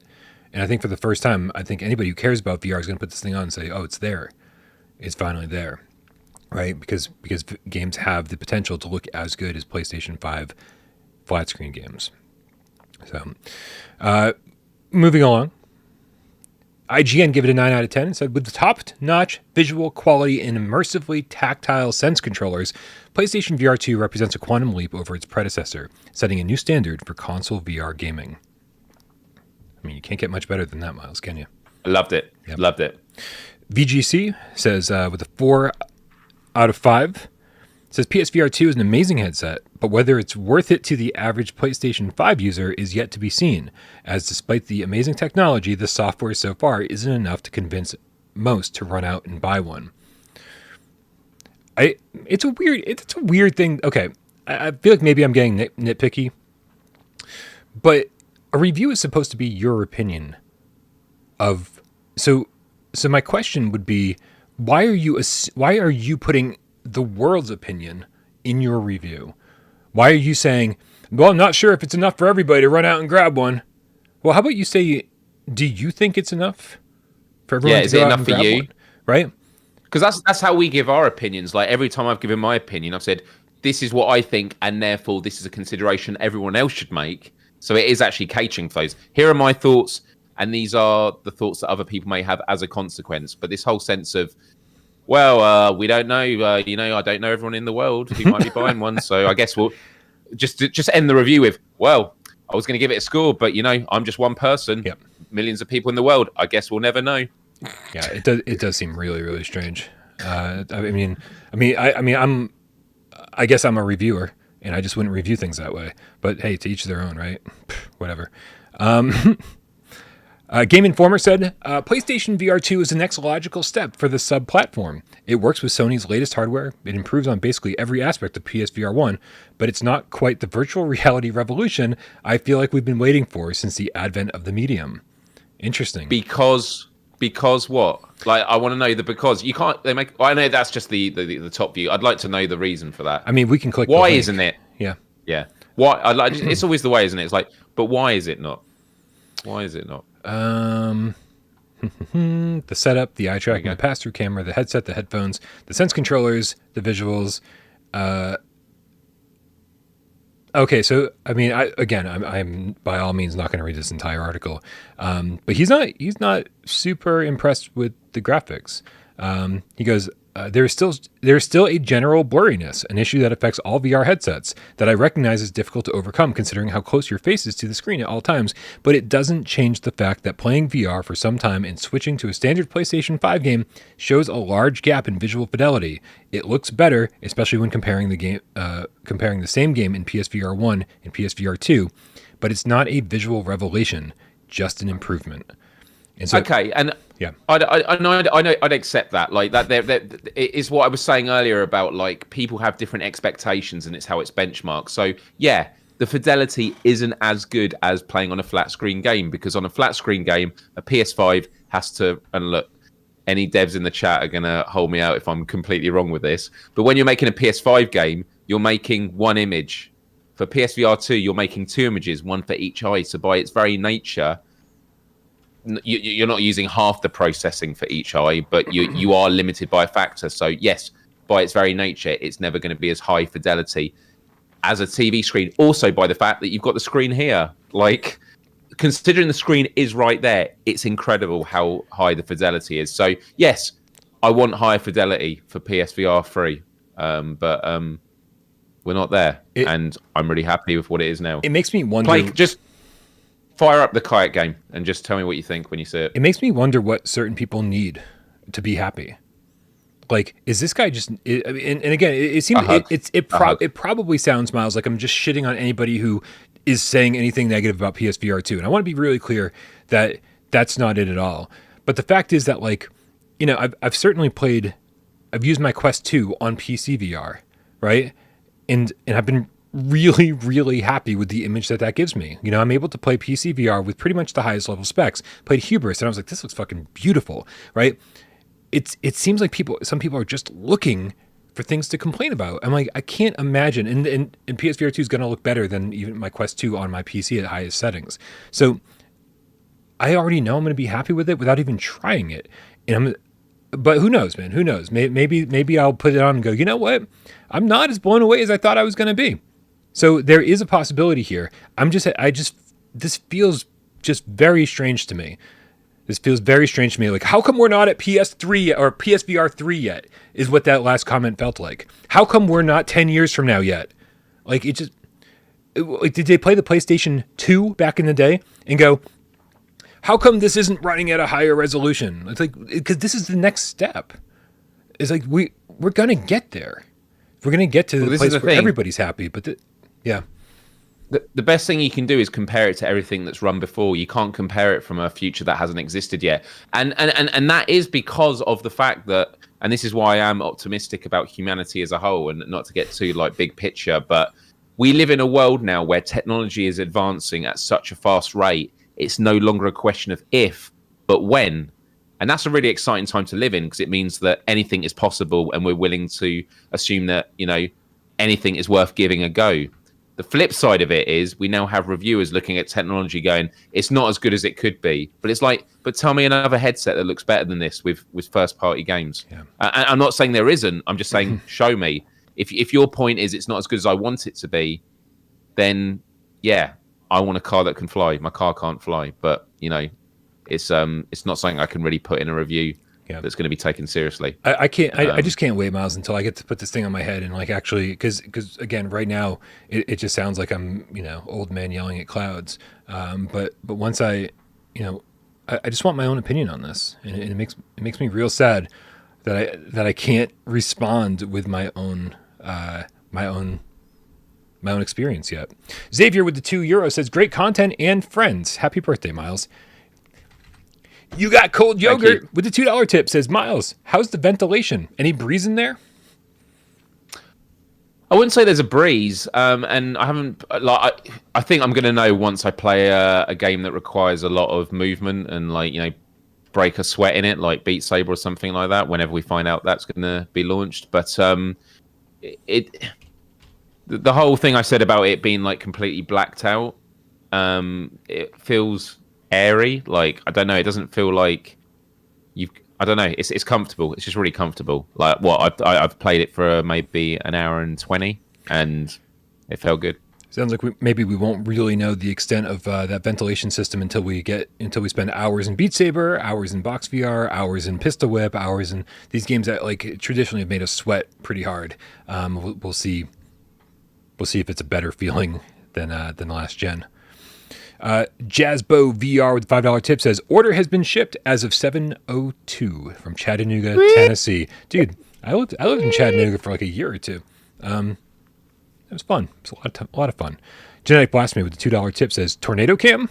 And I think for the first time, I think anybody who cares about VR is going to put this thing on and say, oh, it's there. It's finally there, right? Because games have the potential to look as good as PlayStation 5 flat screen games. So, moving along. IGN gave it a 9 out of 10 and said, with the top-notch visual quality and immersively tactile sense controllers, PlayStation VR2 represents a quantum leap over its predecessor, setting a new standard for console VR gaming. I mean, you can't get much better than that, Miles, can you? I loved it. Yep. Loved it. VGC says, with a 4 out of 5, says PSVR 2 is an amazing headset, but whether it's worth it to the average PlayStation 5 user is yet to be seen, as despite the amazing technology, the software so far isn't enough to convince most to run out and buy one. It's a weird thing. Okay, I feel like maybe I'm getting nitpicky, but a review is supposed to be your opinion of. So my question would be, why are you putting the world's opinion in your review? Why are you saying, well, I'm not sure if it's enough for everybody to run out and grab one? Well, how about you say, do you think it's enough for everyone to go out and grab one? Right? Because that's how we give our opinions. Like every time I've given my opinion, I've said, this is what I think, and therefore this is a consideration everyone else should make. So it is actually catering for those. Here are my thoughts, and these are the thoughts that other people may have as a consequence. But this whole sense of, well, we don't know. I don't know everyone in the world who might be buying one. So I guess we'll just end the review with, well, I was going to give it a score, but I'm just one person. Yep. Millions of people in the world. I guess we'll never know. Yeah, it does seem really, really strange. I guess I'm a reviewer, and I just wouldn't review things that way. But hey, to each their own, right? Whatever. Game Informer said, PlayStation VR2 is the next logical step for the sub-platform. It works with Sony's latest hardware. It improves on basically every aspect of PSVR1, but it's not quite the virtual reality revolution I feel like we've been waiting for since the advent of the medium. Interesting. Because what? Like, I want to know the because. You can't. I know that's just the top view. I'd like to know the reason for that. I mean, we can click. Why isn't it? Yeah. Yeah. Why? It's always the way, isn't it? It's like, but why is it not? Why is it not? The setup, the eye tracking, the pass-through camera, the headset, the headphones, the sense controllers, the visuals. Okay, so I mean, I'm by all means not going to read this entire article, but he's not super impressed with the graphics. He goes, there's still a general blurriness, an issue that affects all VR headsets that I recognize is difficult to overcome considering how close your face is to the screen at all times, but it doesn't change the fact that playing VR for some time and switching to a standard PlayStation 5 game shows a large gap in visual fidelity. It looks better, especially when comparing the same game in PSVR 1 and PSVR 2, but it's not a visual revelation, just an improvement. And so, okay, and yeah, I'd accept that. Like that, it is what I was saying earlier about like people have different expectations, and it's how it's benchmarked. So yeah, the fidelity isn't as good as playing on a flat screen game, because on a flat screen game, a PS5 has to. And look, any devs in the chat are gonna hold me out if I'm completely wrong with this. But when you're making a PS5 game, you're making one image. For PSVR 2, you're making two images, one for each eye. So by its very nature, you're not using half the processing for each eye, but you are limited by a factor. So yes, by its very nature, it's never going to be as high fidelity as a TV screen. Also by the fact that you've got the screen here. Like, considering the screen is right there, it's incredible how high the fidelity is. So yes, I want higher fidelity for PSVR 3, but we're not there, and I'm really happy with what it is now. It makes me wonder. Just fire up the Kayak game and just tell me what you think when you see it. It makes me wonder what certain people need to be happy. Like, is this guy just? And again, it seems it probably sounds, Miles, like I'm just shitting on anybody who is saying anything negative about PSVR2, and I want to be really clear that that's not it at all. But the fact is that, like, you know, I've certainly played. I've used my Quest 2 on PC VR, right? And I've been really, really happy with the image that gives me. You know, I'm able to play PC VR with pretty much the highest level specs. Played Hubris, and I was like, this looks fucking beautiful, right? It seems like some people are just looking for things to complain about. I'm like, I can't imagine. And PSVR 2 is going to look better than even my Quest 2 on my PC at highest settings. So I already know I'm going to be happy with it without even trying it. But who knows, man? Who knows? Maybe I'll put it on and go, you know what? I'm not as blown away as I thought I was going to be. So there is a possibility here. This feels just very strange to me. This feels very strange to me. Like, how come we're not at PS3 or PSVR 3 yet? Is what that last comment felt like. How come we're not 10 years from now yet? Like, did they play the PlayStation 2 back in the day and go, how come this isn't running at a higher resolution? It's like, because this is the next step. It's like, we're going to get there. We're going to get to the place where everybody's happy. But yeah. The best thing you can do is compare it to everything that's run before. You can't compare it from a future that hasn't existed yet. And that is because of the fact that, and this is why I am optimistic about humanity as a whole, and not to get too like big picture, but we live in a world now where technology is advancing at such a fast rate. It's no longer a question of if, but when. And that's a really exciting time to live in, because it means that anything is possible, and we're willing to assume that, you know, anything is worth giving a go. The flip side of it is we now have reviewers looking at technology going, it's not as good as it could be. But it's like, but tell me another headset that looks better than this with first-party games. Yeah. I'm not saying there isn't. I'm just saying, show me. If your point is it's not as good as I want it to be, then, yeah, I want a car that can fly. My car can't fly. But, you know, it's not something I can really put in a review. Yeah. That's going to be taken seriously. I can't. I just can't wait, Miles, until I get to put this thing on my head and like actually, because again, right now it just sounds like I'm, you know, old man yelling at clouds. But once I just want my own opinion on this, and it makes me real sad that I can't respond with my own experience yet. Xavier with the €2 says, great content and friends. Happy birthday, Miles. You got cold yogurt with the $2 tip, says Miles. How's the ventilation? Any breeze in there? I wouldn't say there's a breeze, and I haven't. Like, I think I'm going to know once I play a game that requires a lot of movement and, like, you know, break a sweat in it, like Beat Saber or something like that. Whenever we find out that's going to be launched, but the whole thing I said about it being like completely blacked out, it feels airy. Like, I don't know, it doesn't feel like I don't know, it's comfortable. It's just really comfortable. Like, I've played it for maybe an hour and 20 and it felt good. Sounds like maybe we won't really know the extent of that ventilation system until we spend hours in Beat Saber, hours in Box VR, hours in Pistol Whip, hours in these games that like traditionally have made us sweat pretty hard. We'll see if it's a better feeling than the last gen. Jazzbo VR with the $5 tip says, order has been shipped as of 7:02 from Chattanooga, Tennessee. Dude, I lived in Chattanooga for like a year or two. It was fun. It was a lot of fun. Genetic Blasphemy with the $2 tip says, tornado cam?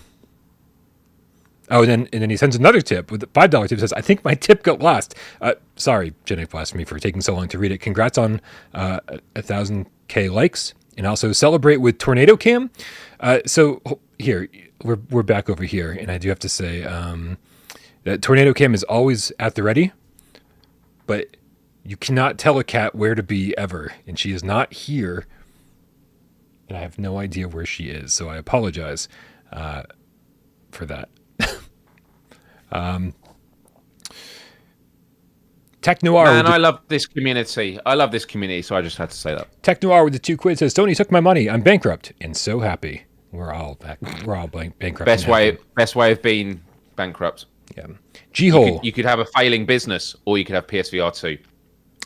Oh, and then he sends another tip with the $5 tip, says, I think my tip got lost. Sorry, Genetic Blasphemy, for taking so long to read it. Congrats on 1,000K likes. And also celebrate with Tornado Cam. So here, we're back over here, and I do have to say that Tornado Cam is always at the ready, but you cannot tell a cat where to be ever, and she is not here, and I have no idea where she is, so I apologize for that. Tech Noir. Man, I love this community. So I just had to say that. Tech Noir with the 2 quid says, Tony took my money. I'm bankrupt and so happy. We're all bankrupt. Best way of being bankrupt. Yeah. G-Hole. You could have a failing business, or you could have PSVR 2.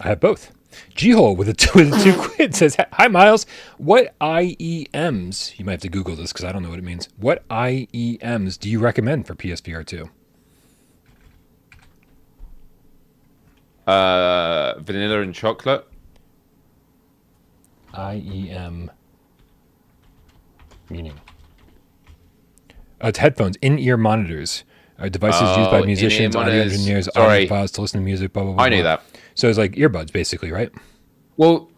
I have both. G-Hole with a 2 quid says, "Hi Miles, what IEMs?" You might have to Google this because I don't know what it means. What IEMs do you recommend for PSVR 2? Vanilla and chocolate. IEM meaning. It's headphones, in-ear monitors. Devices used by musicians, audio engineers, audio files to listen to music, blah, blah, blah. I knew that. So it's like earbuds, basically, right? Well,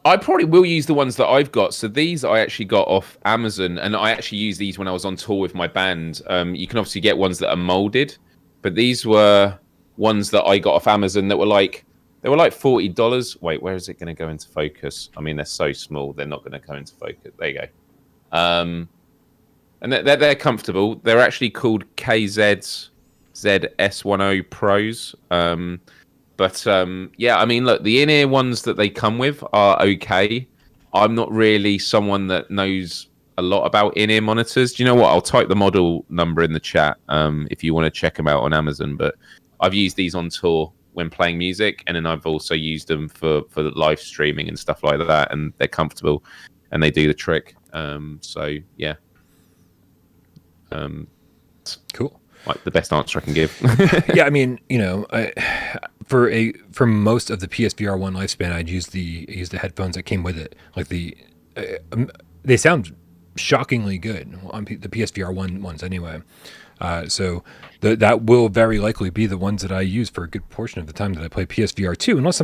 I probably will use the ones that I've got. So these I actually got off Amazon, and I actually used these when I was on tour with my band. You can obviously get ones that are molded, but these were ones that I got off Amazon that were like, they were like $40. Wait, where is it going to go into focus? I mean, they're so small, they're not going to go into focus. There you go. And they're comfortable. They're actually called KZ's ZS10 Pros. Yeah, I mean, look, the in-ear ones that they come with are okay. I'm not really someone that knows a lot about in-ear monitors. Do you know what? I'll type the model number in the chat if you want to check them out on Amazon. But I've used these on tour when playing music, and then I've also used them for live streaming and stuff like that, and they're comfortable and they do the trick. So yeah. Cool. Like the best answer I can give. Yeah, I mean, for most of the PSVR 1 lifespan, I'd use the headphones that came with it. Like they sound shockingly good on the PSVR 1 ones anyway. So that will very likely be the ones that I use for a good portion of the time that I play PSVR 2, unless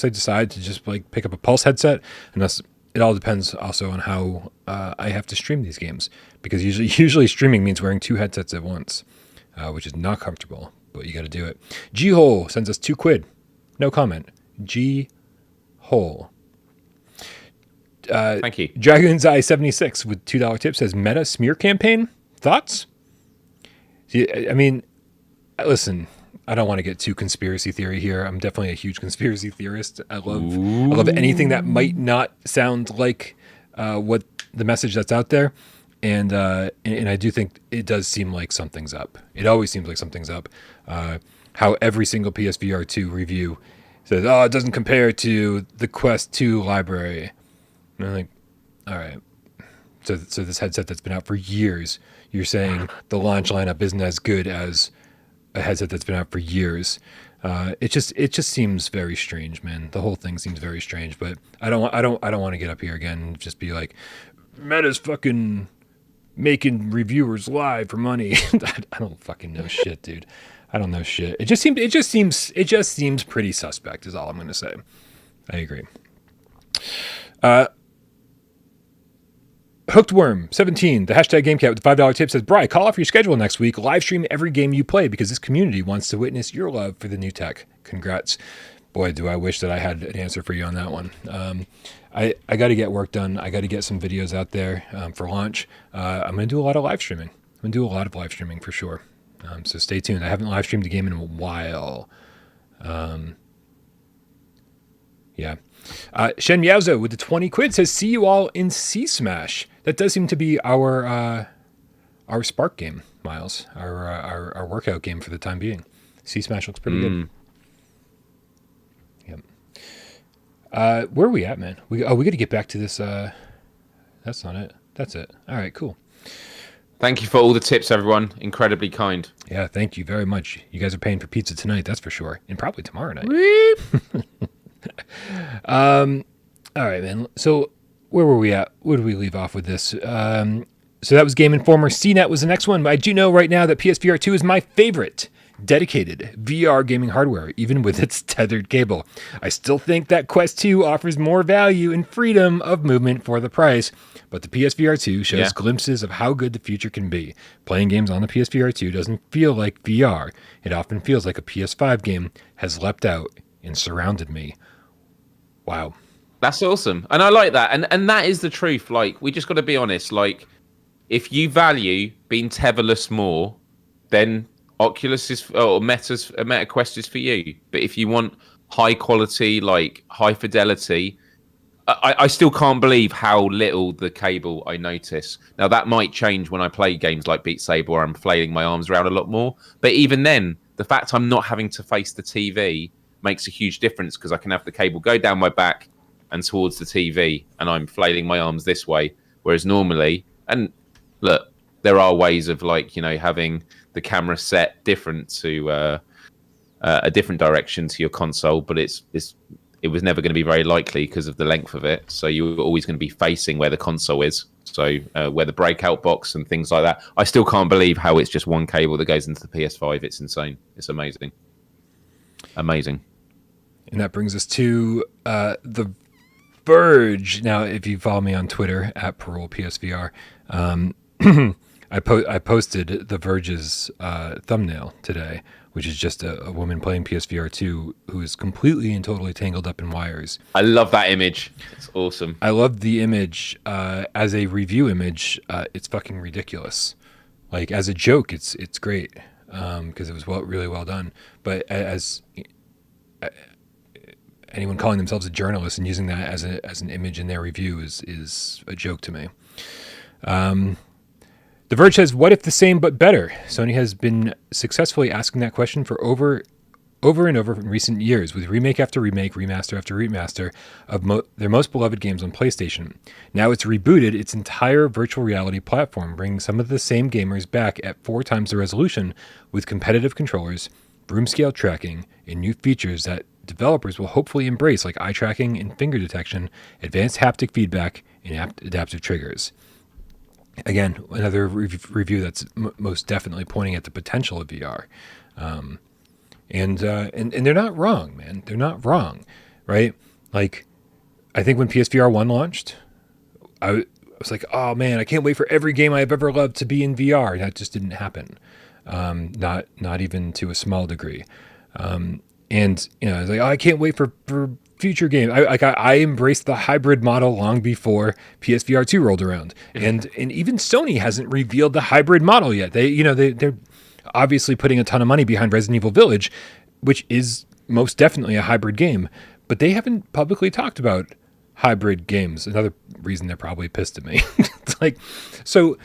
I decide to just like pick up a Pulse headset, unless it all depends also on how I have to stream these games, because usually streaming means wearing 2 headsets at once, which is not comfortable, but you got to do it. G-Hole sends us 2 quid. No comment. G-Hole. Thank you. Dragon's Eye 76 with $2 tip says, Meta smear campaign? Thoughts? I mean, listen, I don't want to get too conspiracy theory here. I'm definitely a huge conspiracy theorist. I love anything that might not sound like what the message that's out there. And I do think it does seem like something's up. It always seems like something's up. How every single PSVR 2 review says, "Oh, it doesn't compare to the Quest 2 library." And I'm like, all right. So this headset that's been out for years, you're saying the launch lineup isn't as good as a headset that's been out for years. It just seems very strange, man. The whole thing seems very strange. But I don't want to get up here again and just be like, Meta's fucking making reviewers live for money. I don't fucking know shit, dude. I don't know shit. It just seems pretty suspect is all I'm gonna say. I agree. Hookedworm17, the hashtag GameCat with the $5 tip says, Bryan, call off your schedule next week. Live stream every game you play because this community wants to witness your love for the new tech. Congrats. Boy, do I wish that I had an answer for you on that one. I got to get work done. I got to get some videos out there for launch. I'm going to do a lot of live streaming. I'm going to do a lot of live streaming for sure. So stay tuned. I haven't live streamed a game in a while. Yeah. Shen Miaozo with the 20 quid says, see you all in C Smash. That does seem to be our Spark game, Miles. Our workout game for the time being. C Smash looks pretty good. Yep. Where are we at, man? We got to get back to this. That's not it. That's it. All right, cool. Thank you for all the tips, everyone. Incredibly kind. Yeah, thank you very much. You guys are paying for pizza tonight, that's for sure, and probably tomorrow night. All right, man. So where were we at? Where did we leave off with this? So that was Game Informer. CNET was the next one. But I do know right now that PSVR 2 is my favorite dedicated VR gaming hardware, even with its tethered cable. I still think that Quest 2 offers more value and freedom of movement for the price, but the PSVR 2 shows glimpses of how good the future can be. Playing games on the PSVR 2 doesn't feel like VR. It often feels like a PS5 game has leapt out and surrounded me. Wow. That's awesome. And I like that. And that is the truth. Like, we just got to be honest. Like, if you value being tetherless more, then Oculus is, or Meta Quest is for you. But if you want high quality, like high fidelity, I still can't believe how little the cable I notice. Now that might change when I play games like Beat Saber, where I'm flailing my arms around a lot more. But even then, the fact I'm not having to face the TV makes a huge difference, because I can have the cable go down my back and towards the TV, and I'm flailing my arms this way. Whereas normally, and look, there are ways of, like, you know, having the camera set different to a different direction to your console, but it was never going to be very likely because of the length of it. So you're always going to be facing where the console is. So where the breakout box and things like that. I still can't believe how it's just one cable that goes into the PS5. It's insane. It's amazing. Amazing. And that brings us to The Verge. Now, if you follow me on Twitter at Parole PSVR, I posted The Verge's thumbnail today, which is just a woman playing PSVR2 who is completely and totally tangled up in wires. I love that image. It's awesome. I love the image. As a review image, it's fucking ridiculous. Like, as a joke, it's great, because it was really well done. But as anyone calling themselves a journalist and using that as an image in their review is a joke to me. The Verge says, what if the same but better? Sony has been successfully asking that question for over and over in recent years, with remake after remake, remaster after remaster of their most beloved games on PlayStation. Now it's rebooted its entire virtual reality platform, bringing some of the same gamers back at 4 times the resolution, with competitive controllers, room scale tracking, and new features that developers will hopefully embrace, like eye tracking and finger detection, advanced haptic feedback, and adaptive triggers. Again, another review that's most definitely pointing at the potential of VR. And they're not wrong, man. They're not wrong, right? Like, I think when PSVR 1 launched, I was like, oh man, I can't wait for every game I've ever loved to be in VR. And that just didn't happen. Not even to a small degree. And, you know, I was like, oh, I can't wait for future games. I embraced the hybrid model long before PSVR 2 rolled around, and even Sony hasn't revealed the hybrid model yet. They're obviously putting a ton of money behind Resident Evil Village, which is most definitely a hybrid game, but they haven't publicly talked about hybrid games. Another reason they're probably pissed at me. It's like, so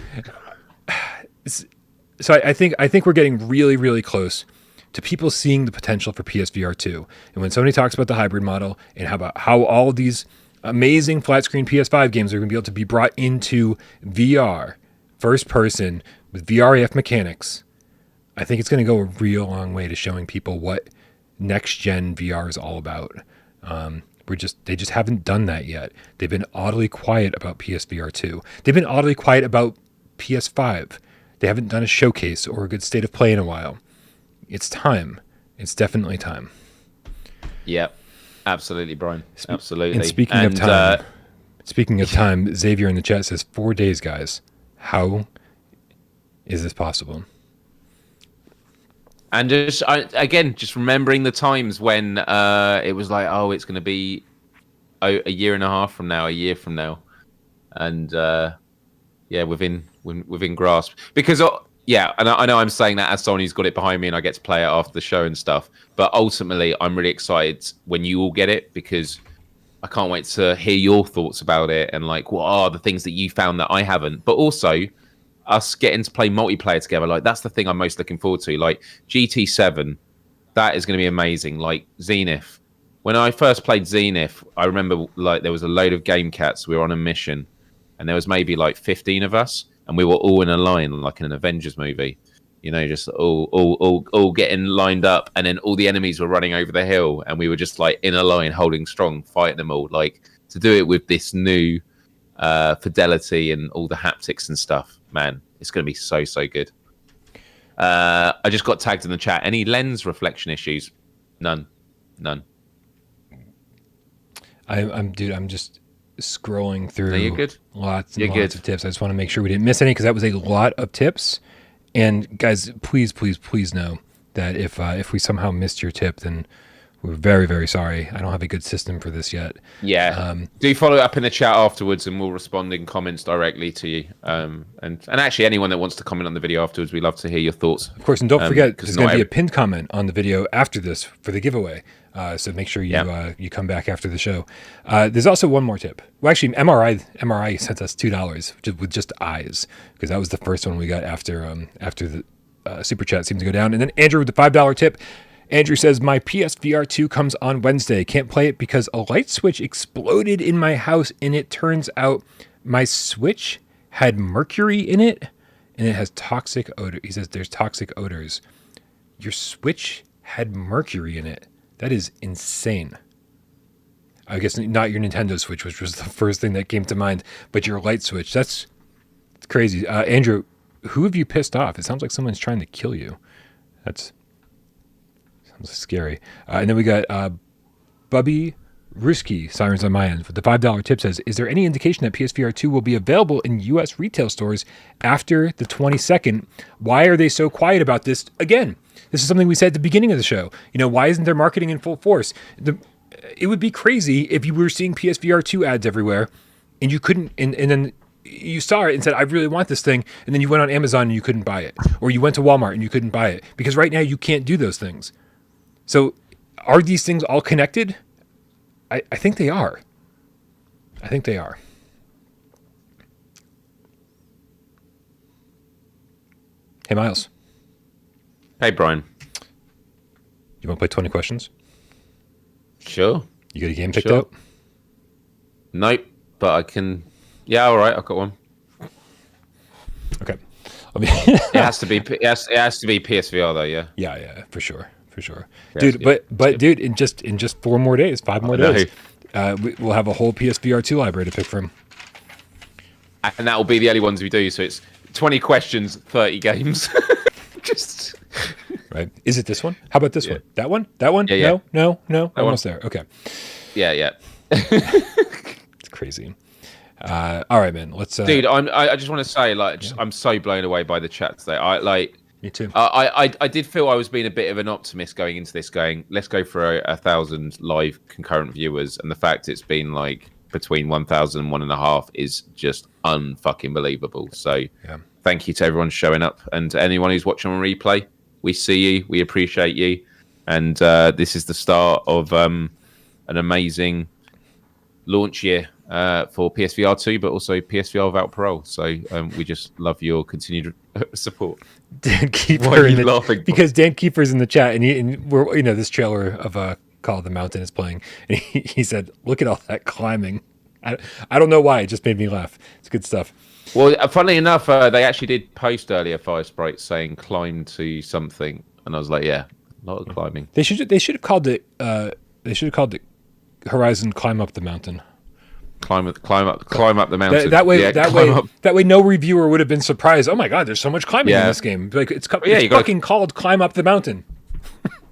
I think we're getting really, really close to people seeing the potential for PSVR 2. And when Sony talks about the hybrid model and how all of these amazing flat screen PS5 games are going to be able to be brought into VR, first person, with VRAF mechanics, I think it's going to go a real long way to showing people what next gen VR is all about. They just haven't done that yet. They've been oddly quiet about PSVR 2. They've been oddly quiet about PS5. They haven't done a showcase or a good state of play in a while. It's time. It's definitely time. Yep, absolutely, Brian. Absolutely. And speaking of time, Xavier in the chat says 4 days, guys. How is this possible? And just remembering the times when it was like, oh, it's going to be a year and a half from now, a year from now, and within grasp, because. Yeah, and I know I'm saying that as Sony's got it behind me and I get to play it after the show and stuff. But ultimately, I'm really excited when you all get it, because I can't wait to hear your thoughts about it and, like, what are the things that you found that I haven't. But also, us getting to play multiplayer together, like, that's the thing I'm most looking forward to. Like, GT7, that is going to be amazing. Like, Zenith. When I first played Zenith, I remember, like, there was a load of game cats. We were on a mission, and there was maybe, like, 15 of us. And we were all in a line, like in an Avengers movie, you know, just all getting lined up. And then all the enemies were running over the hill. And we were just like in a line, holding strong, fighting them all. Like, to do it with this new fidelity and all the haptics and stuff, man, it's going to be so good. I just got tagged in the chat. Any lens reflection issues? None. I'm just scrolling through you're good. lots of tips. I just want to make sure we didn't miss any, because that was a lot of tips. And guys, please know that if we somehow missed your tip, then We're very, very sorry. I don't have a good system for this yet. Yeah. Do follow up in the chat afterwards, and we'll respond in comments directly to you. And actually, anyone that wants to comment on the video afterwards, we'd love to hear your thoughts. Of course, and don't forget, there's going to be a pinned comment on the video after this for the giveaway. So make sure you you come back after the show. There's also one more tip. Well, actually, MRI sent us $2 with just eyes, because that was the first one we got after the super chat seemed to go down. And then Andrew with the $5 tip. Andrew says, my PSVR2 comes on Wednesday. Can't play it because a light switch exploded in my house, and it turns out my switch had mercury in it, and it has toxic odor. He says there's toxic odors. Your switch had mercury in it. That is insane. I guess not your Nintendo Switch, which was the first thing that came to mind, but your light switch. That's crazy. Andrew, who have you pissed off? It sounds like someone's trying to kill you. That's... scary. And then we got Bubby Ruski, Sirens on my end, with the $5 tip says, is there any indication that PSVR 2 will be available in U.S. retail stores after the 22nd? Why are they so quiet about this? Again, this is something we said at the beginning of the show. Why isn't there marketing in full force? It would be crazy if you were seeing PSVR 2 ads everywhere and you couldn't, and then you saw it and said, I really want this thing. And then you went on Amazon and you couldn't buy it. Or you went to Walmart and you couldn't buy it. Because right now you can't do those things. So are these things all connected? I think they are. I think they are. Hey, Miles. Hey, Brian. You want to play 20 questions? Sure. You got a game picked out? Nope, but I can... Yeah, all right, I've got one. Okay. It has to be PSVR, though, yeah? Yeah, for sure. Yeah, dude, yeah. Dude, in just 4 more days, 5 more days, we'll have a whole PSVR 2 library to pick from. And that will be the only ones we do. So it's 20 questions, 30 games. Just right. Is it this one? How about this one? That one? That one? Yeah. No. Almost there. Okay. Yeah. It's crazy. All right, man. Let's. Dude, I just want to say, I'm so blown away by the chat today. Me too. I did feel I was being a bit of an optimist going into this, let's go for 1,000 live concurrent viewers, and the fact it's been between 1,000 and 1.5 is just unfucking believable. So thank you to everyone showing up, and anyone who's watching on replay. We see you, we appreciate you, and this is the start of an amazing launch year for PSVR 2, but also PSVR without parole. So we just love your continued support. Dan Kiefer because Dan Kiefer's in the chat, and we're this trailer of Call of the Mountain is playing, and he said, "Look at all that climbing." I don't know why, it just made me laugh. It's good stuff. Well, funnily enough, they actually did post earlier Fire Sprite saying "climb to something," and I was like, "Yeah, a lot of climbing." They should have called it. They should have called it Horizon Climb Up the Mountain. Climb up the mountain. That way, no reviewer would have been surprised. Oh my God, there's so much climbing in this game. It's fucking called Climb Up the Mountain.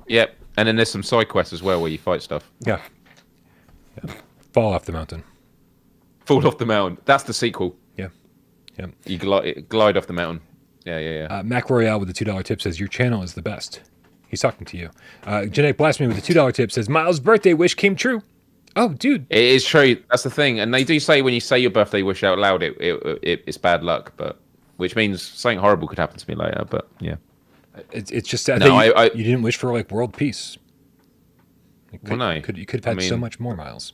Yep, and then there's some side quests as well where you fight stuff. Yeah. Fall off the mountain. Fall off the mountain. That's the sequel. Yeah. You glide off the mountain. Yeah. Mac Royale with the $2 tip says your channel is the best. He's talking to you. Genetic Blasphemy with the $2 tip says Miles' birthday wish came true. Oh, dude. It is true. That's the thing. And they do say when you say your birthday wish out loud, it's bad luck, which means something horrible could happen to me later. But yeah. It's just sad that you didn't wish for world peace. You could have had so much more, Miles.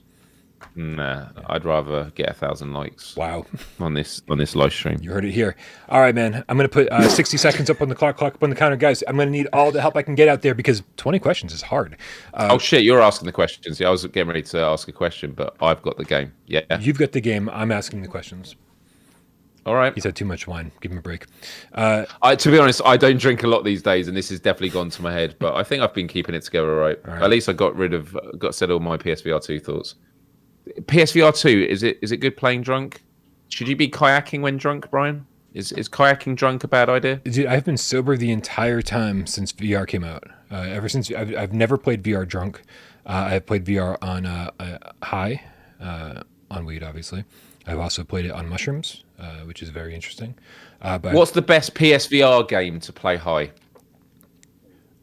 Nah, I'd rather get 1,000 likes. Wow. On this live stream. You heard it here. All right, man. I'm going to put 60 seconds up on the clock up on the counter. Guys, I'm going to need all the help I can get out there because 20 questions is hard. Oh, shit. You're asking the questions. Yeah, I was getting ready to ask a question, but I've got the game. Yeah. You've got the game. I'm asking the questions. All right. He's had too much wine. Give him a break. To be honest, I don't drink a lot these days, and this has definitely gone to my head, but I think I've been keeping it together all right. At least I got said all my PSVR 2 thoughts. PSVR 2, is it good playing drunk? Should you be kayaking when drunk, Brian? Is kayaking drunk a bad idea? Dude, I've been sober the entire time since VR came out. Ever since I've never played VR drunk. I've played VR on high, on weed, obviously. I've also played it on mushrooms, which is very interesting. But what's the best PSVR game to play high?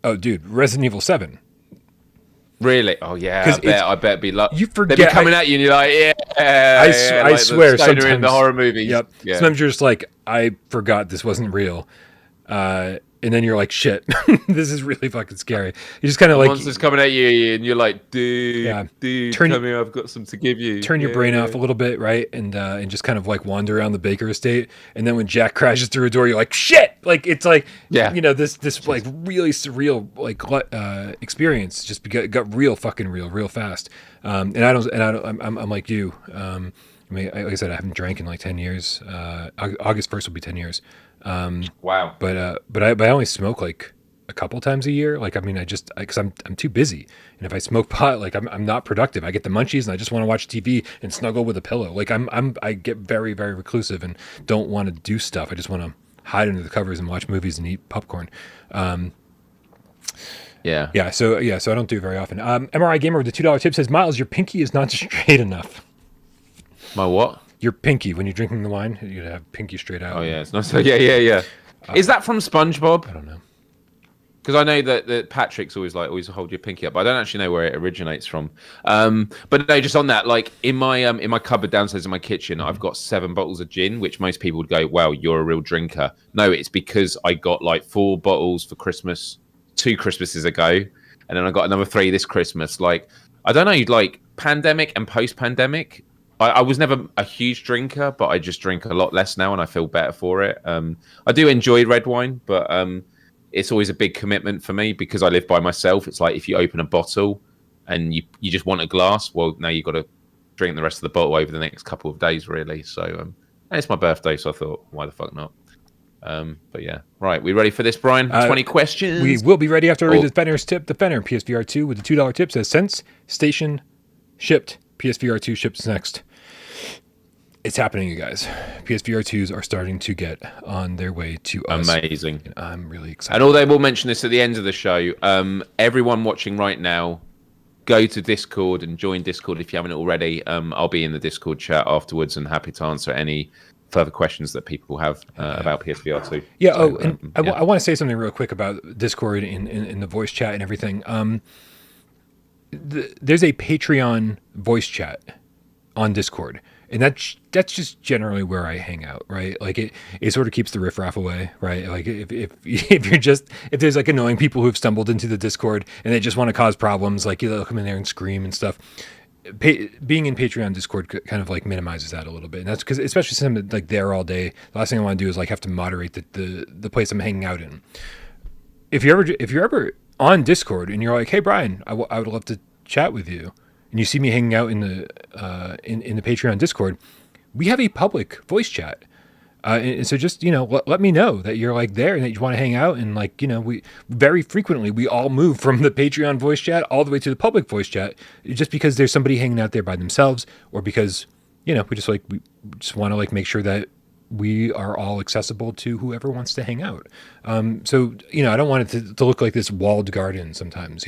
Oh, dude, Resident Evil 7. Really? Oh yeah, I bet it'd be like you forget they'd be coming at you, and you're like, I like swear, the stoner sometimes in the horror movies. Yep. Yeah. Sometimes you're just like, I forgot this wasn't real, and then you're like, shit, this is really fucking scary. You just kind of like monsters coming at you, and you're like, dude, turn come here, I've got some to give you. Turn your brain off a little bit, right, and just kind of like wander around the Baker estate, and then when Jack crashes through a door, you're like, shit, like it's like, you know, this like really surreal like experience just got real fucking real fast, and I'm like you. I mean, like I said, I haven't drank in like 10 years. August 1st will be 10 years. Wow. But I only smoke like a couple times a year. Like, I mean, because I'm too busy. And if I smoke pot, like I'm not productive. I get the munchies and I just want to watch TV and snuggle with a pillow. Like I get very, very reclusive and don't want to do stuff. I just want to hide under the covers and watch movies and eat popcorn. Yeah. So I don't do it very often. MRI Gamer with the $2 tip says, Miles, your pinky is not straight enough. My what? Your pinky, when you're drinking the wine, you have pinky straight out. Oh yeah, it's not so. Yeah. Is that from SpongeBob? I don't know. Because I know that Patrick's always hold your pinky up. I don't actually know where it originates from. But no, just on that, like in my cupboard downstairs in my kitchen, I've got 7 bottles of gin, which most people would go, "Wow, you're a real drinker." No, it's because I got like 4 bottles for Christmas 2 Christmases ago, and then I got another 3 this Christmas. Like, I don't know, like pandemic and post-pandemic. I was never a huge drinker, but I just drink a lot less now, and I feel better for it. I do enjoy red wine, but it's always a big commitment for me because I live by myself. It's like if you open a bottle and you just want a glass, well, now you've got to drink the rest of the bottle over the next couple of days, really. So, and it's my birthday, so I thought, why the fuck not? But yeah, right. We ready for this, Brian? 20 questions. We will be ready after I read the Fenner's tip. The Fenner PSVR2 with the $2 tip says, since station shipped, PSVR2 ships next. It's happening, you guys. PSVR2s are starting to get on their way to us. Amazing. And I'm really excited. And although we'll mention this at the end of the show, everyone watching right now, go to Discord and join Discord if you haven't already. I'll be in the Discord chat afterwards and happy to answer any further questions that people have about PSVR2. Yeah. So, I want to say something real quick about Discord in the voice chat and everything. There's a Patreon voice chat on Discord. And that's just generally where I hang out, right? Like it sort of keeps the riffraff away, right? Like if there's like annoying people who've stumbled into the Discord and they just want to cause problems, like they'll come in there and scream and stuff. Being in Patreon Discord kind of like minimizes that a little bit, and that's because especially since I'm like there all day, the last thing I want to do is like have to moderate the place I'm hanging out in. If you're ever on Discord and you're like, hey Brian, I would love to chat with you. And you see me hanging out in the Patreon Discord, we have a public voice chat. And so just, let me know that you're like there and that you want to hang out. And like, we very frequently, we all move from the Patreon voice chat all the way to the public voice chat just because there's somebody hanging out there by themselves or because, we just want to like make sure that we are all accessible to whoever wants to hang out. So, I don't want it to look like this walled garden sometimes,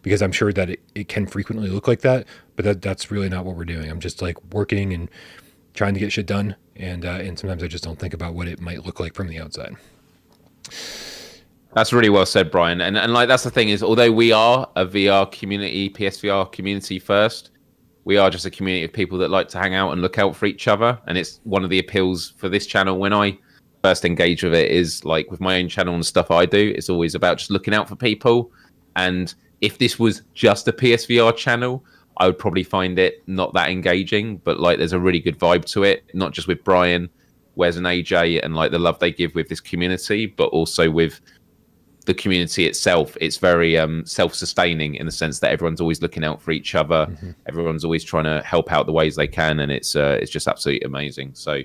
because I'm sure that it can frequently look like that, but that's really not what we're doing. I'm just like working and trying to get shit done. And sometimes I just don't think about what it might look like from the outside. That's really well said, Brian. And like, that's the thing is, although we are a VR community, PSVR community first, we are just a community of people that like to hang out and look out for each other. And it's one of the appeals for this channel. When I first engage with it is like with my own channel and stuff I do, it's always about just looking out for people. And if this was just a PSVR channel, I would probably find it not that engaging. But like there's a really good vibe to it, not just with Brian, Wes and AJ and like the love they give with this community, but also with the community itself. It's very self-sustaining in the sense that everyone's always looking out for each other. Mm-hmm. Everyone's always trying to help out the ways they can, and it's just absolutely amazing. So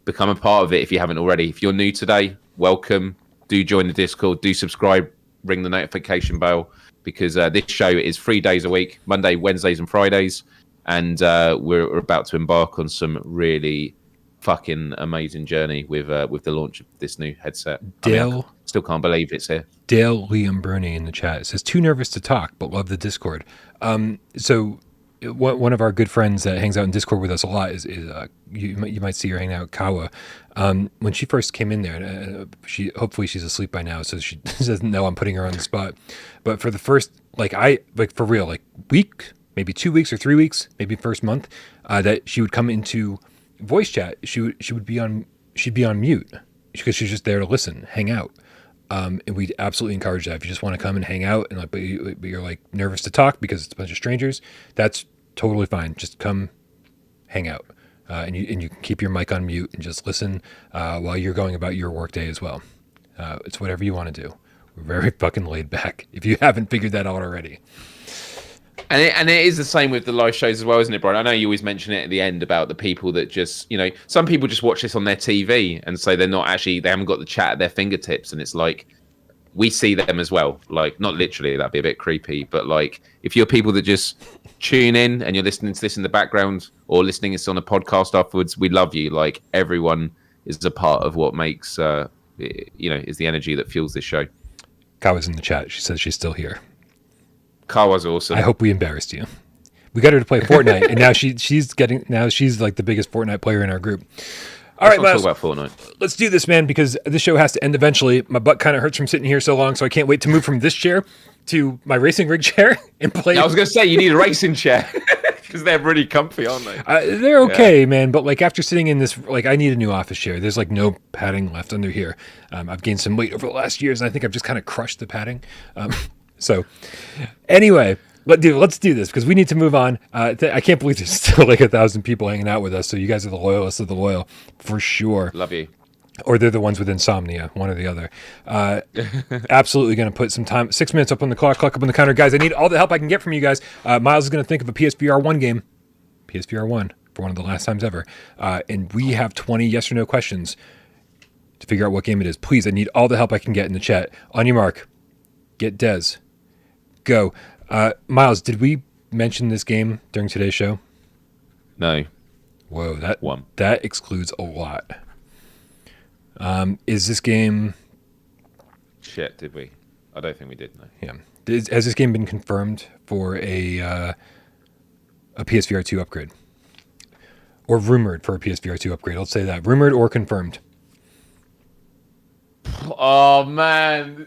become a part of it if you haven't already. If you're new today, welcome. Do join the Discord. Do subscribe. Ring the notification bell because this show is 3 days a week: Monday, Wednesdays, and Fridays. And we're about to embark on some really fucking amazing journey with the launch of this new headset. Dale, still can't believe it's here. Dale Liam Burney in the chat says, too nervous to talk, but love the Discord. So one of our good friends that hangs out in Discord with us a lot is you might see her hanging out, Kawa. When she first came in there, hopefully she's asleep by now, so she doesn't know I'm putting her on the spot. But for the first for real week, maybe 2 weeks or 3 weeks, maybe first month, that she would come into voice chat. She'd be on mute because she's just there to listen, hang out. And we absolutely encourage that. If you just want to come and hang out and but you're like nervous to talk because it's a bunch of strangers, that's totally fine. Just come hang out. And you can keep your mic on mute and just listen while you're going about your workday as well. It's whatever you want to do. We're very fucking laid back, if you haven't figured that out already. And it is the same with the live shows as well, isn't it, Brian? I know you always mention it at the end about the people that just, some people just watch this on their TV and say they haven't got the chat at their fingertips. And it's like, we see them as well. Like, not literally, that'd be a bit creepy. But like, if you're people that just tune in and you're listening to this in the background or listening to this on a podcast afterwards, we love you. Like, everyone is a part of what makes, is the energy that fuels this show. Kawa's in the chat. She says she's still here. Kawa's awesome. I hope we embarrassed you. We got her to play Fortnite, and now she's like the biggest Fortnite player in our group. All right, Miles, talk about Fortnite. Let's do this, man, because this show has to end eventually. My butt kind of hurts from sitting here so long, so I can't wait to move from this chair to my racing rig chair and play. I was going to say, you need a racing chair because they're really comfy, aren't they? They're okay, man, but like after sitting in this, like I need a new office chair. There's like no padding left under here. I've gained some weight over the last years, and I think I've just kind of crushed the padding. So anyway, let's do this because we need to move on. I can't believe there's still like 1,000 people hanging out with us. So you guys are the loyalists of the loyal for sure. Love you. Or they're the ones with insomnia, one or the other. Absolutely going to put some time, 6 minutes up on the clock up on the counter. Guys, I need all the help I can get from you guys. Miles is going to think of a PSVR 1 game, PSVR 1, for one of the last times ever. And we have 20 yes or no questions to figure out what game it is. Please, I need all the help I can get in the chat. On your mark, get Des. Go. Miles, did we mention this game during today's show? No. Whoa, that excludes a lot. Is this game... Shit, did we? I don't think we did, no. Yeah. Has this game been confirmed for a PSVR 2 upgrade? Or rumored for a PSVR 2 upgrade? Let's say that. Rumored or confirmed? Oh, man.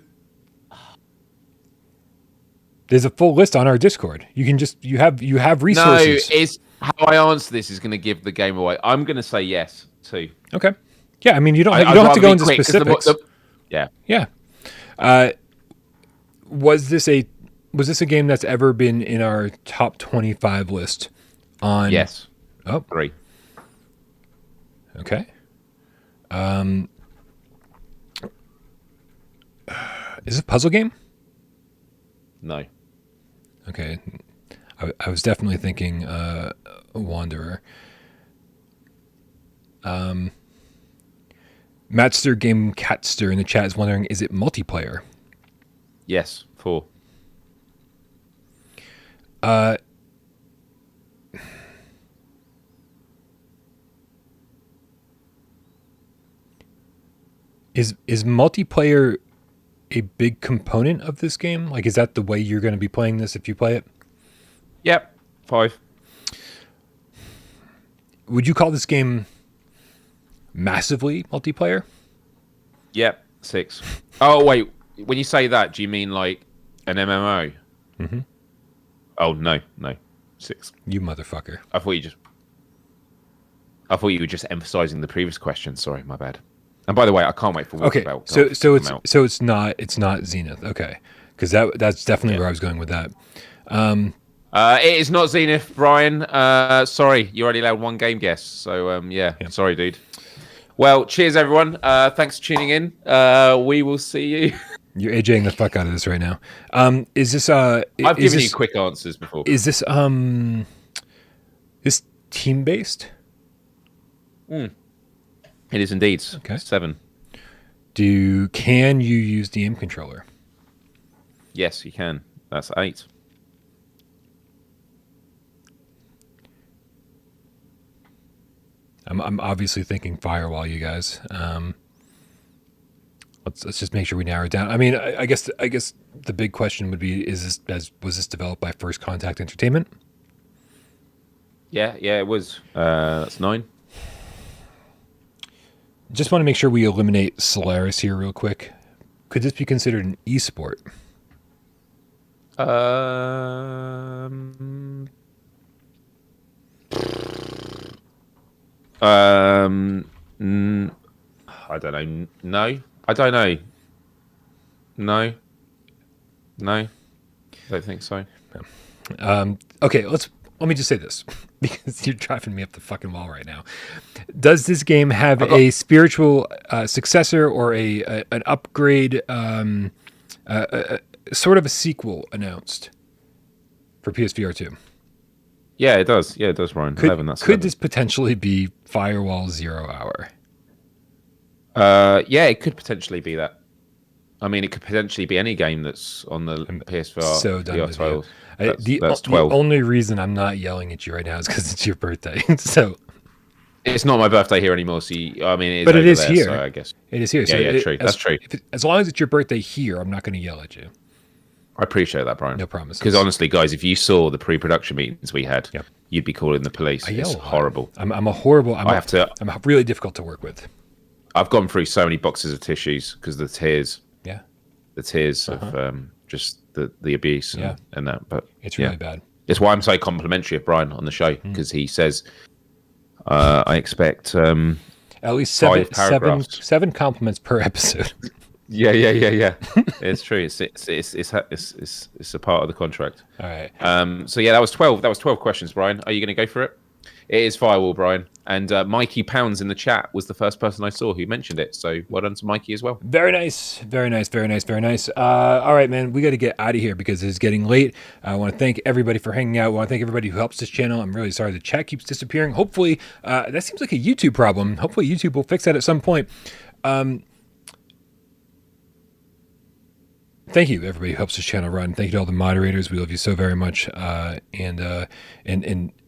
There's a full list on our Discord. You can just you have resources. No, it's how I answer this is going to give the game away. I'm going to say yes too. Okay. Yeah, I mean you don't have to go into specifics. Yeah. Yeah. Was this a game that's ever been in our top 25 list? On yes. Oh, 3. Okay. Is it a puzzle game? No. Okay. I was definitely thinking a Wanderer. Matster Game Catster in the chat is wondering, is it multiplayer? Yes, 4. Is multiplayer a big component of this game? Like, is that the way you're going to be playing this if you play it? Yep, 5. Would you call this game massively multiplayer? Yep, 6. Oh, wait. When you say that, do you mean like an MMO? Mm-hmm. Oh, no. 6. You motherfucker. I thought you were just emphasizing the previous question. Sorry, my bad. And by the way, I can't wait for Walkabout. Okay, so it's not Zenith. Okay, because that's definitely where I was going with that. It is not Zenith, Brian. Sorry, you already allowed one game guess. So yeah. Sorry, dude. Well, cheers everyone. Thanks for tuning in. We will see you. You're AJing the fuck out of this right now. Is this I've given you quick answers before. Is this team based? It is indeed. Okay. 7. Can you use the aim controller? Yes, you can. That's 8. I'm obviously thinking firewall, you guys. Let's just make sure we narrow it down. I mean, I guess the big question would be: was this developed by First Contact Entertainment? Yeah, it was. That's 9. Just want to make sure we eliminate Solaris here real quick. Could this be considered an esport? I don't know. No, I don't know. No, I don't think so. Okay, let me just say this because you're driving me up the fucking wall right now. Does this game have a spiritual successor or an upgrade, sort of a sequel announced for PSVR2? Yeah, it does. Yeah, it does, Ryan. 11. That's 11. Could this potentially be Firewall 0 Hour? Yeah, it could potentially be that. I mean, it could potentially be any game that's on the PSVR. So done with you. That's 12. The only reason I'm not yelling at you right now is because it's your birthday. So it's not my birthday here anymore. So I mean, but it is there, here. So I guess it is here. Yeah, So true. That's true. As long as it's your birthday here, I'm not going to yell at you. I appreciate that, Brian. No promises. Because honestly, guys, if you saw the pre-production meetings we had, you'd be calling the police. It's horrible. I'm really difficult to work with. I've gone through so many boxes of tissues because the tears. Yeah. The tears of just the abuse and that. But it's really bad. It's why I'm so complimentary of Brian on the show, because he says, I expect at least 7 compliments per episode. Yeah. It's true. It's a part of the contract. All right. So yeah, that was 12. That was 12 questions, Brian. Are you going to go for it? It is Firewall, Brian. And Mikey Pounds in the chat was the first person I saw who mentioned it. So well done to Mikey as well. Very nice. All right, man. We got to get out of here because it's getting late. I want to thank everybody for hanging out. I want to thank everybody who helps this channel. I'm really sorry the chat keeps disappearing. Hopefully, that seems like a YouTube problem. Hopefully, YouTube will fix that at some point. Thank you, everybody who helps this channel run. Thank you to all the moderators. We love you so very much. And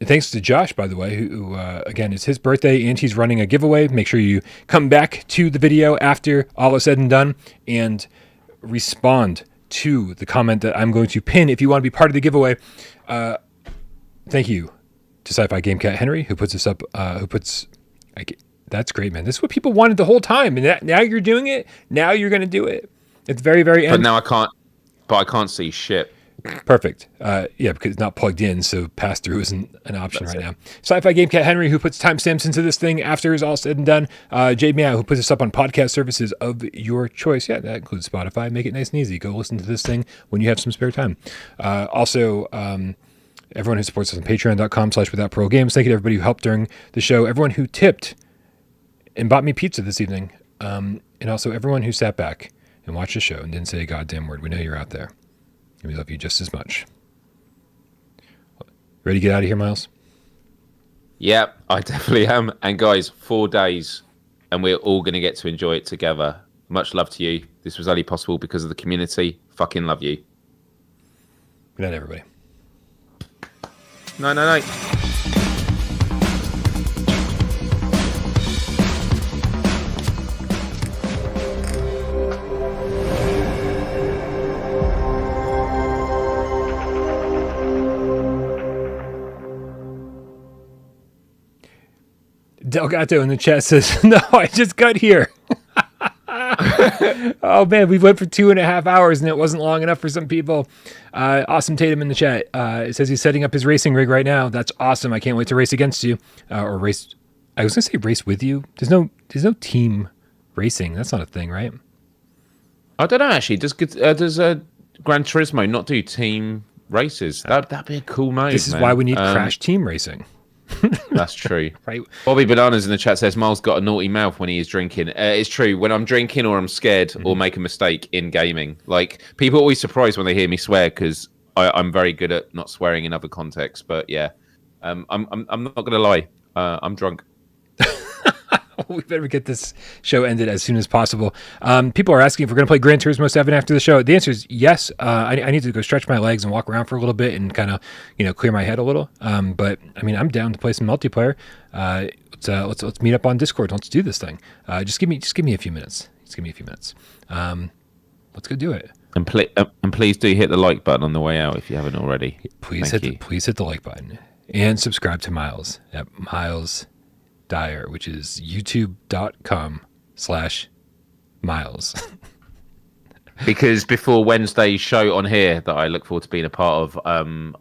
thanks to Josh, by the way, who again, it's his birthday and he's running a giveaway. Make sure you come back to the video after all is said and done and respond to the comment that I'm going to pin if you want to be part of the giveaway. Thank you to Sci-Fi Game Cat Henry, who puts this up, that's great, man. This is what people wanted the whole time. And now you're doing it. Now you're going to do it. It's very, very But now I can't. But I can't see shit. Perfect. Yeah, because it's not plugged in, so pass-through isn't an option right now. Sci-Fi Game Cat Henry, who puts timestamps into this thing after it's all said and done. Jade Meow, who puts this up on podcast services of your choice. Yeah, that includes Spotify. Make it nice and easy. Go listen to this thing when you have some spare time. Also, everyone who supports us on patreon.com/withoutparolgames. Thank you to everybody who helped during the show. Everyone who tipped and bought me pizza this evening. And also everyone who sat back and watch the show and didn't say a goddamn word. We know you're out there. And we love you just as much. Ready to get out of here, Miles? Yep, I definitely am. And guys, 4 days, and we're all going to get to enjoy it together. Much love to you. This was only possible because of the community. Fucking love you. Good night, everybody. No. Delgato in the chat says, no, I just got here. Oh, man, we went for 2.5 hours, and it wasn't long enough for some people. Awesome Tatum in the chat. It says he's setting up his racing rig right now. That's awesome. I can't wait to race against you. Or race. I was going to say race with you. There's no team racing. That's not a thing, right? I don't know, actually. Does Gran Turismo not do team races? That'd be a cool mode. This is why we need Crash Team Racing. That's true. Right. Bobby Bananas in the chat says Miles got a naughty mouth when he is drinking. It's true. When I'm drinking or I'm scared or make a mistake in gaming, like people are always surprised when they hear me swear because I'm very good at not swearing in other contexts. But yeah, I'm not gonna lie. I'm drunk. We better get this show ended as soon as possible. People are asking if we're going to play Gran Turismo 7 after the show. The answer is yes. I need to go stretch my legs and walk around for a little bit and kind of, clear my head a little. But I mean, I'm down to play some multiplayer. Let's meet up on Discord. Let's do this thing. Just give me a few minutes. Let's go do it. And please do hit the like button on the way out if you haven't already. Please hit the like button. And subscribe to Myles at Myles Dyer, which is youtube.com/Myles. Because before Wednesday's show on here that I look forward to being a part of,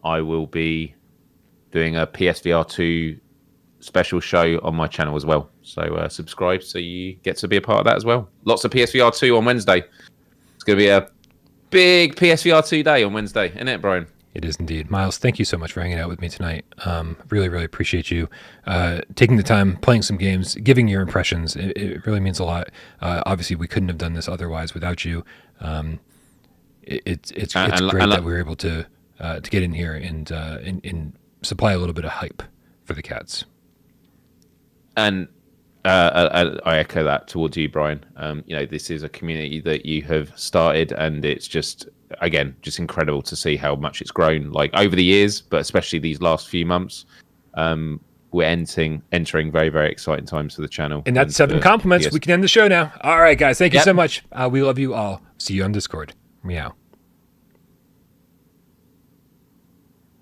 I will be doing a PSVR2 special show on my channel as well. So subscribe so you get to be a part of that as well. Lots of PSVR2 on Wednesday. It's going to be a big PSVR2 day on Wednesday, isn't it, Brian? It is indeed. Myles, thank you so much for hanging out with me tonight. Really, really appreciate you taking the time, playing some games, giving your impressions. It really means a lot. Obviously, we couldn't have done this otherwise without you. It's great that we were able to get in here and supply a little bit of hype for the cats. And I echo that towards you, Brian. This is a community that you have started, and it's just incredible to see how much it's grown, like over the years, but especially these last few months. We're entering very, very exciting times for the channel. And that's 7 compliments. We can end the show now. All right, guys. Thank you so much. We love you all. See you on Discord. Meow.